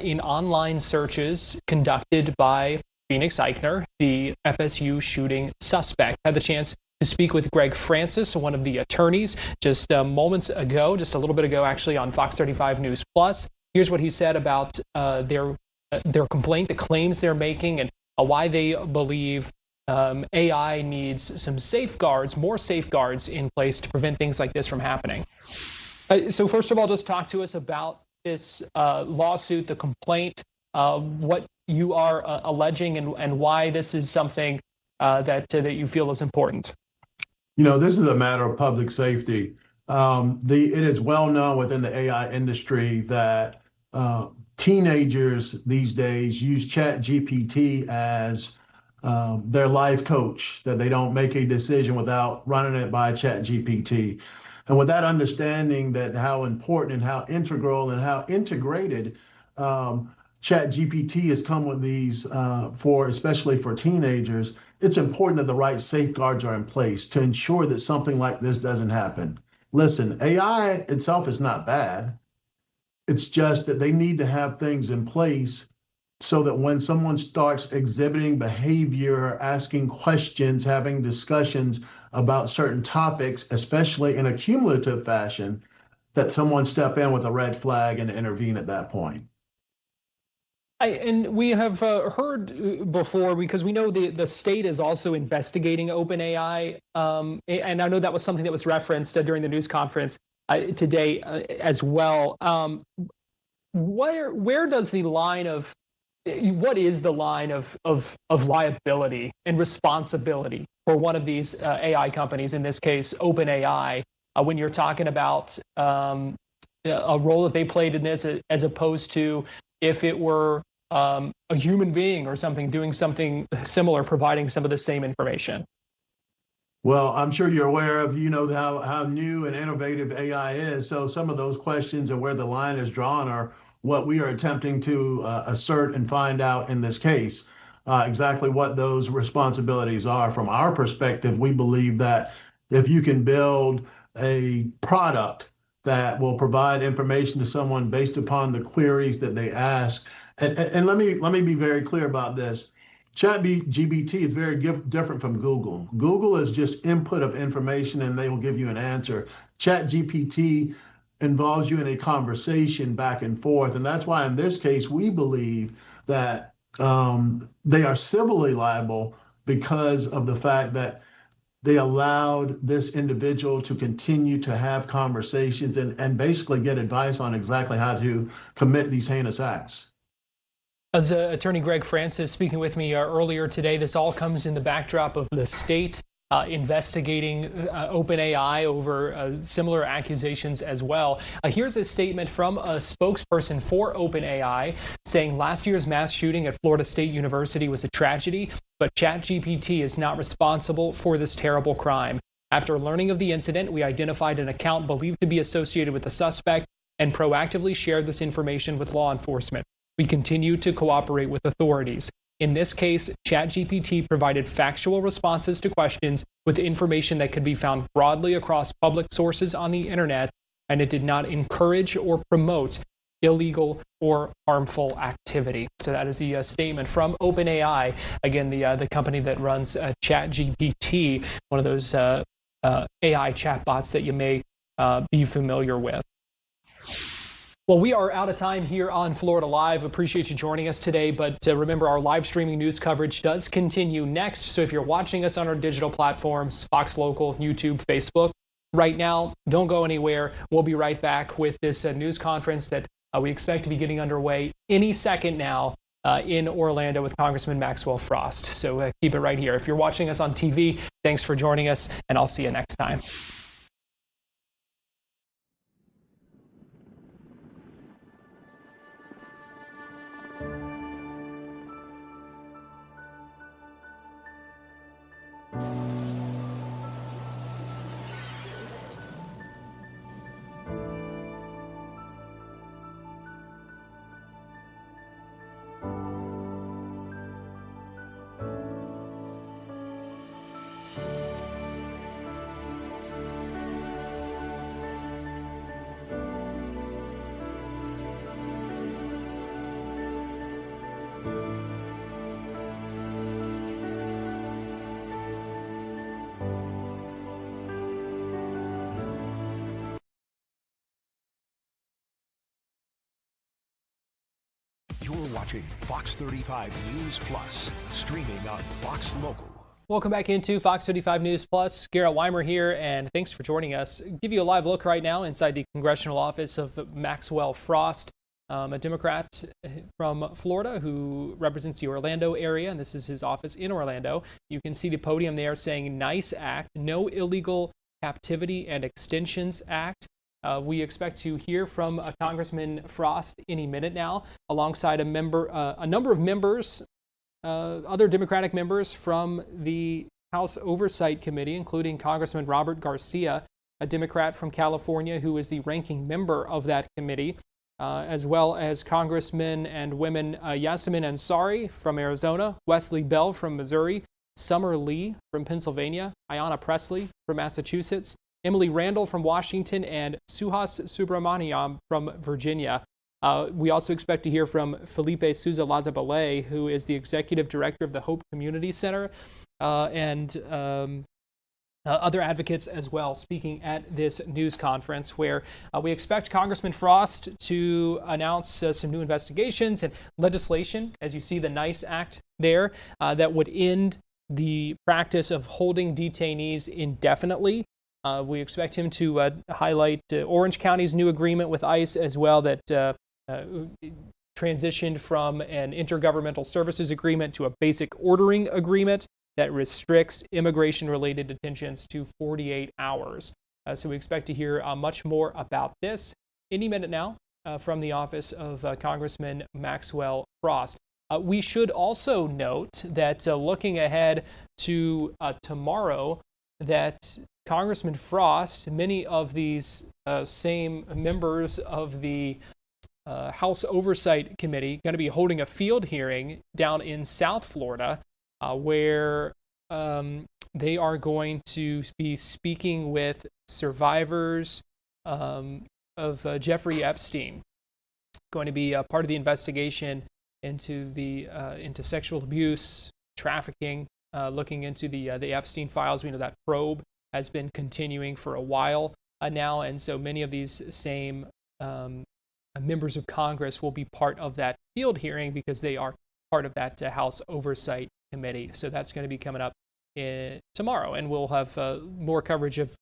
in online searches conducted by Phoenix Eichner, the FSU shooting suspect. Had the chance to speak with Greg Francis, one of the attorneys, just moments ago, just a little bit ago, actually, on Fox 35 News Plus. Here's what he said about their complaint, the claims they're making, and why they believe AI needs some safeguards, more safeguards in place to prevent things like this from happening. So first of all, just talk to us about this lawsuit, the complaint, what you are alleging, and why this is something that you feel is important. You know, this is a matter of public safety. It is well known within the AI industry that teenagers these days use ChatGPT as their life coach, that they don't make a decision without running it by ChatGPT. And with that understanding that how important and how integral and how integrated ChatGPT has come with these especially for teenagers, it's important that the right safeguards are in place to ensure that something like this doesn't happen. Listen, AI itself is not bad. It's just that they need to have things in place so that when someone starts exhibiting behavior, asking questions, having discussions about certain topics, especially in a cumulative fashion, that someone step in with a red flag and intervene at that point. And we have heard before, because we know the state is also investigating OpenAI, and I know that was something that was referenced during the news conference today as well. Where does the line of what is the line of liability and responsibility for one of these AI companies, in this case OpenAI, when you're talking about a role that they played in this, as opposed to if it were a human being or something doing something similar, providing some of the same information? Well, I'm sure you're aware of, how new and innovative AI is. So some of those questions and where the line is drawn are what we are attempting to assert and find out in this case, exactly what those responsibilities are. From our perspective, we believe that if you can build a product that will provide information to someone based upon the queries that they ask, and let me be very clear about this. ChatGPT is very different from Google. Google is just input of information and they will give you an answer. ChatGPT involves you in a conversation back and forth. And that's why in this case, we believe that they are civilly liable because of the fact that they allowed this individual to continue to have conversations and basically get advice on exactly how to commit these heinous acts. As Attorney Greg Francis speaking with me earlier today, this all comes in the backdrop of the state investigating OpenAI over similar accusations as well. Here's a statement from a spokesperson for OpenAI saying last year's mass shooting at Florida State University was a tragedy, but ChatGPT is not responsible for this terrible crime. After learning of the incident, we identified an account believed to be associated with the suspect and proactively shared this information with law enforcement. We continue to cooperate with authorities. In this case, ChatGPT provided factual responses to questions with information that could be found broadly across public sources on the internet, and it did not encourage or promote illegal or harmful activity. So that is the statement from OpenAI, again, the company that runs ChatGPT, one of those AI chatbots that you may be familiar with. Well, we are out of time here on Florida Live. Appreciate you joining us today. But remember, our live streaming news coverage does continue next. So if you're watching us on our digital platforms, Fox Local, YouTube, Facebook, right now, don't go anywhere. We'll be right back with this news conference that we expect to be getting underway any second now in Orlando with Congressman Maxwell Frost. So keep it right here. If you're watching us on TV, thanks for joining us, and I'll see you next time. You're watching Fox 35 News Plus, streaming on Fox Local. Welcome back into Fox 35 News Plus. Garrett Wymer here, and thanks for joining us. Give you a live look right now inside the congressional office of Maxwell Frost, a Democrat from Florida who represents the Orlando area, and this is his office in Orlando. You can see the podium there saying "Nice Act, No Illegal Captivity and Extensions Act." We expect to hear from Congressman Frost any minute now, alongside a number of members, other Democratic members from the House Oversight Committee, including Congressman Robert Garcia, a Democrat from California who is the ranking member of that committee, as well as Congressmen and women Yasemin Ansari from Arizona, Wesley Bell from Missouri, Summer Lee from Pennsylvania, Ayanna Pressley from Massachusetts, Emily Randall from Washington, and Suhas Subramaniam from Virginia. We also expect to hear from Felipe Souza Lazabale, who is the executive director of the Hope Community Center, and other advocates as well speaking at this news conference where we expect Congressman Frost to announce some new investigations and legislation, as you see the NICE Act there, that would end the practice of holding detainees indefinitely. We expect him to highlight Orange County's new agreement with ICE as well that transitioned from an intergovernmental services agreement to a basic ordering agreement that restricts immigration-related detentions to 48 hours. So we expect to hear much more about this any minute now from the office of Congressman Maxwell Frost. We should also note that looking ahead to tomorrow, that Congressman Frost, many of these same members of the House Oversight Committee, going to be holding a field hearing down in South Florida, where they are going to be speaking with survivors of Jeffrey Epstein, going to be part of the investigation into sexual abuse, trafficking, looking into the Epstein files. We know that probe has been continuing for a while now, and so many of these same members of Congress will be part of that field hearing because they are part of that House Oversight Committee. So that's going to be coming up tomorrow, and we'll have more coverage of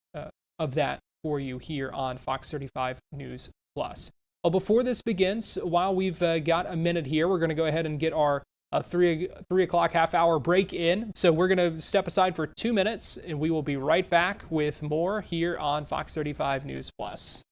that for you here on Fox 35 News Plus. Well, before this begins, while we've got a minute here, we're going to go ahead and get our 3 o'clock half-hour break in. So we're going to step aside for 2 minutes, and we will be right back with more here on Fox 35 News Plus.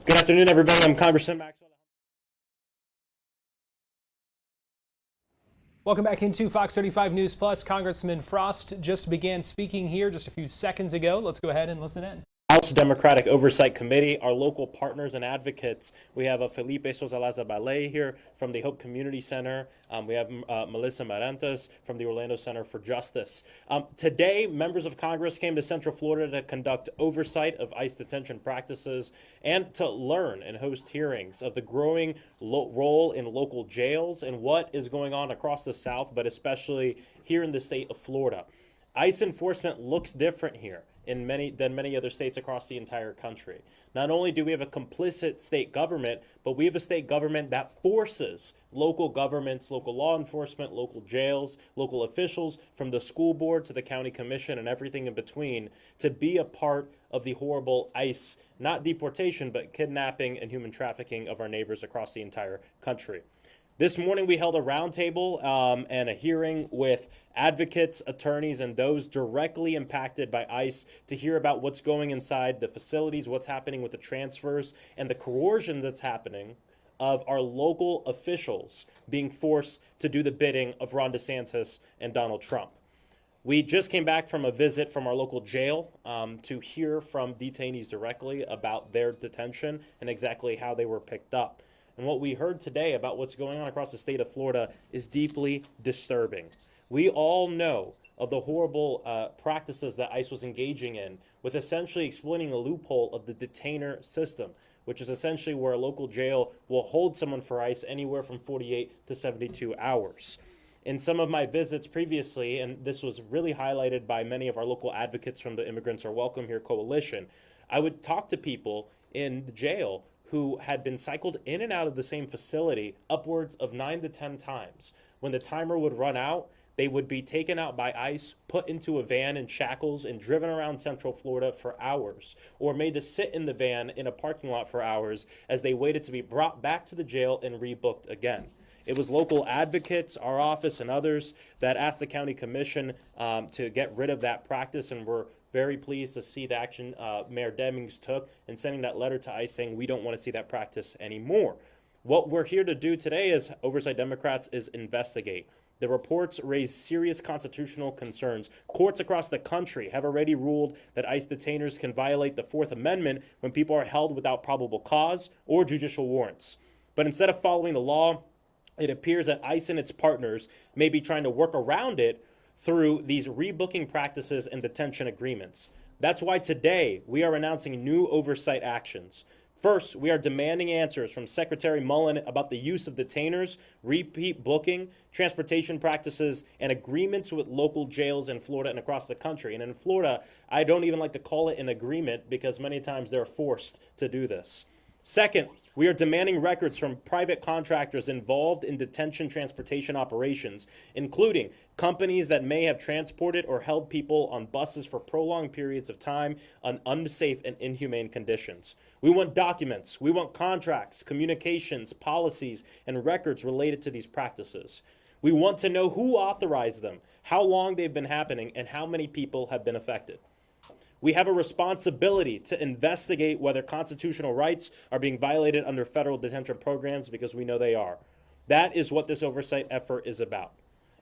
Good afternoon, everybody. I'm Congressman Maxwell. Welcome back into Fox 35 News Plus. Congressman Frost just began speaking here just a few seconds ago. Let's go ahead and listen in. House Democratic Oversight Committee, our local partners and advocates. We have Felipe Sosalaza-Ballet here from the Hope Community Center. We have Melissa Marantas from the Orlando Center for Justice. Today, members of Congress came to Central Florida to conduct oversight of ICE detention practices and to learn and host hearings of the growing role in local jails and what is going on across the South, but especially here in the state of Florida. ICE enforcement looks different here than many other states across the entire country. Not only do we have a complicit state government, but we have a state government that forces local governments, local law enforcement, local jails, local officials, from the school board to the county commission and everything in between, to be a part of the horrible ICE, not deportation, but kidnapping and human trafficking of our neighbors across the entire country. This morning, we held a roundtable and a hearing with advocates, attorneys, and those directly impacted by ICE to hear about what's going inside the facilities, what's happening with the transfers, and the coercion that's happening of our local officials being forced to do the bidding of Ron DeSantis and Donald Trump. We just came back from a visit from our local jail to hear from detainees directly about their detention and exactly how they were picked up. And what we heard today about what's going on across the state of Florida is deeply disturbing. We all know of the horrible practices that ICE was engaging in with essentially exploiting a loophole of the detainer system, which is essentially where a local jail will hold someone for ICE anywhere from 48 to 72 hours. In some of my visits previously, and this was really highlighted by many of our local advocates from the Immigrants Are Welcome Here coalition, I would talk to people in the jail who had been cycled in and out of the same facility upwards of 9 to 10 times. When the timer would run out, they would be taken out by ICE, put into a van in shackles, and driven around Central Florida for hours, or made to sit in the van in a parking lot for hours as they waited to be brought back to the jail and rebooked again. It was local advocates, our office, and others that asked the county commission to get rid of that practice, and we're very pleased to see the action Mayor Demings took in sending that letter to ICE saying we don't want to see that practice anymore. What we're here to do today as Oversight Democrats is investigate. The reports raise serious constitutional concerns. Courts across the country have already ruled that ICE detainers can violate the Fourth Amendment when people are held without probable cause or judicial warrants. But instead of following the law, it appears that ICE and its partners may be trying to work around it through these rebooking practices and detention agreements. That's why today we are announcing new oversight actions. First, we are demanding answers from Secretary Mullen about the use of detainers, repeat booking, transportation practices, and agreements with local jails in Florida and across the country. And in Florida, I don't even like to call it an agreement because many times they're forced to do this. Second, we are demanding records from private contractors involved in detention transportation operations, including companies that may have transported or held people on buses for prolonged periods of time on unsafe and inhumane conditions. We want documents, we want contracts, communications, policies, and records related to these practices. We want to know who authorized them, how long they've been happening, and how many people have been affected. We have a responsibility to investigate whether constitutional rights are being violated under federal detention programs because we know they are. That is what this oversight effort is about.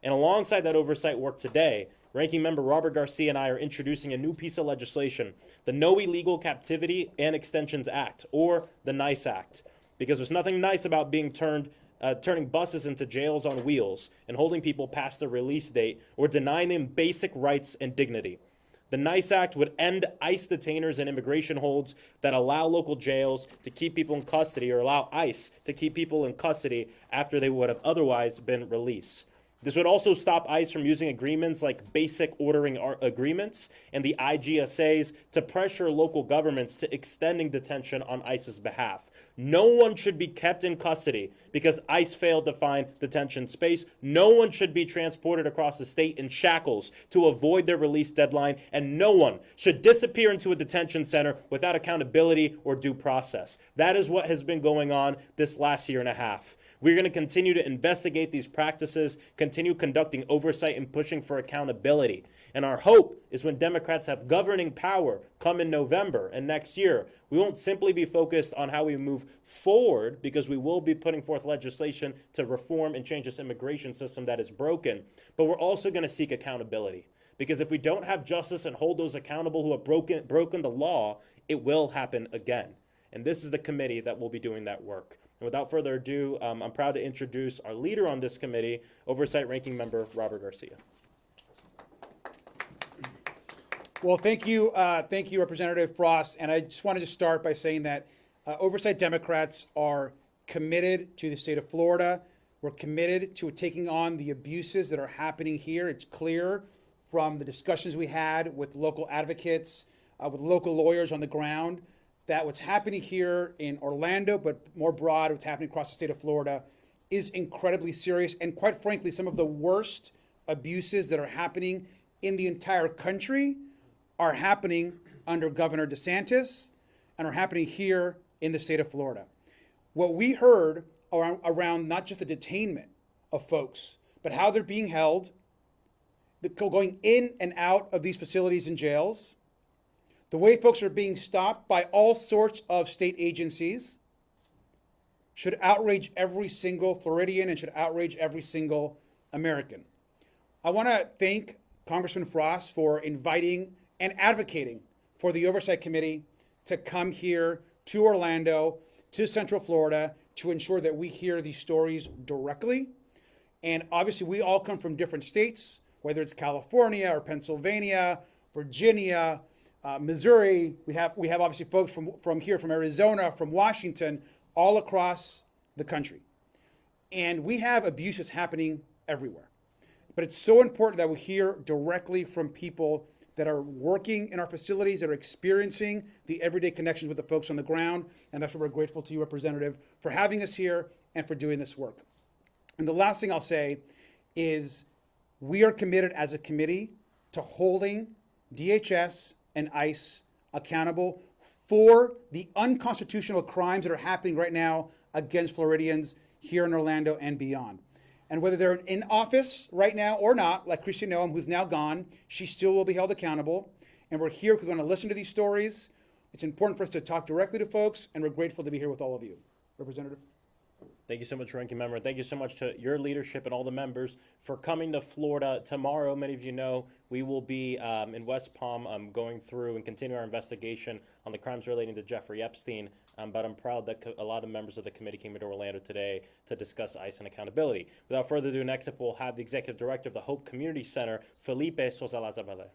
And alongside that oversight work today, Ranking Member Robert Garcia and I are introducing a new piece of legislation, the No Illegal Captivity and Extensions Act, or the NICE Act, because there's nothing nice about being turning buses into jails on wheels and holding people past their release date or denying them basic rights and dignity. The NICE Act would end ICE detainers and immigration holds that allow local jails to keep people in custody or allow ICE to keep people in custody after they would have otherwise been released. This would also stop ICE from using agreements like basic ordering agreements and the IGSAs to pressure local governments to extending detention on ICE's behalf. No one should be kept in custody because ICE failed to find detention space. No one should be transported across the state in shackles to avoid their release deadline, and no one should disappear into a detention center without accountability or due process. That is what has been going on this last year and a half. We're going to continue to investigate these practices, continue conducting oversight and pushing for accountability. And our hope is when Democrats have governing power come in November and next year, we won't simply be focused on how we move forward, because we will be putting forth legislation to reform and change this immigration system that is broken, but we're also going to seek accountability. Because if we don't have justice and hold those accountable who have broken the law, it will happen again. And this is the committee that will be doing that work. And without further ado, I'm proud to introduce our leader on this committee, Oversight Ranking Member Robert Garcia. Well, thank you, Representative Frost. And I just wanted to start by saying that Oversight Democrats are committed to the state of Florida. We're committed to taking on the abuses that are happening here. It's clear from the discussions we had with local advocates, with local lawyers on the ground, that what's happening here in Orlando, but more broad, what's happening across the state of Florida, is incredibly serious. And quite frankly, some of the worst abuses that are happening in the entire country are happening under Governor DeSantis and are happening here in the state of Florida. What we heard around not just the detainment of folks, but how they're being held, going in and out of these facilities and jails, the way folks are being stopped by all sorts of state agencies, should outrage every single Floridian and should outrage every single American. I want to thank Congressman Frost for inviting and advocating for the Oversight Committee to come here to Orlando, to Central Florida, to ensure that we hear these stories directly. And obviously, we all come from different states, whether it's California or Pennsylvania, Virginia, Missouri. We have obviously folks from here, from Arizona, from Washington, all across the country. And we have abuses happening everywhere. But it's so important that we hear directly from people that are working in our facilities, that are experiencing the everyday connections with the folks on the ground. And that's what we're grateful to you, Representative, for having us here and for doing this work. And the last thing I'll say is we are committed as a committee to holding DHS and ICE accountable for the unconstitutional crimes that are happening right now against Floridians here in Orlando and beyond. And whether they're in office right now or not, like Kristi Noem, who's now gone, she still will be held accountable. And we're here because we want to listen to these stories. It's important for us to talk directly to folks, and we're grateful to be here with all of you. Representative. Thank you so much, Ranking Member. Thank you so much to your leadership and all the members for coming to Florida. Tomorrow, many of you know, we will be in West Palm going through and continue our investigation on the crimes relating to Jeffrey Epstein. But I'm proud that a lot of members of the committee came to Orlando today to discuss ICE and accountability. Without further ado, next up, we'll have the Executive Director of the Hope Community Center, Felipe Sosa-Lazabale.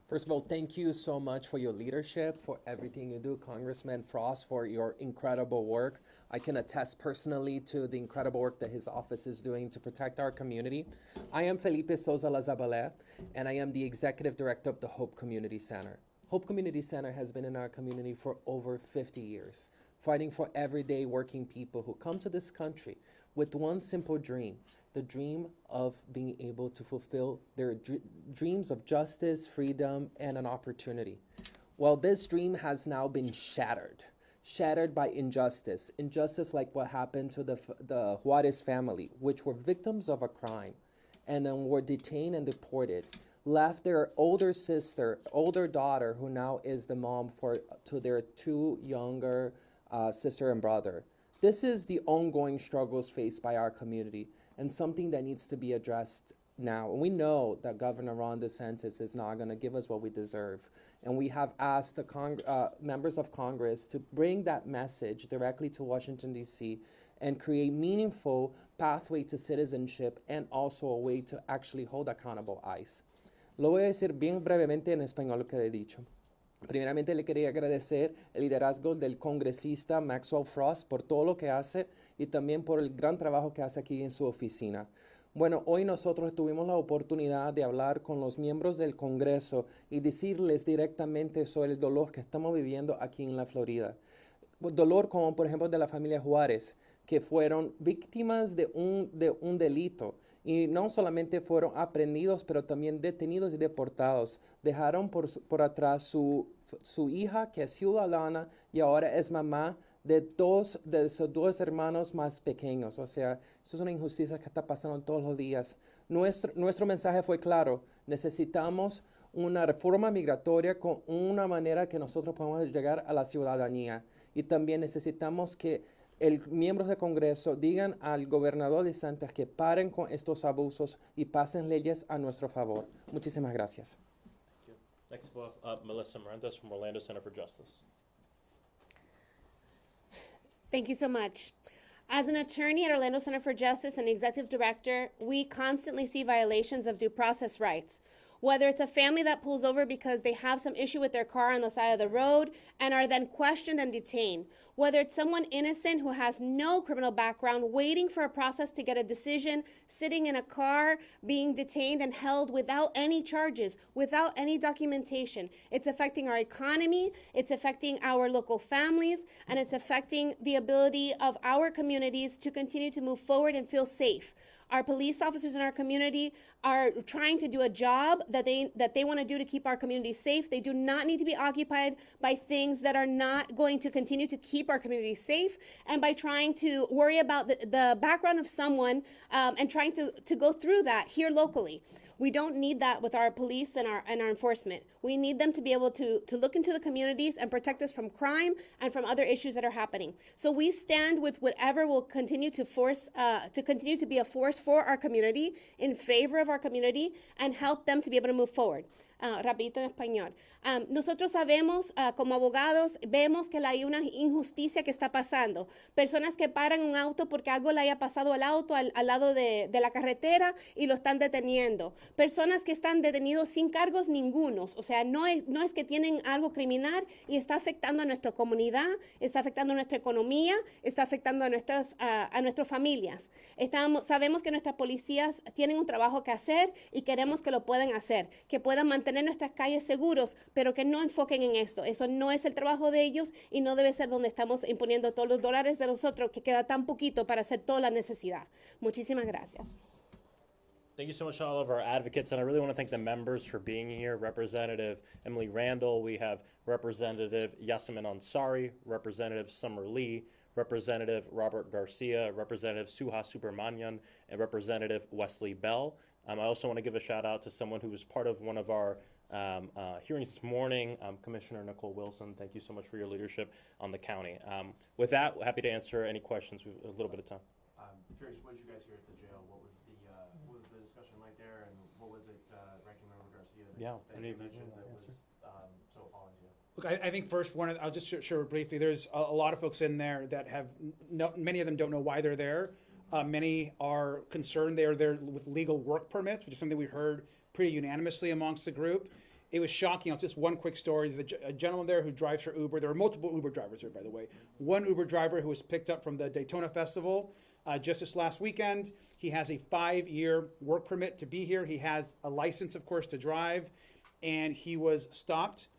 First of all, thank you so much for your leadership, for everything you do, Congressman Frost, for your incredible work. I can attest personally to the incredible work that his office is doing to protect our community. I am Felipe Sosa-Lazabale, and I am the Executive Director of the Hope Community Center. Hope Community Center has been in our community for over 50 years, fighting for everyday working people who come to this country with one simple dream, the dream of being able to fulfill their dreams of justice, freedom, and an opportunity. Well, this dream has now been shattered by injustice like what happened to the Juarez family, which were victims of a crime and then were detained and deported, left their older daughter, who now is the mom to their two younger sister and brother. This is the ongoing struggles faced by our community and something that needs to be addressed now. And we know that Governor Ron DeSantis is not going to give us what we deserve. And we have asked the members of Congress to bring that message directly to Washington, D.C. and create meaningful pathway to citizenship and also a way to actually hold accountable ICE. Lo voy a decir bien brevemente en español lo que he dicho. Primeramente le quería agradecer el liderazgo del congresista Maxwell Frost por todo lo que hace y también por el gran trabajo que hace aquí en su oficina. Bueno, hoy nosotros tuvimos la oportunidad de hablar con los miembros del Congreso y decirles directamente sobre el dolor que estamos viviendo aquí en la Florida. Dolor como por ejemplo de la familia Juárez, que fueron víctimas de un delito. Y no solamente fueron aprehendidos, pero también detenidos y deportados. Dejaron por atrás su hija, que es ciudadana, y ahora es mamá de sus dos hermanos más pequeños. O sea, eso es una injusticia que está pasando todos los días. Nuestro mensaje fue claro. Necesitamos una reforma migratoria con una manera que nosotros podamos llegar a la ciudadanía. Y también necesitamos que miembros del Congreso digan al gobernador DeSantis que paren con estos abusos y pasen leyes a nuestro favor. Muchísimas gracias. Next we'll have Melissa Marantas from Orlando Center for Justice. Thank you so much. As an attorney at Orlando Center for Justice and executive director, we constantly see violations of due process rights. Whether it's a family that pulls over because they have some issue with their car on the side of the road and are then questioned and detained. Whether it's someone innocent who has no criminal background waiting for a process to get a decision, sitting in a car, being detained and held without any charges, without any documentation. It's affecting our economy, it's affecting our local families, and it's affecting the ability of our communities to continue to move forward and feel safe. Our police officers in our community are trying to do a job that they want to do to keep our community safe. They do not need to be occupied by things that are not going to continue to keep our community safe, and by trying to worry about the background of someone and trying to go through that here locally. We don't need that with our police and our enforcement. We need them to be able to look into the communities and protect us from crime and from other issues that are happening. So we stand with whatever will continue to continue to be a force for our community, in favor of our community, and help them to be able to move forward. Rapidito en español. Nosotros sabemos, como abogados, vemos que hay una injusticia que está pasando. Personas que paran un auto porque algo le haya pasado al auto al lado de la carretera y lo están deteniendo. Personas que están detenidos sin cargos ningunos. O sea, no es que tienen algo criminal y está afectando a nuestra comunidad, está afectando a nuestra economía, está afectando a nuestras familias. Sabemos que nuestras policías tienen un trabajo que hacer y queremos que lo puedan hacer, que puedan mantener nuestras calles seguros, pero que no enfoquen en esto. Eso no es el trabajo de ellos y no debe ser donde estamos imponiendo todos los dólares de nosotros, que queda tan poquito para hacer toda la necesidad. Muchísimas gracias. Thank you so much to all of our advocates, and I really want to thank the members for being here. Representative Emily Randall, we have Representative Yasemin Ansari, Representative Summer Lee, Representative Robert Garcia, Representative Suha Subramanian, and Representative Wesley Bell. I also want to give a shout out to someone who was part of one of our hearings this morning, Commissioner Nicole Wilson. Thank you so much for your leadership on the county. With that, happy to answer any questions. We have a little bit of time. I'm curious, what did you guys hear at the jail? What was the discussion like there, and what was it, Ranking Member Garcia, that you mentioned that was so appalling to you? Look, I think first, I'll just share briefly. There's a lot of folks in there that have, many of them don't know why they're there. Many are concerned they are there with legal work permits, which is something we heard pretty unanimously amongst the group. It was shocking. It's just one quick story. There's a gentleman there who drives for Uber. There are multiple Uber drivers here, by the way. One Uber driver who was picked up from the Daytona Festival just this last weekend. He has a 5-year work permit to be here. He has a license, of course, to drive, and he was stopped.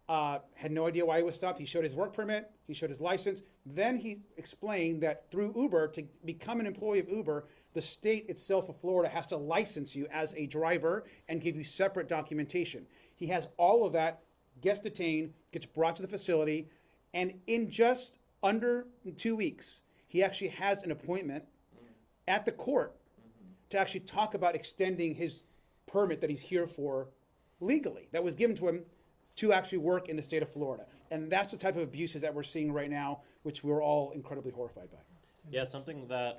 Had no idea why he was stopped. He showed his work permit, he showed his license. Then he explained that through Uber, to become an employee of Uber, the state itself of Florida has to license you as a driver and give you separate documentation. He has all of that, gets detained, gets brought to the facility, and in just under 2 weeks, he actually has an appointment at the court to actually talk about extending his permit that he's here for legally, that was given to him to actually work in the state of Florida. And that's the type of abuses that we're seeing right now, which we're all incredibly horrified by. Yeah, something that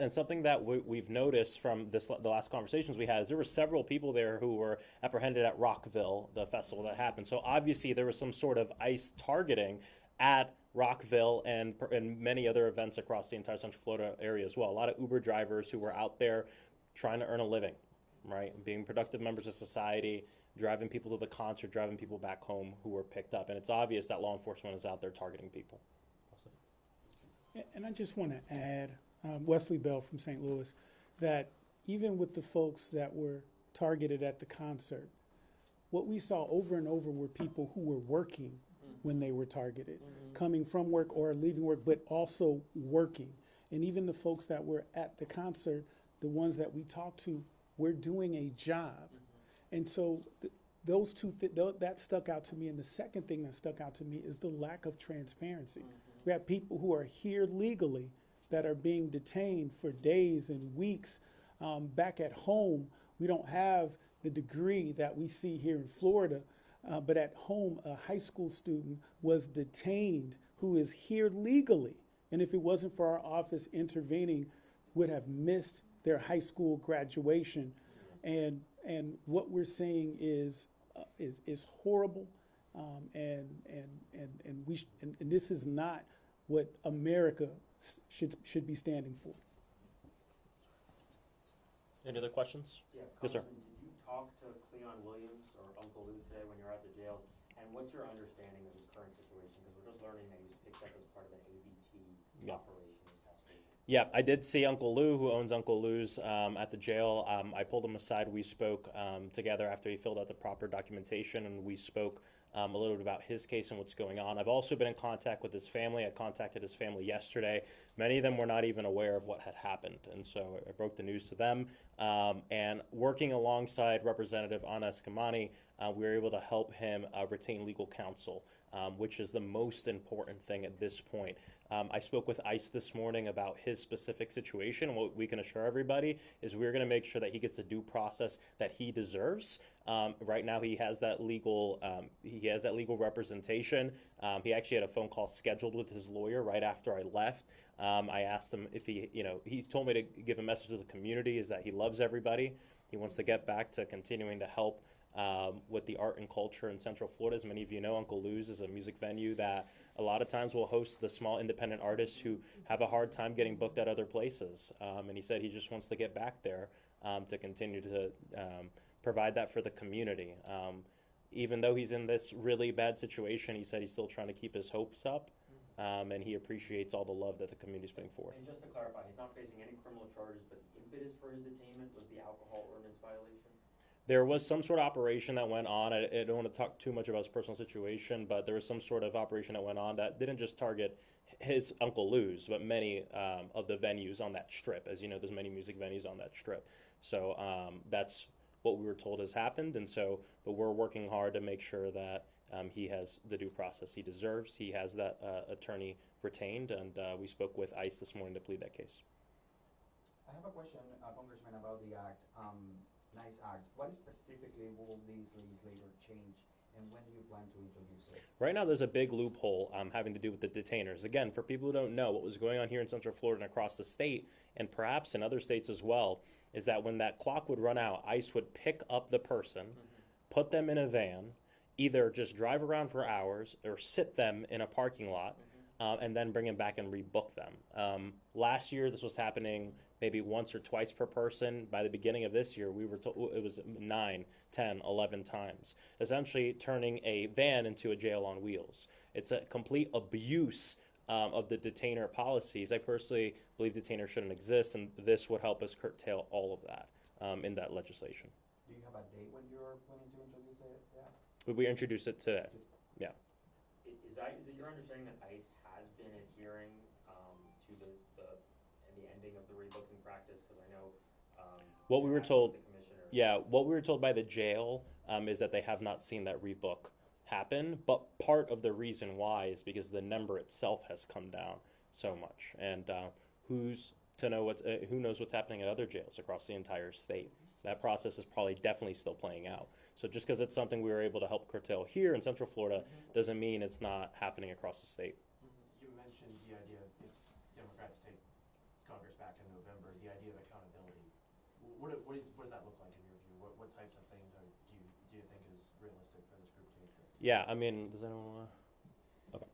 and something that we've noticed from the last conversations we had is there were several people there who were apprehended at Rockville, the festival that happened. So obviously there was some sort of ICE targeting at Rockville and many other events across the entire Central Florida area as well. A lot of Uber drivers who were out there trying to earn a living, right, being productive members of society, driving people to the concert, driving people back home who were picked up. And it's obvious that law enforcement is out there targeting people. And I just want to add, Wesley Bell from St. Louis, that even with the folks that were targeted at the concert, what we saw over and over were people who were working when they were targeted, coming from work or leaving work, but also working. And even the folks that were at the concert, the ones that we talked to, were doing a job. And so those two, that stuck out to me. And the second thing that stuck out to me is the lack of transparency. We have people who are here legally that are being detained for days and weeks. Back at home, we don't have the degree that we see here in Florida, but at home, a high school student was detained who is here legally. And if it wasn't for our office intervening, would have missed their high school graduation. And what we're seeing is horrible, and this is not what America should be standing for. Any other questions? Yeah, yes, sir. Did you talk to Cleon Williams or Uncle Lou today when you were at the jail? And what's your understanding of his current situation? Because we're just learning that he was picked up as part of an ABT operation this past week. Yeah, I did see Uncle Lou, who owns Uncle Lou's, at the jail. I pulled him aside. We spoke together after he filled out the proper documentation, and we spoke a little bit about his case and what's going on. I've also been in contact with his family. I contacted his family yesterday. Many of them were not even aware of what had happened, and so I broke the news to them. And working alongside Representative Ana Escamani, we were able to help him retain legal counsel, which is the most important thing at this point. I spoke with ICE this morning about his specific situation. What we can assure everybody is we're going to make sure that he gets the due process that he deserves. Right now, he has that legal representation. He actually had a phone call scheduled with his lawyer right after I left. I asked him if he told me to give a message to the community is that he loves everybody. He wants to get back to continuing to help with the art and culture in Central Florida. As many of you know, Uncle Lou's is a music venue that a lot of times will host the small independent artists who have a hard time getting booked at other places. And he said he just wants to get back there to continue to provide that for the community. Even though he's in this really bad situation, he said he's still trying to keep his hopes up. And he appreciates all the love that the community's putting forth. And just to clarify, he's not facing any criminal charges, but the impetus for his detainment was the alcohol ordinance violation? There was some sort of operation that went on. I don't want to talk too much about his personal situation, but there was some sort of operation that went on that didn't just target his Uncle Lou's, but many of the venues on that strip. As you know, there's many music venues on that strip. So that's what we were told has happened. And so, but we're working hard to make sure that he has the due process he deserves. He has that attorney retained, and we spoke with ICE this morning to plead that case. I have a question, Congressman, about the act. Nice act. What specifically will these legislators change, and when do you plan to introduce it? Right now, there's a big loophole having to do with the detainers. Again, for people who don't know, what was going on here in Central Florida and across the state, and perhaps in other states as well, is that when that clock would run out, ICE would pick up the person, put them in a van, either just drive around for hours or sit them in a parking lot, and then bring them back and rebook them. Last year, this was happening maybe once or twice per person. By the beginning of this year, we were told it was 9, 10, 11 times, essentially turning a van into a jail on wheels. It's a complete abuse of the detainer policies. I personally believe detainers shouldn't exist, and this would help us curtail all of that in that legislation. Do you have a date when you're planning to introduce it? We introduced it today. Yeah. Is it your understanding that ICE has been adhering to the ending of the rebooking practice? Because I know what we were told. Yeah, what we were told by the jail is that they have not seen that rebook happen. But part of the reason why is because the number itself has come down so much, and who knows what's happening at other jails across the entire state. That process is probably definitely still playing out. So just because it's something we were able to help curtail here in Central Florida doesn't mean it's not happening across the state. You mentioned the idea of if Democrats take Congress back in November, the idea of accountability. What does that look like in your view? What types of things do you think is realistic for this group to take? Yeah, I mean, does anyone want to? Okay.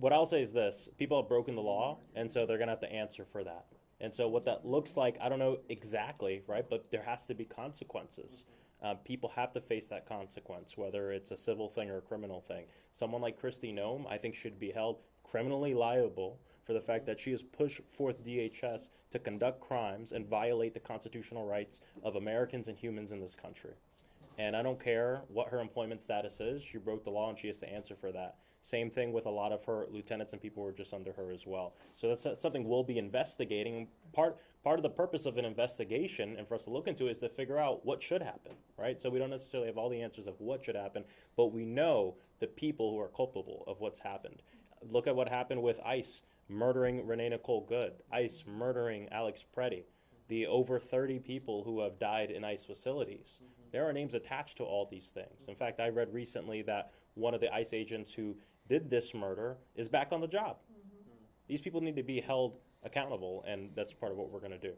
What I'll say is this: people have broken the law, and so they're going to have to answer for that. And so what that looks like, I don't know exactly, right? But there has to be consequences. People have to face that consequence, whether it's a civil thing or a criminal thing. Someone like Kristi Noem, I think, should be held criminally liable for the fact that she has pushed forth DHS to conduct crimes and violate the constitutional rights of Americans and humans in this country. And I don't care what her employment status is. She broke the law and she has to answer for that. Same thing with a lot of her lieutenants and people who are just under her as well. So that's something we'll be investigating. Part of the purpose of an investigation and for us to look into is to figure out what should happen, right? So we don't necessarily have all the answers of what should happen, but we know the people who are culpable of what's happened. Look at what happened with ICE murdering Renee Nicole Good, ICE murdering Alex Preddy, the over 30 people who have died in ICE facilities. There are names attached to all these things. In fact, I read recently that one of the ICE agents who did this murder is back on the job. These people need to be held accountable, and that's part of what we're going to do.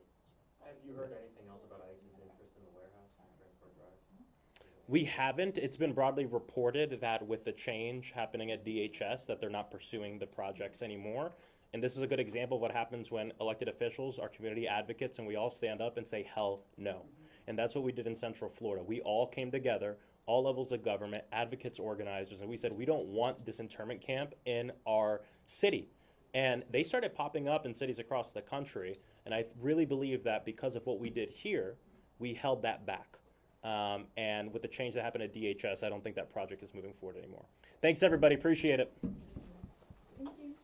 Have you heard anything else about ICE's interest in the warehouse on Transport Drive? We haven't. It's been broadly reported that with the change happening at DHS that they're not pursuing the projects anymore. And this is a good example of what happens when elected officials are community advocates and we all stand up and say, hell no. And that's what we did in Central Florida. We all came together, all levels of government, advocates, organizers, and we said, we don't want this internment camp in our city. And they started popping up in cities across the country. And I really believe that because of what we did here, we held that back. And with the change that happened at DHS, I don't think that project is moving forward anymore. Thanks, everybody. Appreciate it. Thank you.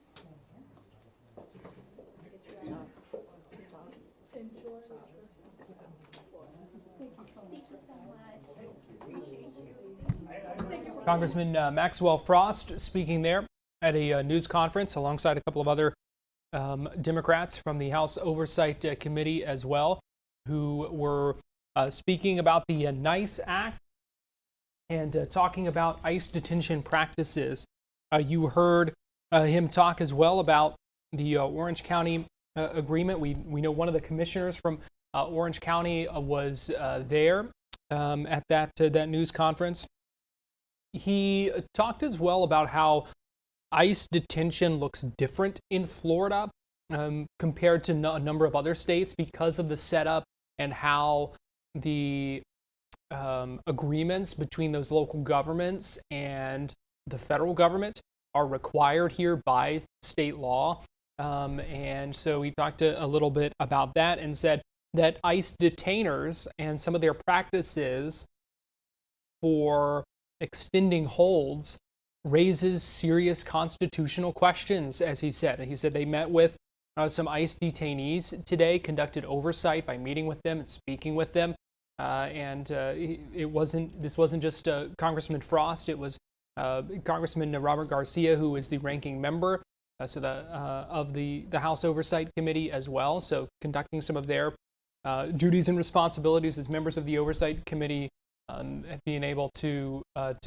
Thank you so much. Appreciate you. Congressman Maxwell Frost speaking there at a news conference alongside a couple of other Democrats from the House Oversight Committee as well, who were speaking about the NICE Act and talking about ICE detention practices. You heard him talk as well about the Orange County agreement. We know one of the commissioners from Orange County was there at that news conference. He talked as well about how ICE detention looks different in Florida compared to a number of other states because of the setup and how the agreements between those local governments and the federal government are required here by state law. And so he talked a little bit about that and said that ICE detainers and some of their practices for extending holds raises serious constitutional questions, as he said. And he said they met with some ICE detainees today, conducted oversight by meeting with them and speaking with them. This wasn't just Congressman Frost, it was Congressman Robert Garcia, who is the ranking member of the House Oversight Committee as well. So conducting some of their duties and responsibilities as members of the Oversight Committee, being able to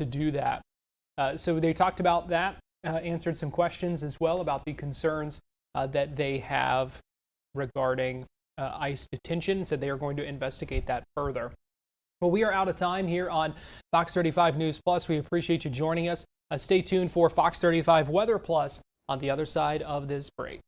do that. So they talked about that, answered some questions as well about the concerns that they have regarding ICE detention, said they are going to investigate that further. Well, we are out of time here on Fox 35 News Plus. We appreciate you joining us. Stay tuned for Fox 35 Weather Plus on the other side of this break.